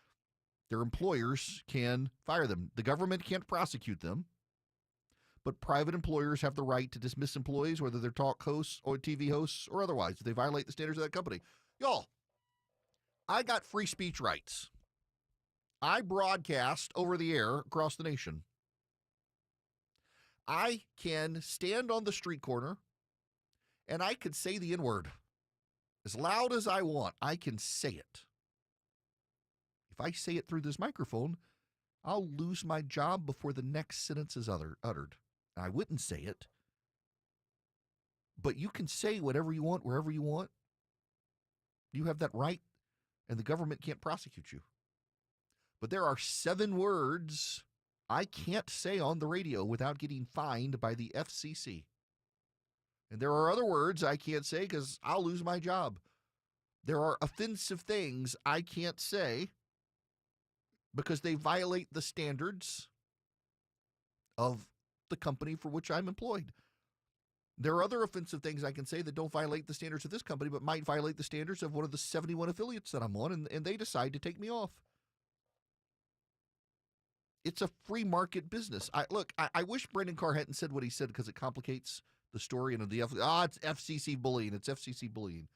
Their employers can fire them. The government can't prosecute them, but private employers have the right to dismiss employees, whether they're talk hosts or TV hosts or otherwise, if they violate the standards of that company. Y'all, I got free speech rights. I broadcast over the air across the nation. I can stand on the street corner and I could say the N-word as loud as I want. I can say it. If I say it through this microphone, I'll lose my job before the next sentence is uttered. I wouldn't say it. But you can say whatever you want, wherever you want. You have that right, and the government can't prosecute you. But there are 7 words I can't say on the radio without getting fined by the FCC. And there are other words I can't say because I'll lose my job. There are offensive things I can't say because they violate the standards of the company for which I'm employed. There are other offensive things I can say that don't violate the standards of this company, but might violate the standards of one of the 71 affiliates that I'm on, and they decide to take me off. It's a free market business. I wish Brendan Carr hadn't said what he said because it complicates the story. And it's FCC bullying. It's FCC bullying.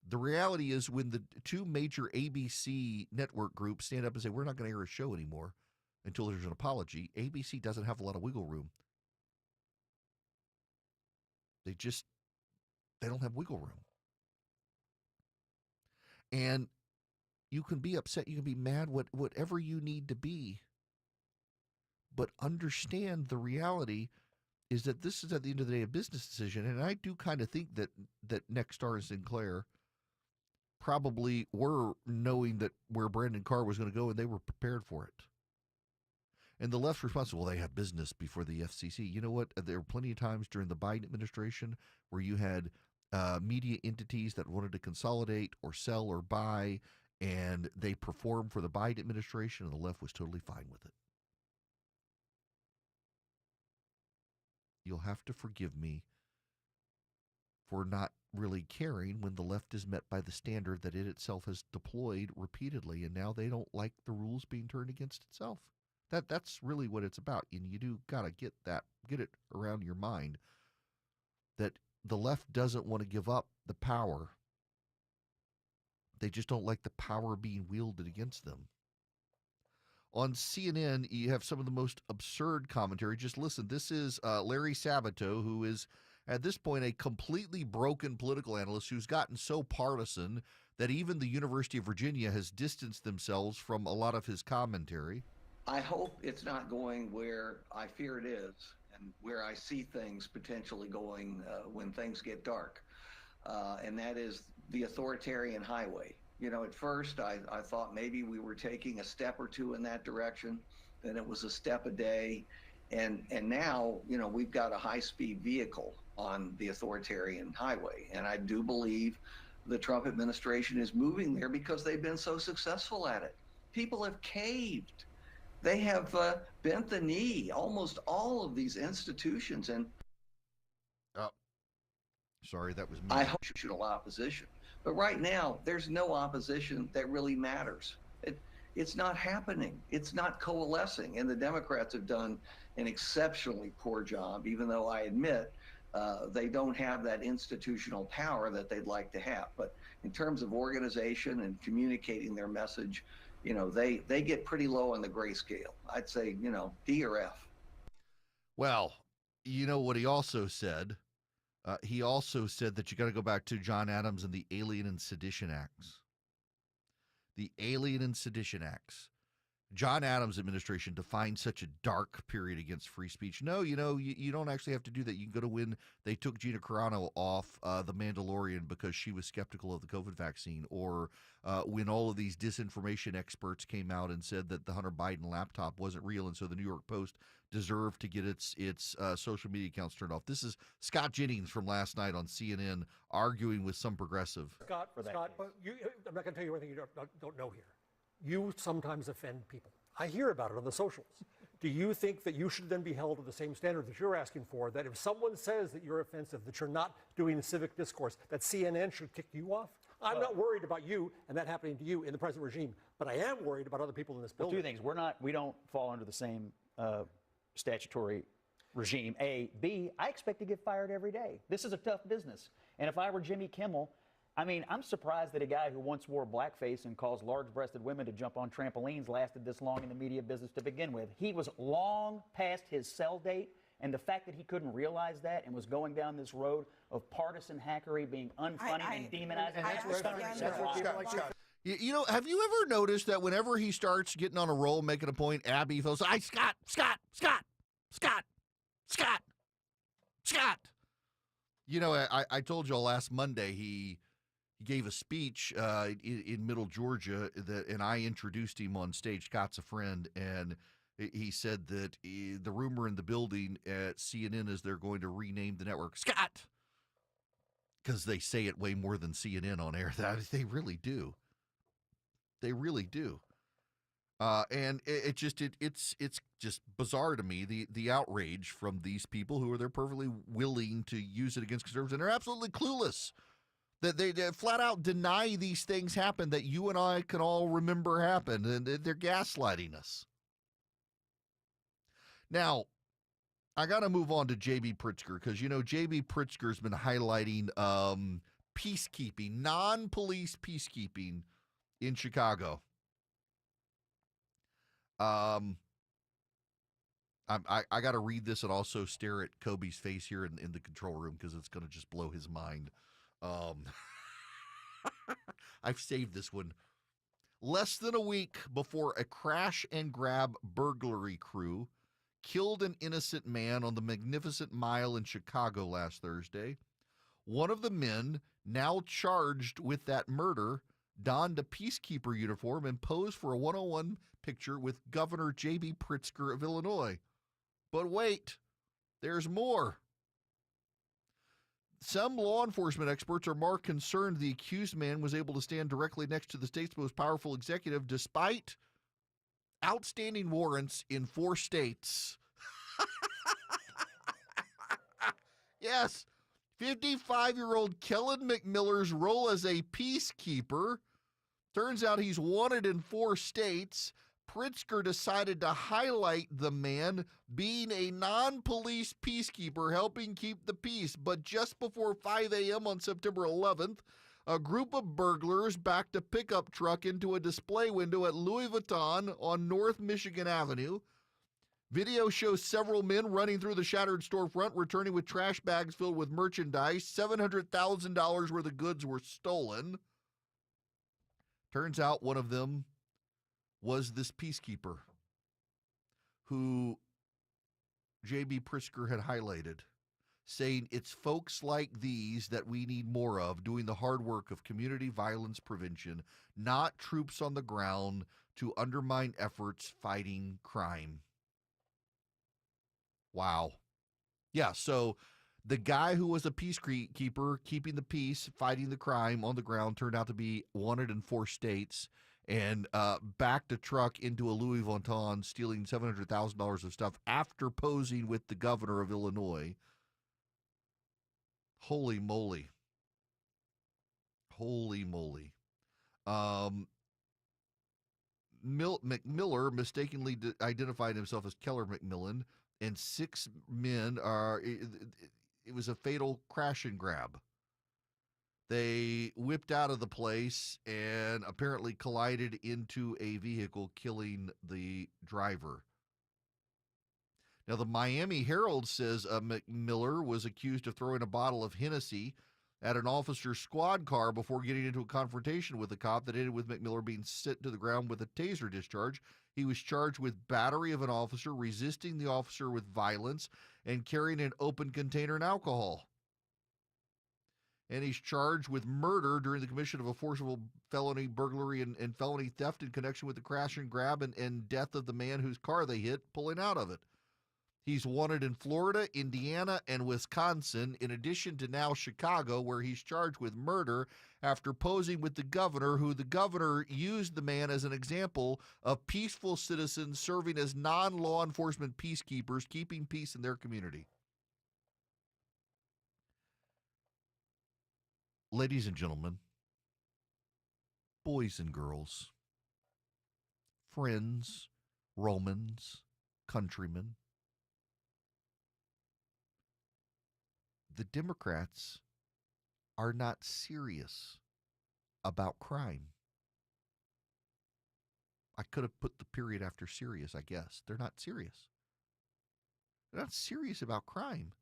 The reality is when the 2 major ABC network groups stand up and say, we're not going to air a show anymore until there's an apology, ABC doesn't have a lot of wiggle room. They don't have wiggle room. And you can be upset, you can be mad, whatever you need to be. But understand the reality is that this is at the end of the day a business decision. And I do kind of think that Nexstar and Sinclair probably were knowing that where Brandon Carr was going to go, and they were prepared for it. And the left's response, well, they have business before the FCC. You know what? There were plenty of times during the Biden administration where you had media entities that wanted to consolidate or sell or buy, and they performed for the Biden administration, and the left was totally fine with it. You'll have to forgive me for not really caring when the left is met by the standard that it itself has deployed repeatedly, and now they don't like the rules being turned against itself. That's really what it's about, and you do got to get it around your mind that the left doesn't want to give up the power. They just don't like the power being wielded against them. On CNN, you have some of the most absurd commentary. Just listen. This is Larry Sabato, who is, at this point, a completely broken political analyst who's gotten so partisan that even the University of Virginia has distanced themselves from a lot of his commentary. I hope it's not going where I fear it is and where I see things potentially going when things get dark, and that is the authoritarian highway. You know, at first I thought maybe we were taking a step or two in that direction, then it was a step a day, and now, you know, we've got a high-speed vehicle on the authoritarian highway, and I do believe the Trump administration is moving there because they've been so successful at it. People have caved. They have bent the knee, almost all of these institutions. And sorry, that was me. I hope you should allow opposition. But right now, there's no opposition that really matters. It's not happening. It's not coalescing. And the Democrats have done an exceptionally poor job, even though I admit they don't have that institutional power that they'd like to have. But in terms of organization and communicating their message, you know, they get pretty low on the grayscale. I'd say, you know, D or F. Well, you know what he also said? He also said that you got to go back to John Adams and the Alien and Sedition Acts. The Alien and Sedition Acts. John Adams' administration defined such a dark period against free speech. No, you know, you don't actually have to do that. You can go to when they took Gina Carano off The Mandalorian because she was skeptical of the COVID vaccine, or when all of these disinformation experts came out and said that the Hunter Biden laptop wasn't real, and so the New York Post deserved to get its social media accounts turned off. This is Scott Jennings from last night on CNN arguing with some progressive. Scott, but I'm not going to tell you anything you don't know here. You sometimes offend people. I hear about it on the socials. Do you think that you should then be held to the same standard that you're asking for, that if someone says that you're offensive, that you're not doing civic discourse, that CNN should kick you off? I'm not worried about you and that happening to you in the present regime, but I am worried about other people in this building. Well, 2 things. We don't fall under the same statutory regime, A. B, I expect to get fired every day. This is a tough business. And if I were Jimmy Kimmel, I mean, I'm surprised that a guy who once wore blackface and caused large-breasted women to jump on trampolines lasted this long in the media business to begin with. He was long past his sell date, and the fact that he couldn't realize that and was going down this road of partisan hackery, being unfunny and demonizing. And that's what people like Scott. You know, have you ever noticed that whenever he starts getting on a roll, making a point, Abby feels, Scott. You know, I told y'all last Monday he gave a speech in Middle Georgia and I introduced him on stage. Scott's a friend, and he said that the rumor in the building at CNN is they're going to rename the network Scott, because they say it way more than CNN on air. They really do. They really do. And it's just bizarre to me, the outrage from these people who are they're perfectly willing to use it against conservatives, and they're absolutely clueless. That they flat out deny these things happen that you and I can all remember happened, and they're gaslighting us. Now, I got to move on to J.B. Pritzker, because, you know, J.B. Pritzker's been highlighting peacekeeping, non-police peacekeeping in Chicago. I got to read this and also stare at Kobe's face here in the control room, because it's going to just blow his mind. I've saved this one. Less than a week before a crash and grab burglary crew killed an innocent man on the Magnificent Mile in Chicago last Thursday, one of the men now charged with that murder donned a peacekeeper uniform and posed for a one-on-one picture with Governor J.B. Pritzker of Illinois. But wait, there's more. Some law enforcement experts are more concerned the accused man was able to stand directly next to the state's most powerful executive despite outstanding warrants in 4 states. Yes, 55-year-old Kellen McMiller's role as a peacekeeper. Turns out he's wanted in 4 states. Pritzker decided to highlight the man being a non-police peacekeeper helping keep the peace. But just before 5 a.m. on September 11th, a group of burglars backed a pickup truck into a display window at Louis Vuitton on North Michigan Avenue. Video shows several men running through the shattered storefront, returning with trash bags filled with merchandise. $700,000 worth of goods were stolen. Turns out one of them was this peacekeeper who J.B. Pritzker had highlighted, saying it's folks like these that we need more of, doing the hard work of community violence prevention, not troops on the ground to undermine efforts fighting crime. Wow. Yeah, so the guy who was a peacekeeper, keeping the peace, fighting the crime on the ground, turned out to be wanted in 4 states and backed a truck into a Louis Vuitton, stealing $700,000 of stuff after posing with the governor of Illinois. Holy moly. Holy moly. McMiller mistakenly identified himself as Keller McMillan, and 6 men it was a fatal crash and grab. They whipped out of the place and apparently collided into a vehicle, killing the driver. Now, the Miami Herald says McMiller was accused of throwing a bottle of Hennessy at an officer's squad car before getting into a confrontation with a cop that ended with McMiller being sent to the ground with a taser discharge. He was charged with battery of an officer, resisting the officer with violence, and carrying an open container of alcohol. And he's charged with murder during the commission of a forcible felony burglary and felony theft in connection with the crash and grab and death of the man whose car they hit pulling out of it. He's wanted in Florida, Indiana, and Wisconsin, in addition to now Chicago, where he's charged with murder after posing with the governor, who the governor used the man as an example of peaceful citizens serving as non-law enforcement peacekeepers, keeping peace in their community. Ladies and gentlemen, boys and girls, friends, Romans, countrymen, the Democrats are not serious about crime. I could have put the period after serious, I guess. They're not serious. They're not serious about crime.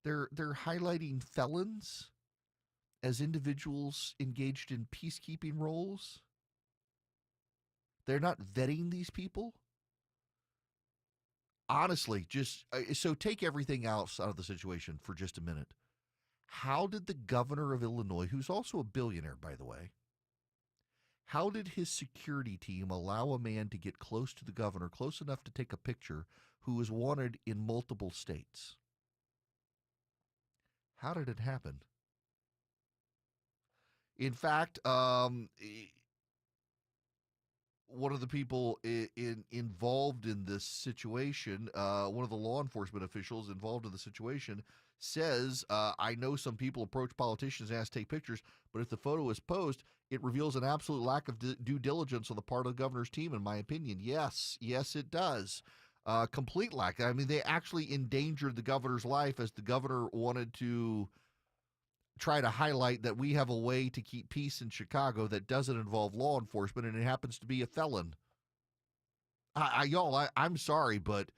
They're highlighting felons as individuals engaged in peacekeeping roles. They're not vetting these people. Honestly, just so take everything else out of the situation for just a minute. How did the governor of Illinois, who's also a billionaire, by the way, how did his security team allow a man to get close to the governor, close enough to take a picture, who was wanted in multiple states? How did it happen? In fact, one of the people involved in this situation, one of the law enforcement officials involved in the situation, says, I know some people approach politicians and ask to take pictures, but if the photo is posed, it reveals an absolute lack of due diligence on the part of the governor's team, in my opinion. Yes, it does. Complete lack. I mean, they actually endangered the governor's life as the governor wanted to try to highlight that we have a way to keep peace in Chicago that doesn't involve law enforcement, and it happens to be a felon. I'm sorry, but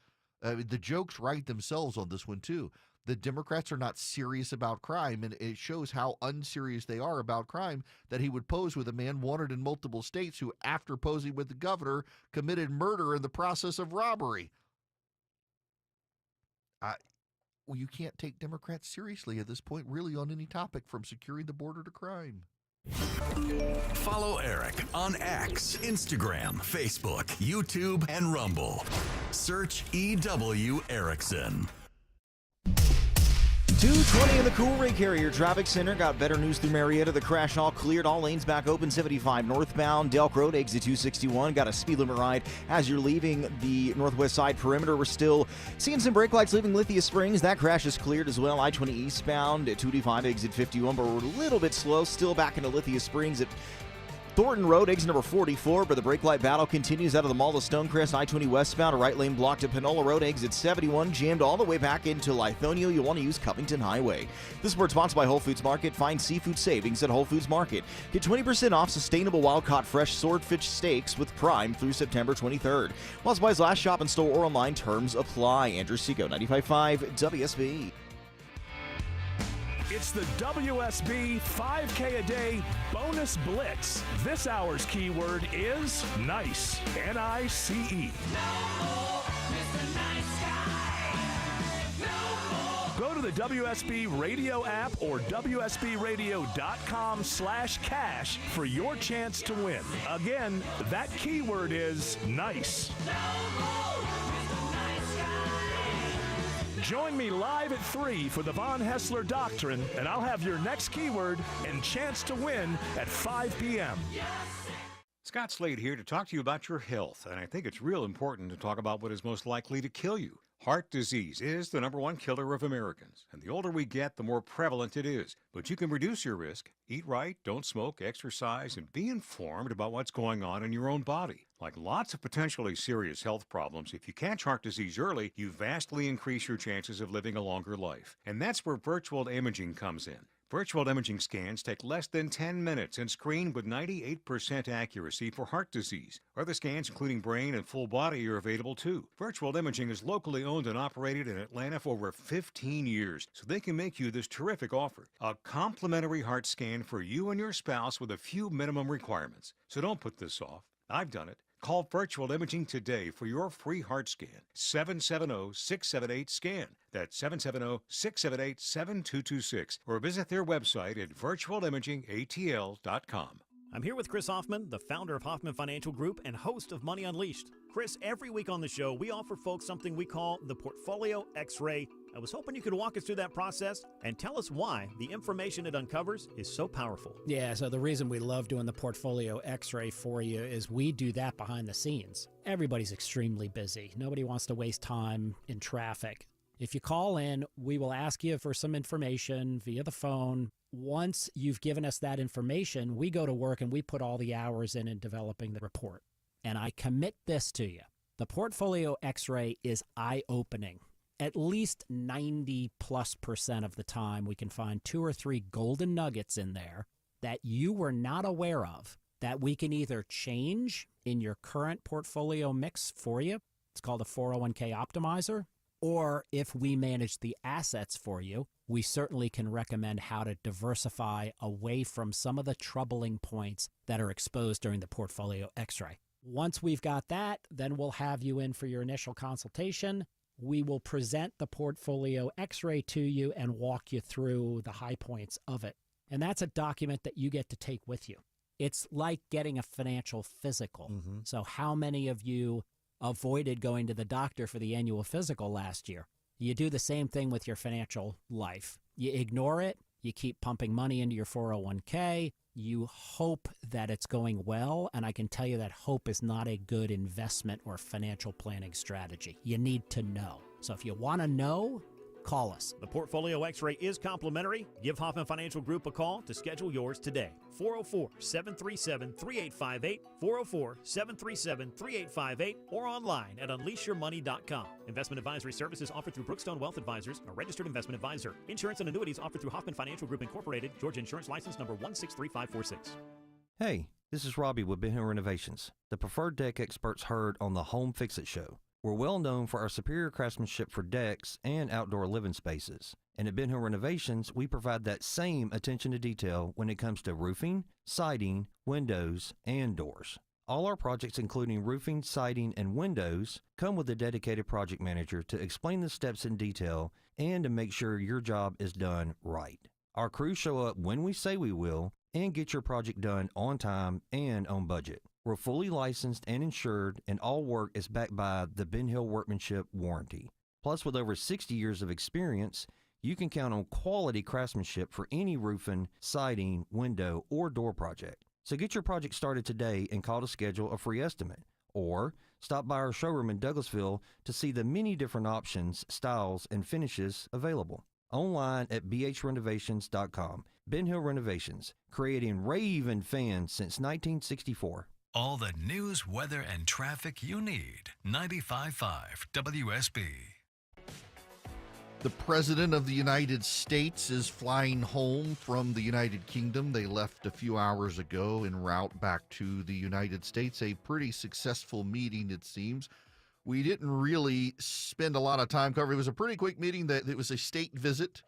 the jokes write themselves on this one, too. The Democrats are not serious about crime, and it shows how unserious they are about crime that he would pose with a man wanted in multiple states who, after posing with the governor, committed murder in the process of robbery. Well, you can't take Democrats seriously at this point, really, on any topic from securing the border to crime. Follow Eric on X, Instagram, Facebook, YouTube, and Rumble. Search EW Erickson. 2:20 in the Cool Ray Carrier Traffic Center. Got better news through Marietta. The crash all cleared. All lanes back open. 75 northbound. Delk Road, exit 261. Got a speed limit ride as you're leaving the northwest side perimeter. We're still seeing some brake lights leaving Lithia Springs. That crash is cleared as well. I-20 eastbound at 285, exit 51. But we're a little bit slow. Still back into Lithia Springs at Thornton Road, exit number 44, but the brake light battle continues out of the Mall of Stonecrest. I-20 westbound, a right lane blocked at Panola Road, exit 71, jammed all the way back into Lithonia. You'll want to use Covington Highway. This is sponsored by Whole Foods Market. Find seafood savings at Whole Foods Market. Get 20% off sustainable wild-caught fresh swordfish steaks with Prime through September 23rd. While supplies last, shop in store or online. Terms apply. Andrew Seco, 95.5 WSB. It's the WSB 5K a day bonus blitz. This hour's keyword is nice. N-I-C-E. Go to the WSB Radio app or WSBRadio.com/cash for your chance to win. Again, that keyword is nice. Join me live at 3 for the Von Hessler Doctrine, and I'll have your next keyword and chance to win at 5 p.m. Scott Slade here to talk to you about your health, and I think it's real important to talk about what is most likely to kill you. Heart disease is the #1 killer of Americans, and the older we get, the more prevalent it is. But you can reduce your risk. Eat right, don't smoke, exercise, and be informed about what's going on in your own body. Like lots of potentially serious health problems, if you catch heart disease early, you vastly increase your chances of living a longer life. And that's where virtual imaging comes in. Virtual imaging scans take less than 10 minutes and screen with 98% accuracy for heart disease. Other scans, including brain and full body, are available too. Virtual imaging is locally owned and operated in Atlanta for over 15 years, so they can make you this terrific offer. A complimentary heart scan for you and your spouse with a few minimum requirements. So don't put this off. I've done it. Call Virtual Imaging today for your free heart scan. 770-678-SCAN. That's 770-678-7226. Or visit their website at virtualimagingatl.com. I'm here with Chris Hoffman, the founder of Hoffman Financial Group and host of Money Unleashed. Chris, every week on the show, we offer folks something we call the Portfolio X-Ray. I was hoping you could walk us through that process and tell us why the information it uncovers is so powerful. Yeah, so the reason we love doing the Portfolio X-Ray for you is we do that behind the scenes. Everybody's extremely busy. Nobody wants to waste time in traffic. If you call in, we will ask you for some information via the phone. Once you've given us that information, we go to work and we put all the hours in developing the report. And I commit this to you. The Portfolio X-Ray is eye-opening. at least 90+% of the time, we can find 2 or 3 golden nuggets in there that you were not aware of that we can either change in your current portfolio mix for you. It's called a 401k optimizer. Or if we manage the assets for you, we certainly can recommend how to diversify away from some of the troubling points that are exposed during the portfolio x-ray. Once we've got that, then we'll have you in for your initial consultation. We will present the portfolio x-ray to you and walk you through the high points of it. And that's a document that you get to take with you. It's like getting a financial physical. So how many of you avoided going to the doctor for the annual physical last year? You do the same thing with your financial life. You ignore it. You keep pumping money into your 401k. You hope that it's going well, and I can tell you that hope is not a good investment or financial planning strategy. You need to know. So if you want to know, call us. The Portfolio X-ray is complimentary. Give Hoffman Financial Group a call to schedule yours today. 404-737-3858, 404-737-3858, or online at unleashyourmoney.com. Investment advisory services offered through Brookstone Wealth Advisors, a registered investment advisor. Insurance and annuities offered through Hoffman Financial Group Incorporated, Georgia Insurance License number 163546. Hey, this is Robbie with Ben Hill Renovations, the preferred deck experts heard on the Home Fix-It Show. We're well known for our superior craftsmanship for decks and outdoor living spaces. And at Ben Hill Renovations, we provide that same attention to detail when it comes to roofing, siding, windows, and doors. All our projects, including roofing, siding, and windows, come with a dedicated project manager to explain the steps in detail and to make sure your job is done right. Our crews show up when we say we will and get your project done on time and on budget. We're fully licensed and insured, and all work is backed by the Ben Hill Workmanship Warranty. Plus, with over 60 years of experience, you can count on quality craftsmanship for any roofing, siding, window, or door project. So get your project started today and call to schedule a free estimate. Or stop by our showroom in Douglasville to see the many different options, styles, and finishes available. Online at bhrenovations.com. Ben Hill Renovations, creating raving fans since 1964. All the news, weather, and traffic you need. 95.5 WSB. The President of the United States is flying home from the United Kingdom. They left a few hours ago en route back to the United States. A pretty successful meeting, it seems. We didn't really spend a lot of time covering. It was a pretty quick meeting. It was a state visit.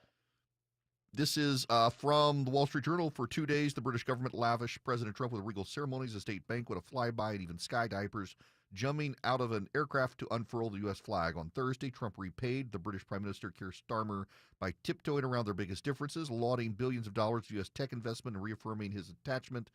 This is from the Wall Street Journal. For 2 days, the British government lavished President Trump with regal ceremonies, a state banquet, a flyby, and even sky diapers, jumping out of an aircraft to unfurl the U.S. flag. On Thursday, Trump repaid the British Prime Minister Keir Starmer by tiptoeing around their biggest differences, lauding billions of dollars of U.S. tech investment and reaffirming his attachment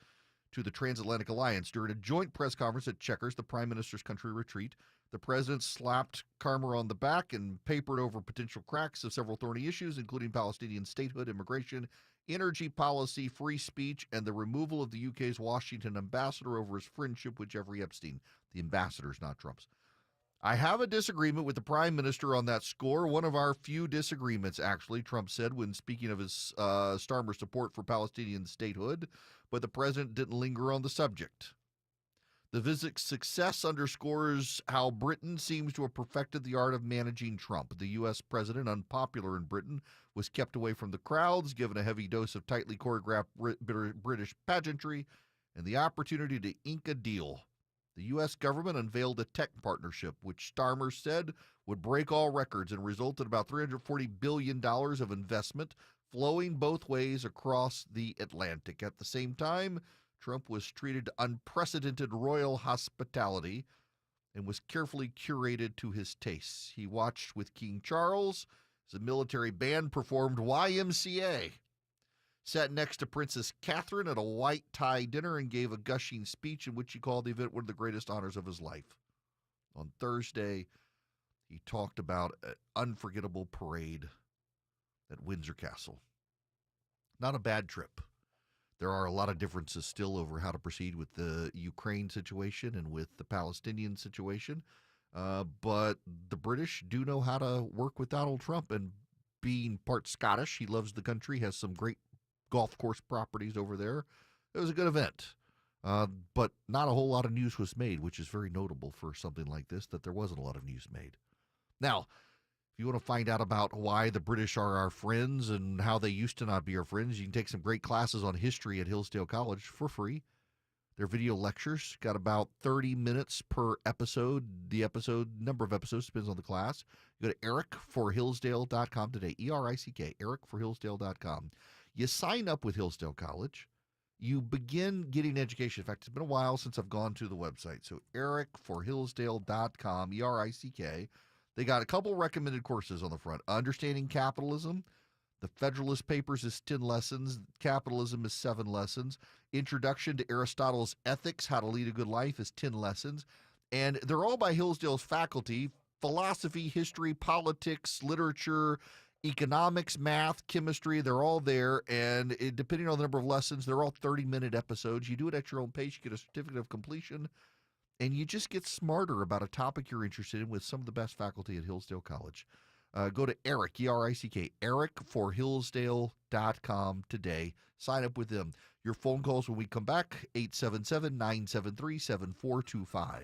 to the transatlantic alliance. During a joint press conference at Chequers, the Prime Minister's country retreat, the president slapped Starmer on the back and papered over potential cracks of several thorny issues, including Palestinian statehood, immigration, energy policy, free speech, and the removal of the UK's Washington ambassador over his friendship with Jeffrey Epstein. The ambassador's not Trump's. I have a disagreement with the prime minister on that score. One of our few disagreements, actually, Trump said when speaking of his Starmer support for Palestinian statehood, but the president didn't linger on the subject. The visit's success underscores how Britain seems to have perfected the art of managing Trump. The U.S. president, unpopular in Britain, was kept away from the crowds, given a heavy dose of tightly choreographed British pageantry, and the opportunity to ink a deal. The U.S. government unveiled a tech partnership, which Starmer said would break all records and result in about $340 billion of investment flowing both ways across the Atlantic. At the same time, Trump was treated to unprecedented royal hospitality and was carefully curated to his tastes. He watched with King Charles as a military band performed YMCA, sat next to Princess Catherine at a white tie dinner, and gave a gushing speech in which he called the event one of the greatest honors of his life. On Thursday, he talked about an unforgettable parade at Windsor Castle. Not a bad trip. There are a lot of differences still over how to proceed with the Ukraine situation and with the Palestinian situation. But the British do know how to work with Donald Trump. And being part Scottish, he loves the country, has some great golf course properties over there. It was a good event. But not a whole lot of news was made, which is very notable for something like this, that there wasn't a lot of news made. Now, If you want to find out about why the British are our friends and how they used to not be our friends, you can take some great classes on history at Hillsdale College for free. Their video lectures got about 30 minutes per episode. The number of episodes depends on the class. You go to ericforhillsdale.com today, ERICK, ericforhillsdale.com. You sign up with Hillsdale College. You begin getting education. In fact, it's been a while since I've gone to the website. So ericforhillsdale.com, ERICK. They got a couple recommended courses on the front. Understanding Capitalism. The Federalist Papers is 10 lessons. Capitalism is 7 lessons. Introduction to Aristotle's Ethics, How to Lead a Good Life is 10 lessons. And they're all by Hillsdale's faculty. Philosophy, history, politics, literature, economics, math, chemistry, they're all there. And depending on the number of lessons, they're all 30-minute episodes. You do it at your own pace. You get a certificate of completion. And you just get smarter about a topic you're interested in with some of the best faculty at Hillsdale College. Go to Eric, ERICK, ericforhillsdale.com today. Sign up with them. Your phone calls when we come back, 877-973-7425.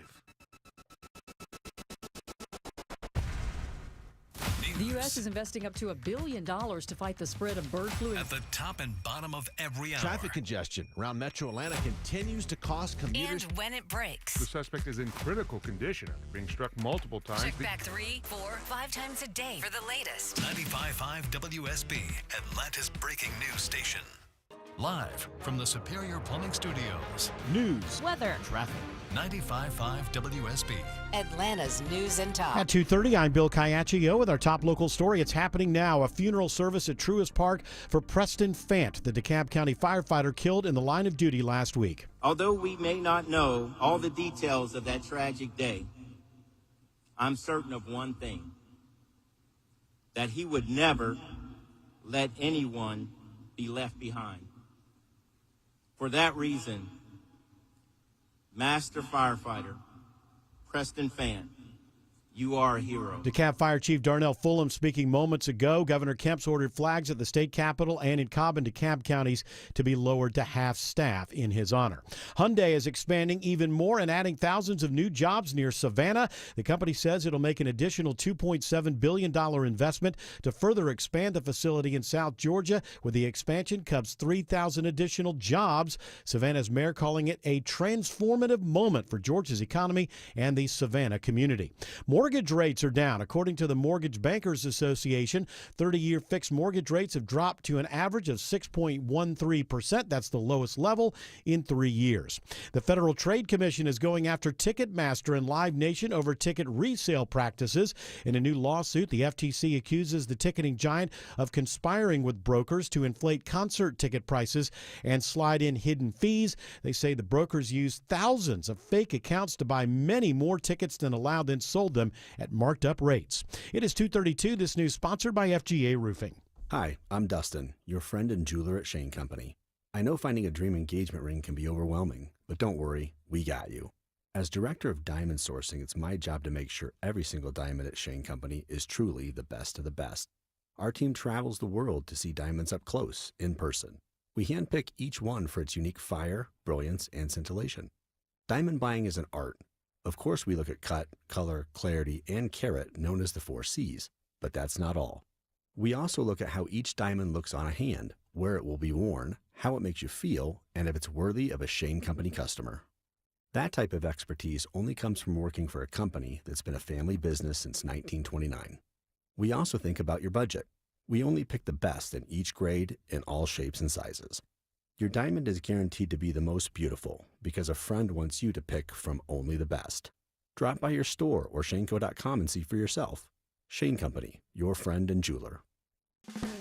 The U.S. is investing up to $1 billion to fight the spread of bird flu. At the top and bottom of every hour. Traffic congestion around Metro Atlanta continues to cost commuters. And when it breaks. The suspect is in critical condition after being struck multiple times. Check back 3, 4, 5 times a day for the latest. 95.5 WSB, Atlanta's breaking news station. Live from the Superior Plumbing Studios. News, weather, traffic. 95.5 WSB. Atlanta's news and talk. At 2:30, I'm Bill Caiaccio with our top local story. It's happening now. A funeral service at Truist Park for Preston Fant, the DeKalb County firefighter killed in the line of duty last week. Although we may not know all the details of that tragic day, I'm certain of one thing, that he would never let anyone be left behind. For that reason, Master Firefighter Preston Fant, you are a hero. DeKalb Fire Chief Darnell Fulham speaking moments ago. Governor Kemp's ordered flags at the state capitol and in Cobb and DeKalb counties to be lowered to half staff in his honor. Hyundai is expanding even more and adding thousands of new jobs near Savannah. The company says it'll make an additional $2.7 billion investment to further expand the facility in South Georgia. With the expansion comes 3,000 additional jobs. Savannah's mayor calling it a transformative moment for Georgia's economy and the Savannah community. Mortgage rates are down. According to the Mortgage Bankers Association, 30-year fixed mortgage rates have dropped to an average of 6.13%. That's the lowest level in 3 years. The Federal Trade Commission is going after Ticketmaster and Live Nation over ticket resale practices. In a new lawsuit, the FTC accuses the ticketing giant of conspiring with brokers to inflate concert ticket prices and slide in hidden fees. They say the brokers used thousands of fake accounts to buy many more tickets than allowed, then sold them at marked up rates. It is 2:32. This news sponsored by FGA Roofing. Hi, I'm Dustin, your friend and jeweler at Shane Company. I know finding a dream engagement ring can be overwhelming, but don't worry, we got you. As director of diamond sourcing, it's my job to make sure every single diamond at Shane Company is truly the best of the best. Our team travels the world to see diamonds up close, in person. We handpick each one for its unique fire, brilliance, and scintillation. Diamond buying is an art. Of course, we look at cut, color, clarity, and carat, known as the 4 C's, but that's not all. We also look at how each diamond looks on a hand, where it will be worn, how it makes you feel, and if it's worthy of a Shane Company customer. That type of expertise only comes from working for a company that's been a family business since 1929. We also think about your budget. We only pick the best in each grade in all shapes and sizes. Your diamond is guaranteed to be the most beautiful because a friend wants you to pick from only the best. Drop by your store or shaneco.com and see for yourself. Shane Company, your friend and jeweler.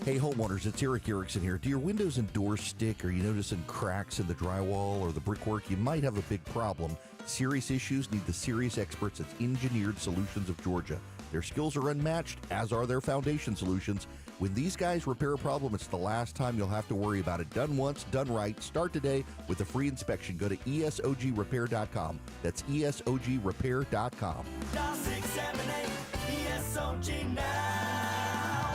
Hey homeowners, it's Eric Erickson here. Do your windows and doors stick? Are you noticing cracks in the drywall or the brickwork? You might have a big problem. Serious issues need the serious experts at Engineered Solutions of Georgia. Their skills are unmatched, as are their foundation solutions. When these guys repair a problem, it's the last time you'll have to worry about it. Done once, done right. Start today with a free inspection. Go to ESOGrepair.com. That's ESOGrepair.com. Dial 678 ESOG now.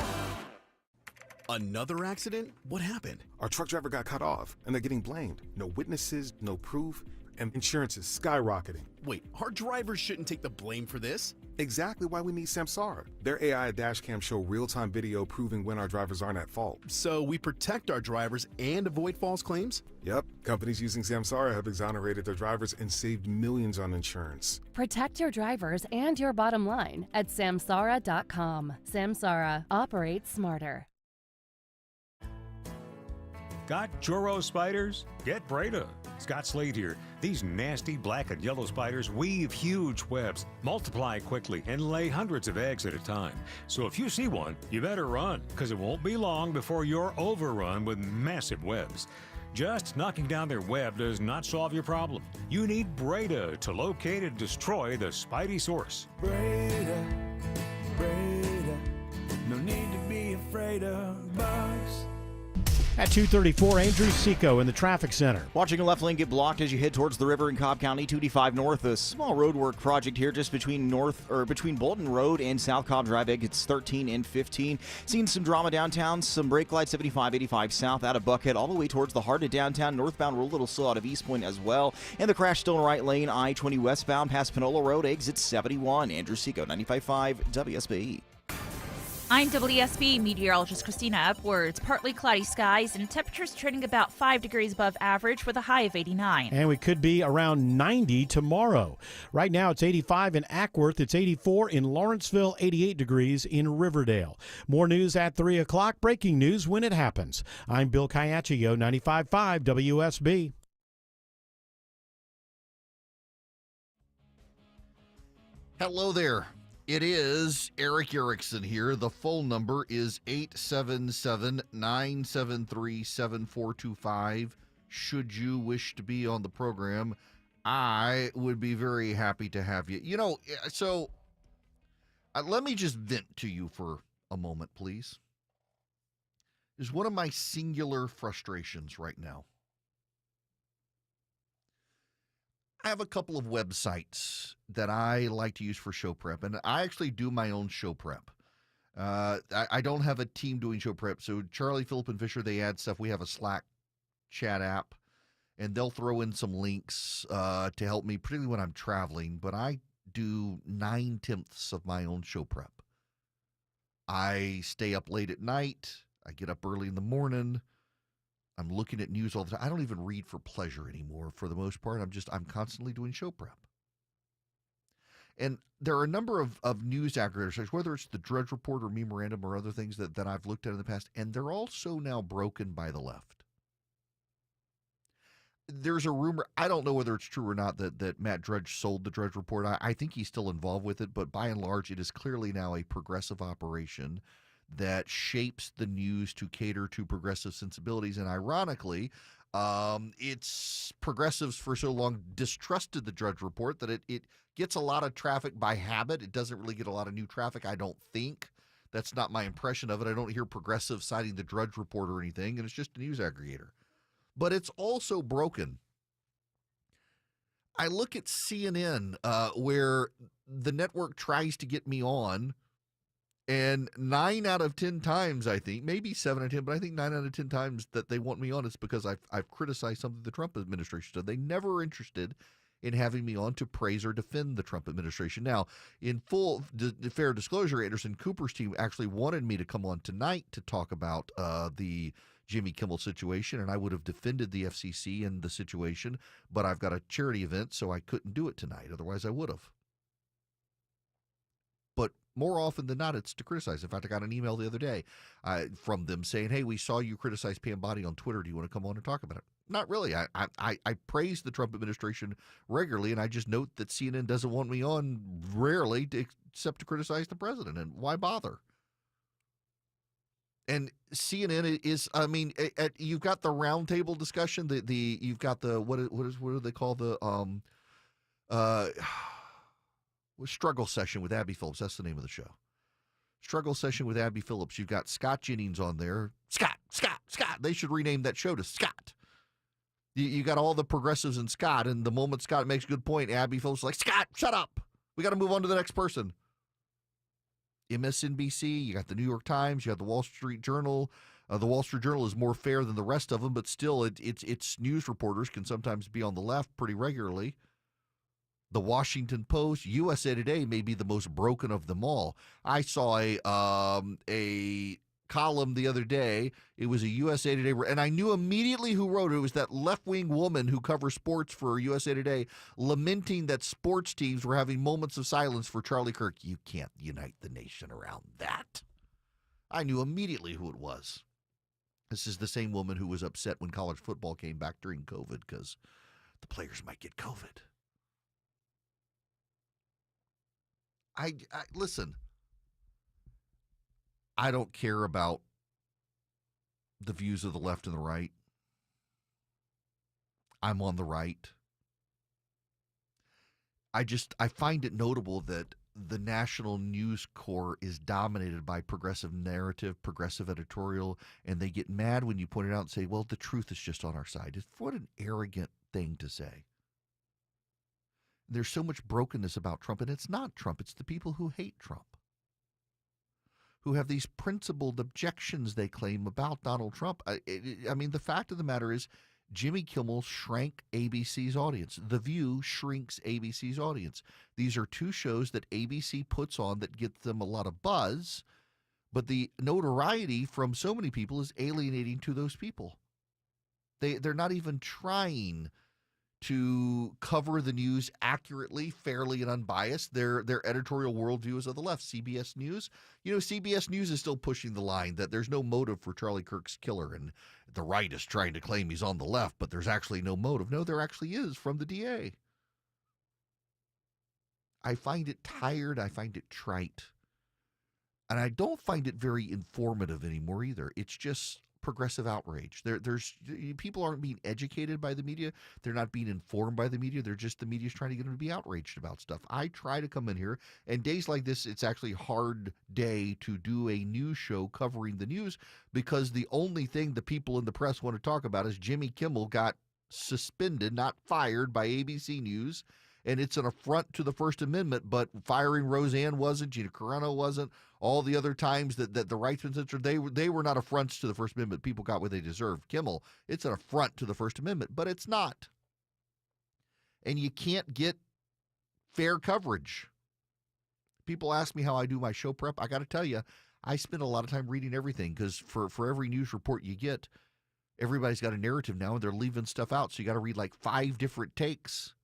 Another accident? What happened? Our truck driver got cut off, and they're getting blamed. No witnesses, no proof. and insurance is skyrocketing. Wait, our drivers shouldn't take the blame for this? Exactly why we need Samsara. Their AI dashcam show real-time video proving when our drivers aren't at fault. So we protect our drivers and avoid false claims? Yep, companies using Samsara have exonerated their drivers and saved millions on insurance. Protect your drivers and your bottom line at Samsara.com. Samsara operates smarter. Got Joro spiders? Get Breda. Scott Slade here. These nasty black and yellow spiders weave huge webs, multiply quickly, and lay hundreds of eggs at a time. So if you see one, you better run, because it won't be long before you're overrun with massive webs. Just knocking down their web does not solve your problem. You need Breda to locate and destroy the spidey source. Breda, Breda, no need to be afraid of bugs. At 2:34, Andrew Seco in the traffic center. Watching a left lane get blocked as you head towards the river in Cobb County, 285 north. A small road work project here just between Bolton Road and South Cobb Drive exits 13 and 15. Seen some drama downtown, some brake lights 75, 85 south out of Buckhead all the way towards the heart of downtown. Northbound, we're a little slow out of East Point as well. And the crash still in right lane, I-20 westbound past Panola Road, exit 71. Andrew Seco, 95.5 WSB. I'm WSB meteorologist Christina Upwards. Partly cloudy skies and temperatures trending about 5 degrees above average with a high of 89. And we could be around 90 tomorrow. Right now it's 85 in Ackworth. It's 84 in Lawrenceville, 88 degrees in Riverdale. More news at 3 o'clock. Breaking news when it happens. I'm Bill Caiaccio, 95.5 WSB. Hello there. It is Eric Erickson here. The phone number is 877-973-7425. Should you wish to be on the program, I would be very happy to have you. You know, so let me just vent to you for a moment, please. It's one of my singular frustrations right now. I have a couple of websites that I like to use for show prep, and I actually do my own show prep. I don't have a team doing show prep, so Charlie, Phillip, and Fisher, they add stuff. We have a Slack chat app, and they'll throw in some links to help me, particularly when I'm traveling, but I do 9/10 of my own show prep. I stay up late at night. I get up early in the morning. I'm looking at news all the time. I don't even read for pleasure anymore for the most part. I'm constantly doing show prep. And there are a number of news aggregators, whether it's the Drudge Report or Memorandum or other things that I've looked at in the past, and they're also now broken by the left. There's a rumor, I don't know whether it's true or not, that Matt Drudge sold the Drudge Report. I think he's still involved with it, but by and large, it is clearly now a progressive operation that shapes the news to cater to progressive sensibilities. And ironically, it's progressives for so long distrusted the Drudge Report that it gets a lot of traffic by habit. It doesn't really get a lot of new traffic, I don't think. That's not my impression of it. I don't hear progressives citing the Drudge Report or anything, and it's just a news aggregator. But it's also broken. I look at CNN, where the network tries to get me on, and 9 out of 10 times, I think, maybe 7 out of 10, but I think 9 out of 10 times that they want me on is because I've criticized something the Trump administration did. They never are interested in having me on to praise or defend the Trump administration. Now, in full fair disclosure, Anderson Cooper's team actually wanted me to come on tonight to talk about the Jimmy Kimmel situation, and I would have defended the FCC and the situation, but I've got a charity event, so I couldn't do it tonight. Otherwise, I would have. But more often than not, it's to criticize. In fact, I got an email the other day from them saying, hey, we saw you criticize Pam Bondi on Twitter. Do you want to come on and talk about it? Not really. I praise the Trump administration regularly, and I just note that CNN doesn't want me on rarely except to criticize the president. And why bother? And CNN is, I mean, you've got the roundtable discussion. You've got the what do they call the struggle session with Abby Phillips. That's the name of the show. Struggle session with Abby Phillips. You've got Scott Jennings on there. Scott. They should rename that show to Scott. You got all the progressives in Scott, and the moment Scott makes a good point, Abby Phillips is like, Scott, shut up. We got to move on to the next person. MSNBC, you got the New York Times, you got the Wall Street Journal, The Wall Street Journal is more fair than the rest of them, but still, its news reporters can sometimes be on the left pretty regularly. The Washington Post, USA Today may be the most broken of them all. I saw a column the other day. It was a USA Today, and I knew immediately who wrote it. It was that left-wing woman who covers sports for USA Today, lamenting that sports teams were having moments of silence for Charlie Kirk. You can't unite the nation around that. I knew immediately who it was. This is the same woman who was upset when college football came back during COVID because the players might get COVID. I listen, I don't care about the views of the left and the right. I'm on the right. I find it notable that the national news corps is dominated by progressive narrative, progressive editorial, and they get mad when you point it out and say, well, the truth is just on our side. What an arrogant thing to say. There's so much brokenness about Trump, and it's not Trump. It's the people who hate Trump, who have these principled objections they claim about Donald Trump. I mean, the fact of the matter is Jimmy Kimmel shrank ABC's audience. The View shrinks ABC's audience. These are two shows that ABC puts on that get them a lot of buzz, but the notoriety from so many people is alienating to those people. They're not even trying to cover the news accurately, fairly, and unbiased. Their editorial worldview is of the left. CBS News, CBS News is still pushing the line that there's no motive for Charlie Kirk's killer, and the right is trying to claim he's on the left, but there's actually no motive. No, there actually is from the DA. I find it tired. I find it trite. And I don't find it very informative anymore either. It's just progressive outrage. There's people aren't being educated by the media. They're not being informed by the media. The media's trying to get them to be outraged about stuff. I try to come in here, and days like this, it's actually a hard day to do a news show covering the news because the only thing the people in the press want to talk about is Jimmy Kimmel got suspended, not fired, by ABC News. And it's an affront to the First Amendment, but firing Roseanne wasn't, Gina Carano wasn't, all the other times that the right's been censored, they were not affronts to the First Amendment. People got what they deserved. Kimmel, it's an affront to the First Amendment, but it's not. And you can't get fair coverage. People ask me how I do my show prep. I got to tell you, I spend a lot of time reading everything because for every news report you get, everybody's got a narrative now, and they're leaving stuff out, so you got to read like 5 different takes.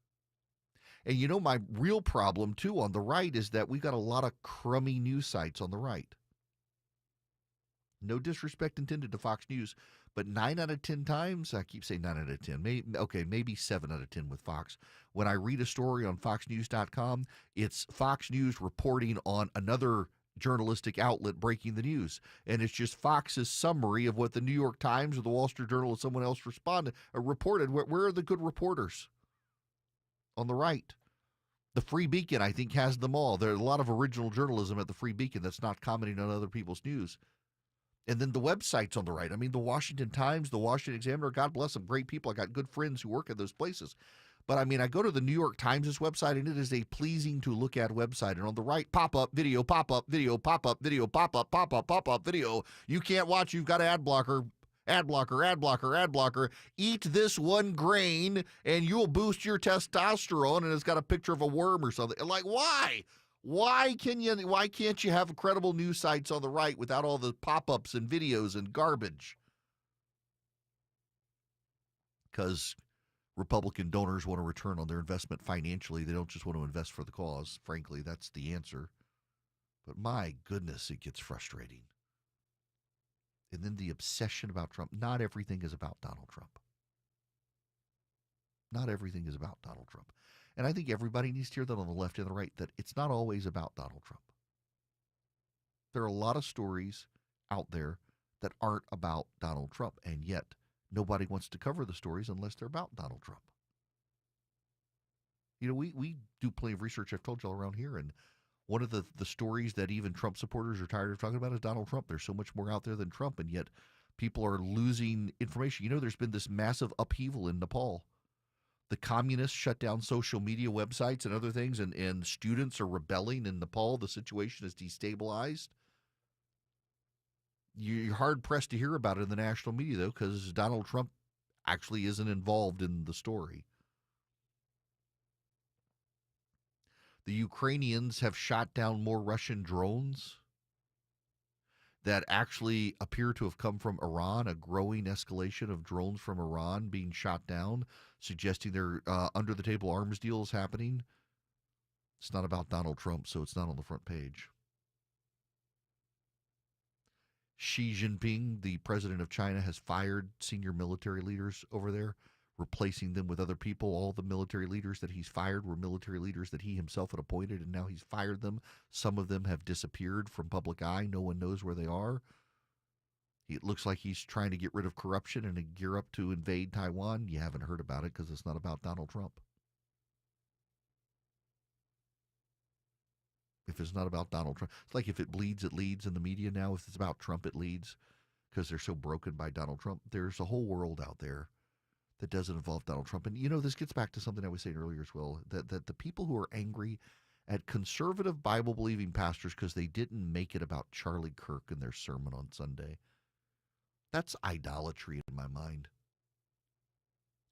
And my real problem, too, on the right is that we've got a lot of crummy news sites on the right. No disrespect intended to Fox News, but 9 out of 10 times, I keep saying 9 out of 10, maybe 7 out of 10 with Fox. When I read a story on FoxNews.com, it's Fox News reporting on another journalistic outlet breaking the news. And it's just Fox's summary of what the New York Times or the Wall Street Journal or someone else reported. Where are the good reporters? On the right. The Free Beacon, I think, has them all. There's a lot of original journalism at the Free Beacon that's not commenting on other people's news. And then the websites on the right. I mean, the Washington Times, the Washington Examiner, God bless them, great people. I got good friends who work at those places. But I mean, I go to the New York Times' website, and it is a pleasing to look at website. And on the right, pop-up video, pop-up video, pop-up video, pop-up, pop-up, pop-up video. You can't watch, you've got ad blocker. Ad blocker, ad blocker, ad blocker. Eat this one grain and you'll boost your testosterone. And it's got a picture of a worm or something. Like, why? Why can't you have credible news sites on the right without all the pop-ups and videos and garbage? Because Republican donors want a return on their investment financially. They don't just want to invest for the cause. Frankly, that's the answer. But my goodness, it gets frustrating. And then the obsession about Trump. Not everything is about Donald Trump. Not everything is about Donald Trump. And I think everybody needs to hear that on the left and the right, that it's not always about Donald Trump. There are a lot of stories out there that aren't about Donald Trump, and yet nobody wants to cover the stories unless they're about Donald Trump. We do plenty of research, I've told you all around here, and one of the stories that even Trump supporters are tired of talking about is Donald Trump. There's so much more out there than Trump, and yet people are losing information. There's been this massive upheaval in Nepal. The communists shut down social media websites and other things, and students are rebelling in Nepal. The situation is destabilized. You're hard-pressed to hear about it in the national media, though, because Donald Trump actually isn't involved in the story. The Ukrainians have shot down more Russian drones that actually appear to have come from Iran, a growing escalation of drones from Iran being shot down, suggesting there are under-the-table arms deals happening. It's not about Donald Trump, so it's not on the front page. Xi Jinping, the president of China, has fired senior military leaders over there, replacing them with other people. All the military leaders that he's fired were military leaders that he himself had appointed, and now he's fired them. Some of them have disappeared from public eye. No one knows where they are. It looks like he's trying to get rid of corruption and to gear up to invade Taiwan. You haven't heard about it because it's not about Donald Trump. If it's not about Donald Trump, it's like if it bleeds, it leads in the media now. If it's about Trump, it leads because they're so broken by Donald Trump. There's a whole world out there that doesn't involve Donald Trump. And, this gets back to something I was saying earlier as well, that the people who are angry at conservative Bible-believing pastors because they didn't make it about Charlie Kirk in their sermon on Sunday, that's idolatry in my mind.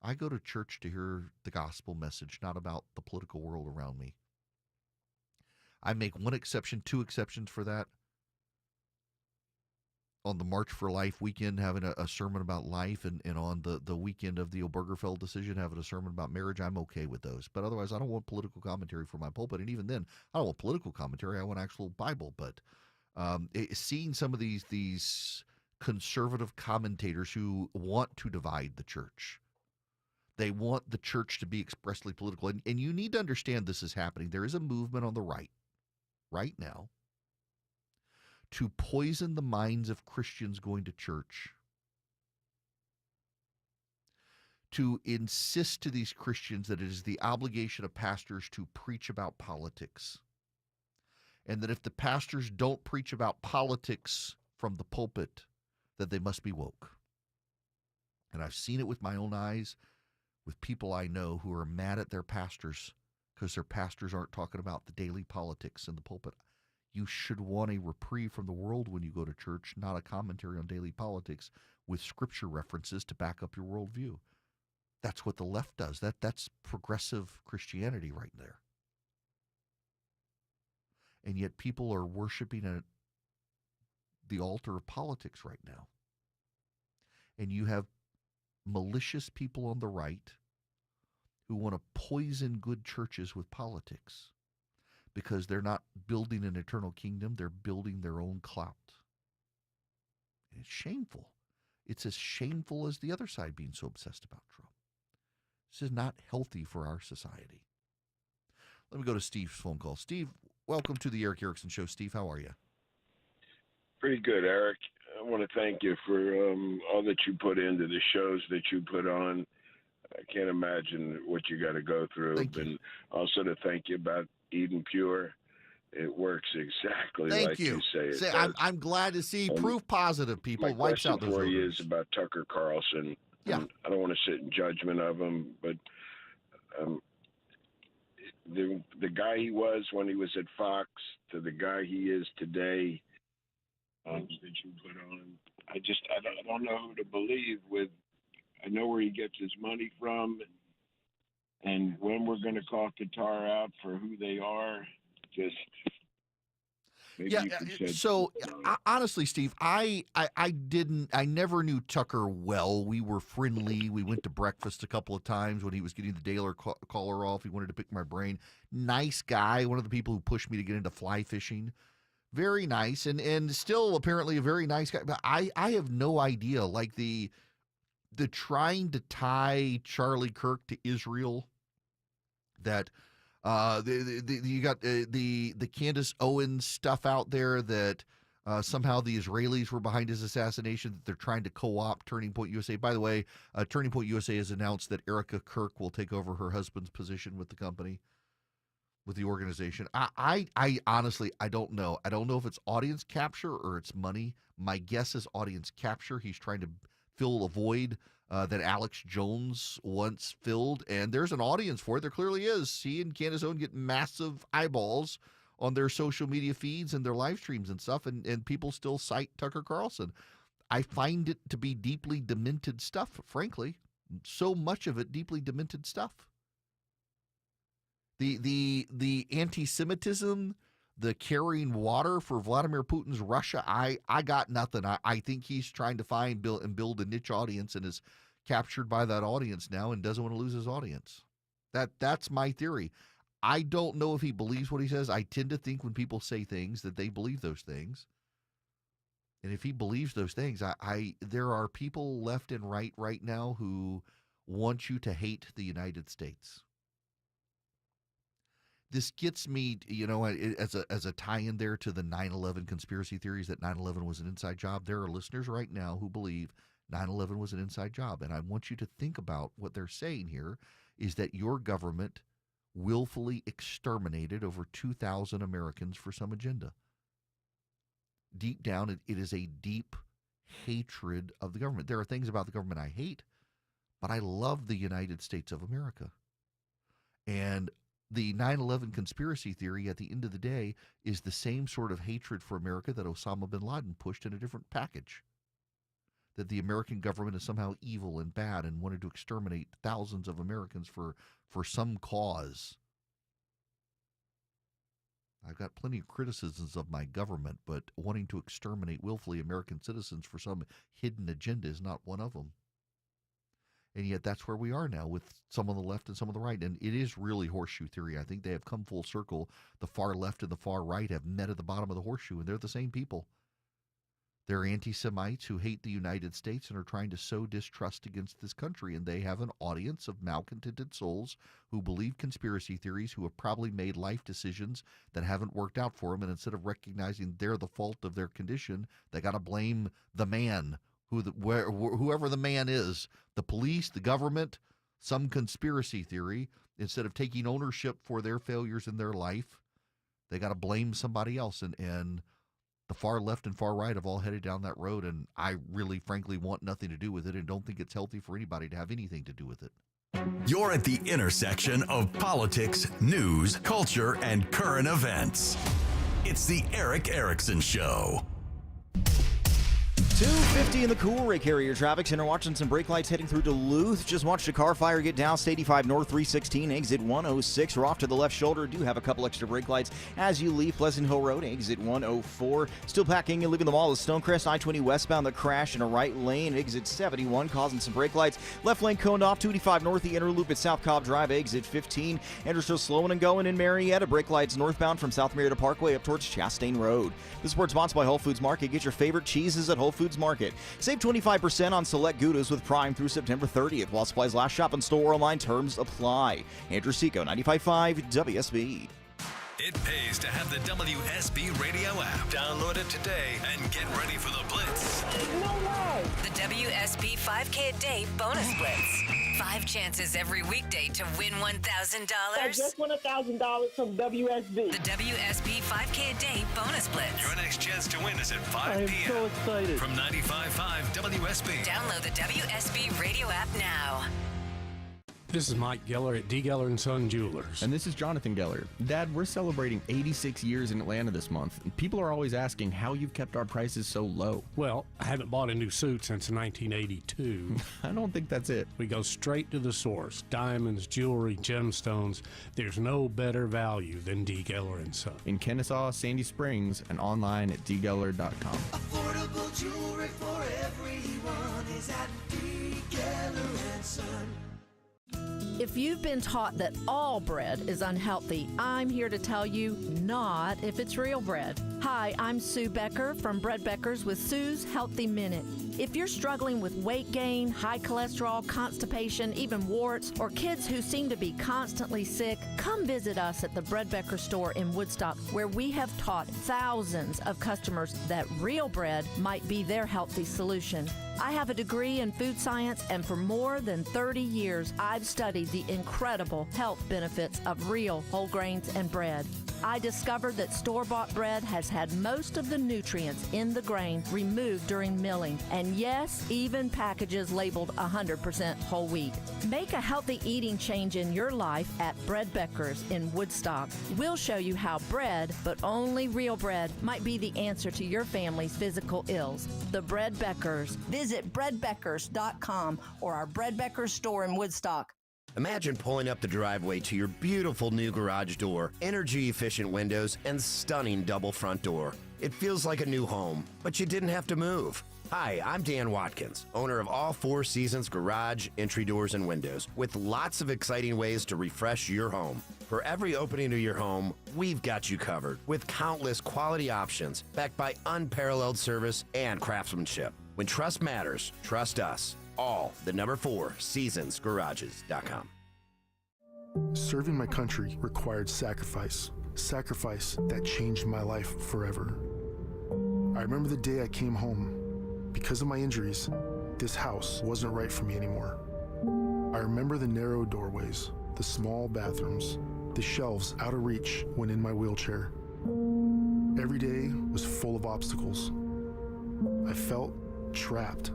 I go to church to hear the gospel message, not about the political world around me. I make one exception, two exceptions for that. On the March for Life weekend, having a sermon about life, and on the weekend of the Obergefell decision, having a sermon about marriage, I'm okay with those. But otherwise, I don't want political commentary for my pulpit. And even then, I don't want political commentary. I want actual Bible. But seeing some of these conservative commentators who want to divide the church, they want the church to be expressly political. And you need to understand this is happening. There is a movement on the right now to poison the minds of Christians going to church, to insist to these Christians that it is the obligation of pastors to preach about politics, and that if the pastors don't preach about politics from the pulpit, that they must be woke. And I've seen it with my own eyes with people I know who are mad at their pastors because their pastors aren't talking about the daily politics in the pulpit. You should want a reprieve from the world when you go to church, not a commentary on daily politics with scripture references to back up your worldview. That's what the left does. That's progressive Christianity right there. And yet people are worshiping at the altar of politics right now. And you have malicious people on the right who want to poison good churches with politics, because they're not building an eternal kingdom, they're building their own clout. And it's shameful. It's as shameful as the other side being so obsessed about Trump. This is not healthy for our society. Let me go to Steve's phone call. Steve, welcome to the Eric Erickson Show. Steve, how are you? Pretty good, Eric. I want to thank you for all that you put into the shows that you put on. I can't imagine what you got to go through. And also to thank you about Eden Pure. It works exactly like you say it does. I'm glad to see proof positive, people. Wipes out those My question for you rumors. is about Tucker Carlson. Yeah. I don't want to sit in judgment of him, but the guy he was when he was at Fox to the guy he is today that you put on, I don't know who to believe with. I know where he gets his money from, and when we're going to call Qatar out for who they are. Just maybe you could shed so honestly, Steve, I never knew Tucker well. We were friendly. We went to breakfast a couple of times when he was getting the Daler collar off. He wanted to pick my brain. Nice guy. One of the people who pushed me to get into fly fishing. Very nice, and still apparently a very nice guy. But I have no idea, like the trying to tie Charlie Kirk to Israel, that you got the Candace Owens stuff out there that somehow the Israelis were behind his assassination, that they're trying to co-opt Turning Point USA. By the way, Turning Point USA has announced that Erica Kirk will take over her husband's position with the company, with the organization. I honestly, I don't know. I don't know if it's audience capture or it's money. My guess is audience capture. He's trying to fill a void that Alex Jones once filled, and there's an audience for it. There clearly is. He and Candace Owens get massive eyeballs on their social media feeds and their live streams and stuff, and people still cite Tucker Carlson. I find it to be deeply demented stuff, frankly. So much of it deeply demented stuff. The anti-Semitism, the carrying water for Vladimir Putin's Russia, I got nothing. I think he's trying to build a niche audience and is captured by that audience now and doesn't want to lose his audience. That's my theory. I don't know if he believes what he says. I tend to think when people say things that they believe those things. And if he believes those things, there are people left and right now who want you to hate the United States. This gets me, as a tie-in there to the 9/11 conspiracy theories that 9/11 was an inside job. There are listeners right now who believe 9/11 was an inside job. And I want you to think about what they're saying here is that your government willfully exterminated over 2,000 Americans for some agenda. Deep down, it is a deep hatred of the government. There are things about the government I hate, but I love the United States of America. And the 9/11 conspiracy theory at the end of the day is the same sort of hatred for America that Osama bin Laden pushed in a different package. That the American government is somehow evil and bad and wanted to exterminate thousands of Americans for some cause. I've got plenty of criticisms of my government, but wanting to exterminate willfully American citizens for some hidden agenda is not one of them. And yet that's where we are now with some on the left and some on the right. And it is really horseshoe theory. I think they have come full circle. The far left and the far right have met at the bottom of the horseshoe, and they're the same people. They're anti-Semites who hate the United States and are trying to sow distrust against this country. And they have an audience of malcontented souls who believe conspiracy theories, who have probably made life decisions that haven't worked out for them. And instead of recognizing they're the fault of their condition, they got to blame the man, whoever the man is, the police, the government, some conspiracy theory. Instead of taking ownership for their failures in their life, they got to blame somebody else. And the far left and far right have all headed down that road, and I really, frankly, want nothing to do with it and don't think it's healthy for anybody to have anything to do with it. You're at the intersection of politics, news, culture, and current events. It's the Erick Erickson Show. 250 in the Cool. Ray Carrier Traffic Center watching some brake lights heading through Duluth. Just watched a car fire get doused. 85 North 316, exit 106. We're off to the left shoulder. Do have a couple extra brake lights as you leave Pleasant Hill Road, exit 104. Still packing and leaving the mall of Stonecrest. I-20 westbound, the crash in a right lane, exit 71, causing some brake lights. Left lane coned off. 285 North, the inner loop at South Cobb Drive, exit 15. And we're still slowing and going in Marietta. Brake lights northbound from South Marietta Parkway up towards Chastain Road. This is sponsored by Whole Foods Market. Get your favorite cheeses at Whole Foods Market. Save 25% on select Goudas with Prime through September 30th. While supplies last, shop in store or online. Terms apply. Andrew Seco, 95.5 WSB. It pays to have the WSB radio app. Download it today and get ready for the Blitz. The WSB 5K a day bonus blitz. 5 chances every weekday to win $1,000. I just won $1,000 from WSB. The WSB 5K a day bonus blitz. Your next chance to win is at 5 I am p.m. so excited. From 95.5 WSB. Download the WSB radio app now. This is Mike Geller at D. Geller & Son Jewelers. And this is Jonathan Geller. Dad, we're celebrating 86 years in Atlanta this month, and people are always asking how you've kept our prices so low. Well, I haven't bought a new suit since 1982. I don't think that's it. We go straight to the source. Diamonds, jewelry, gemstones. There's no better value than D. Geller & Son. In Kennesaw, Sandy Springs, and online at dgeller.com. Affordable jewelry for everyone is at D. Geller & Son. If you've been taught that all bread is unhealthy, I'm here to tell you not if it's real bread. Hi, I'm Sue Becker from Bread Beckers with Sue's Healthy Minute. If you're struggling with weight gain, high cholesterol, constipation, even warts, or kids who seem to be constantly sick, come visit us at the Bread Becker store in Woodstock, where we have taught thousands of customers that real bread might be their healthy solution. I have a degree in food science, and for more than 30 years, I've studied the incredible health benefits of real whole grains and bread. I discovered that store-bought bread has had most of the nutrients in the grain removed during milling, and yes, even packages labeled 100% whole wheat. Make a healthy eating change in your life at Bread Becker's in Woodstock. We'll show you how bread, but only real bread, might be the answer to your family's physical ills. The Bread Becker's. Visit breadbeckers.com or our Bread Beckers store in Woodstock. Imagine pulling up the driveway to your beautiful new garage door, energy-efficient windows, and stunning double front door. It feels like a new home, but you didn't have to move. Hi, I'm Dan Watkins, owner of All Four Seasons Garage, Entry Doors, and Windows, with lots of exciting ways to refresh your home. For every opening to your home, we've got you covered, with countless quality options, backed by unparalleled service and craftsmanship. When trust matters, trust us. All the number 4 seasonsgarages.com. Serving my country required sacrifice. Sacrifice that changed my life forever. I remember the day I came home. Because of my injuries, this house wasn't right for me anymore. I remember the narrow doorways, the small bathrooms, the shelves out of reach when in my wheelchair. Every day was full of obstacles. I felt trapped.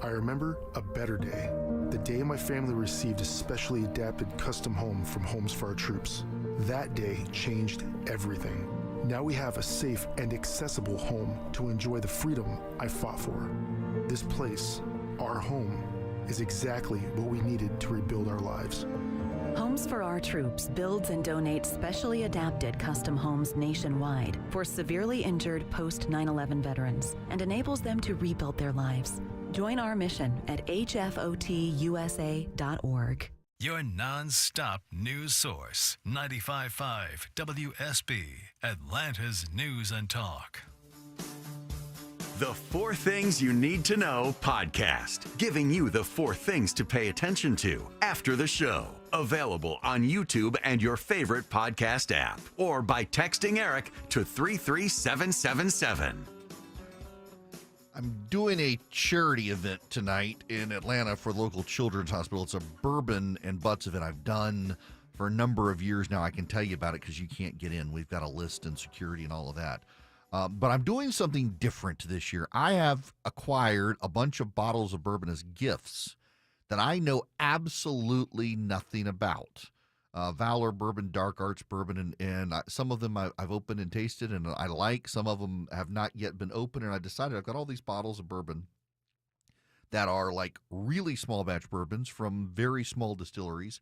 I remember a better day, the day my family received a specially adapted custom home from Homes for Our Troops. That day changed everything. Now we have a safe and accessible home to enjoy the freedom I fought for. This place, our home, is exactly what we needed to rebuild our lives. Homes for Our Troops builds and donates specially adapted custom homes nationwide for severely injured post 9/11 veterans and enables them to rebuild their lives. Join our mission at hfotusa.org. Your non-stop news source, 95.5 WSB, Atlanta's News and Talk. The 4 Things You Need to Know podcast, giving you the 4 things to pay attention to after the show. Available on YouTube and your favorite podcast app, or by texting Eric to 33777. I'm doing a charity event tonight in Atlanta for the local children's hospital. It's a bourbon and butts event I've done for a number of years now. I can tell you about it because you can't get in. We've got a list and security and all of that. But I'm doing something different this year. I have acquired a bunch of bottles of bourbon as gifts that I know absolutely nothing about. Valor Bourbon, Dark Arts Bourbon, and some of them I've opened and tasted and I like. Some of them have not yet been opened, and I decided I've got all these bottles of bourbon that are like really small batch bourbons from very small distilleries.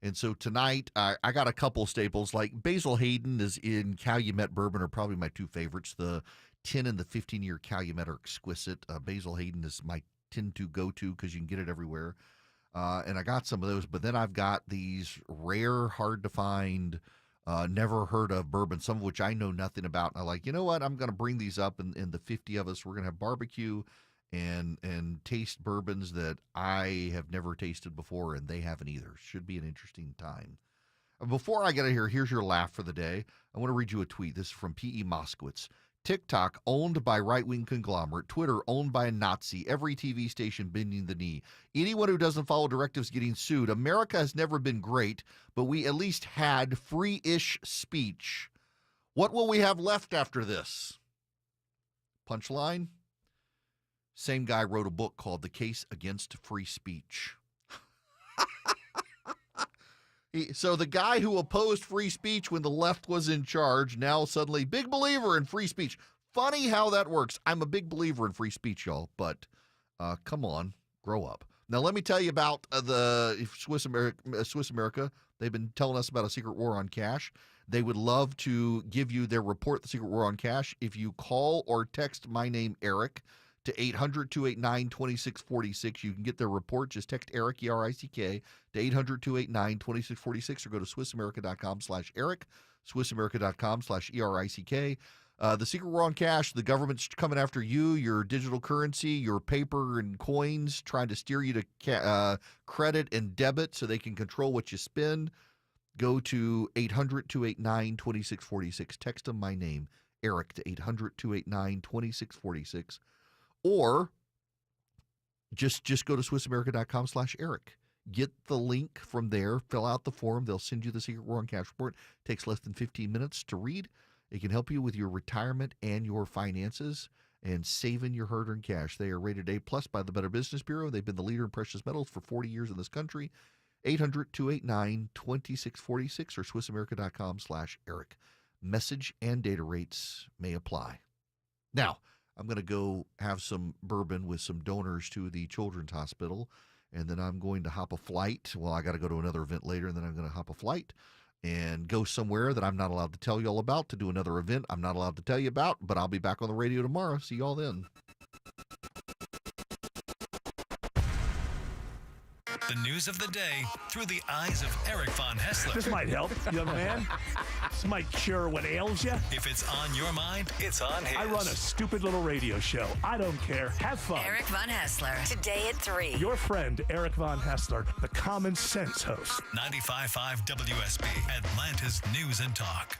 And so tonight I got a couple staples, like Basil Hayden is in Calumet Bourbon are probably my 2 favorites. The 10 and the 15-year Calumet are exquisite. Basil Hayden is my tend to go to because you can get it everywhere. And I got some of those, but then I've got these rare, hard to find, never heard of bourbon, some of which I know nothing about. And I'm like, you know what? I'm going to bring these up, and the 50 of us, we're going to have barbecue and taste bourbons that I have never tasted before, and they haven't either. Should be an interesting time. Before I get out of here, here's your laugh for the day. I want to read you a tweet. This is from P.E. Moskowitz. TikTok owned by right-wing conglomerate, Twitter owned by a Nazi, every TV station bending the knee. Anyone who doesn't follow directives getting sued. America has never been great, but we at least had free-ish speech. What will we have left after this? Punchline? Same guy wrote a book called The Case Against Free Speech. So the guy who opposed free speech when the left was in charge, now suddenly big believer in free speech. Funny how that works. I'm a big believer in free speech, y'all, but come on, grow up. Now let me tell you about the Swiss America. They've been telling us about a secret war on cash. They would love to give you their report, The Secret War on Cash, if you call or text my name, Eric, to 800-289-2646. You can get their report. Just text Eric, E-R-I-C-K, to 800-289-2646 or go to SwissAmerica.com/Eric, SwissAmerica.com/ERICK. The Secret War on Cash, the government's coming after you, your digital currency, your paper and coins, trying to steer you to credit and debit so they can control what you spend. Go to 800-289-2646. Text them my name, Eric, to 800-289-2646. or just go to SwissAmerica.com/Eric. Get the link from there. Fill out the form. They'll send you the Secret War on Cash report. It takes less than 15 minutes to read. It can help you with your retirement and your finances and saving your hard-earned cash. They are rated A+ by the Better Business Bureau. They've been the leader in precious metals for 40 years in this country. 800-289-2646 or SwissAmerica.com/Eric. Message and data rates may apply. Now, I'm going to go have some bourbon with some donors to the Children's Hospital, and then I'm going to hop a flight. Well, I got to go to another event later, and then I'm going to hop a flight and go somewhere that I'm not allowed to tell you all about, to do another event I'm not allowed to tell you about, but I'll be back on the radio tomorrow. See y'all then. The news of the day through the eyes of Eric Von Hessler. This might help, young man. This might cure what ails you. If it's on your mind, it's on his. I run a stupid little radio show. I don't care. Have fun. Eric Von Hessler, today at 3. Your friend, Eric Von Hessler, the Common Sense host. 95.5 WSB, Atlanta's News and Talk.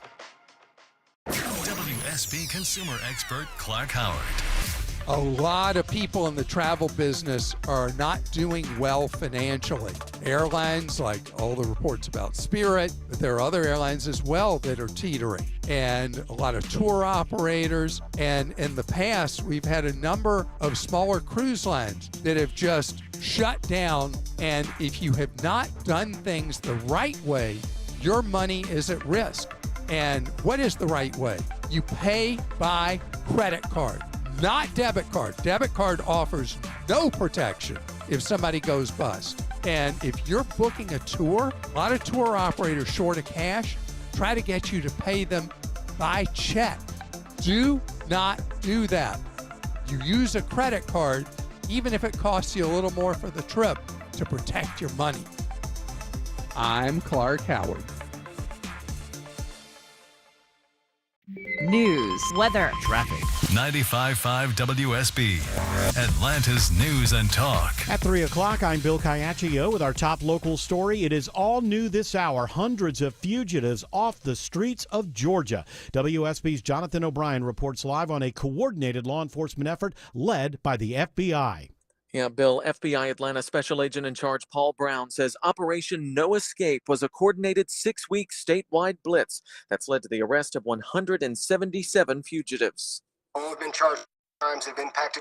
WSB consumer expert Clark Howard. A lot of people in the travel business are not doing well financially. Airlines, like all the reports about Spirit, but there are other airlines as well that are teetering, and a lot of tour operators. And in the past, we've had a number of smaller cruise lines that have just shut down. And if you have not done things the right way, your money is at risk. And what is the right way? You pay by credit card, not debit card. Debit card offers no protection if somebody goes bust. And if you're booking a tour, a lot of tour operators short of cash, try to get you to pay them by check. Do not do that. You use a credit card, even if it costs you a little more for the trip, to protect your money. I'm Clark Howard. News, weather, traffic. 95.5 WSB, Atlanta's News and Talk. At 3 o'clock, I'm Bill Caiaccio with our top local story. It is all new this hour. Hundreds of fugitives off the streets of Georgia. WSB's Jonathan O'Brien reports live on a coordinated law enforcement effort led by the FBI. Yeah, Bill, FBI Atlanta Special Agent in Charge Paul Brown says Operation No Escape was a coordinated 6-week statewide blitz that's led to the arrest of 177 fugitives. All have been charged with crimes that have impacted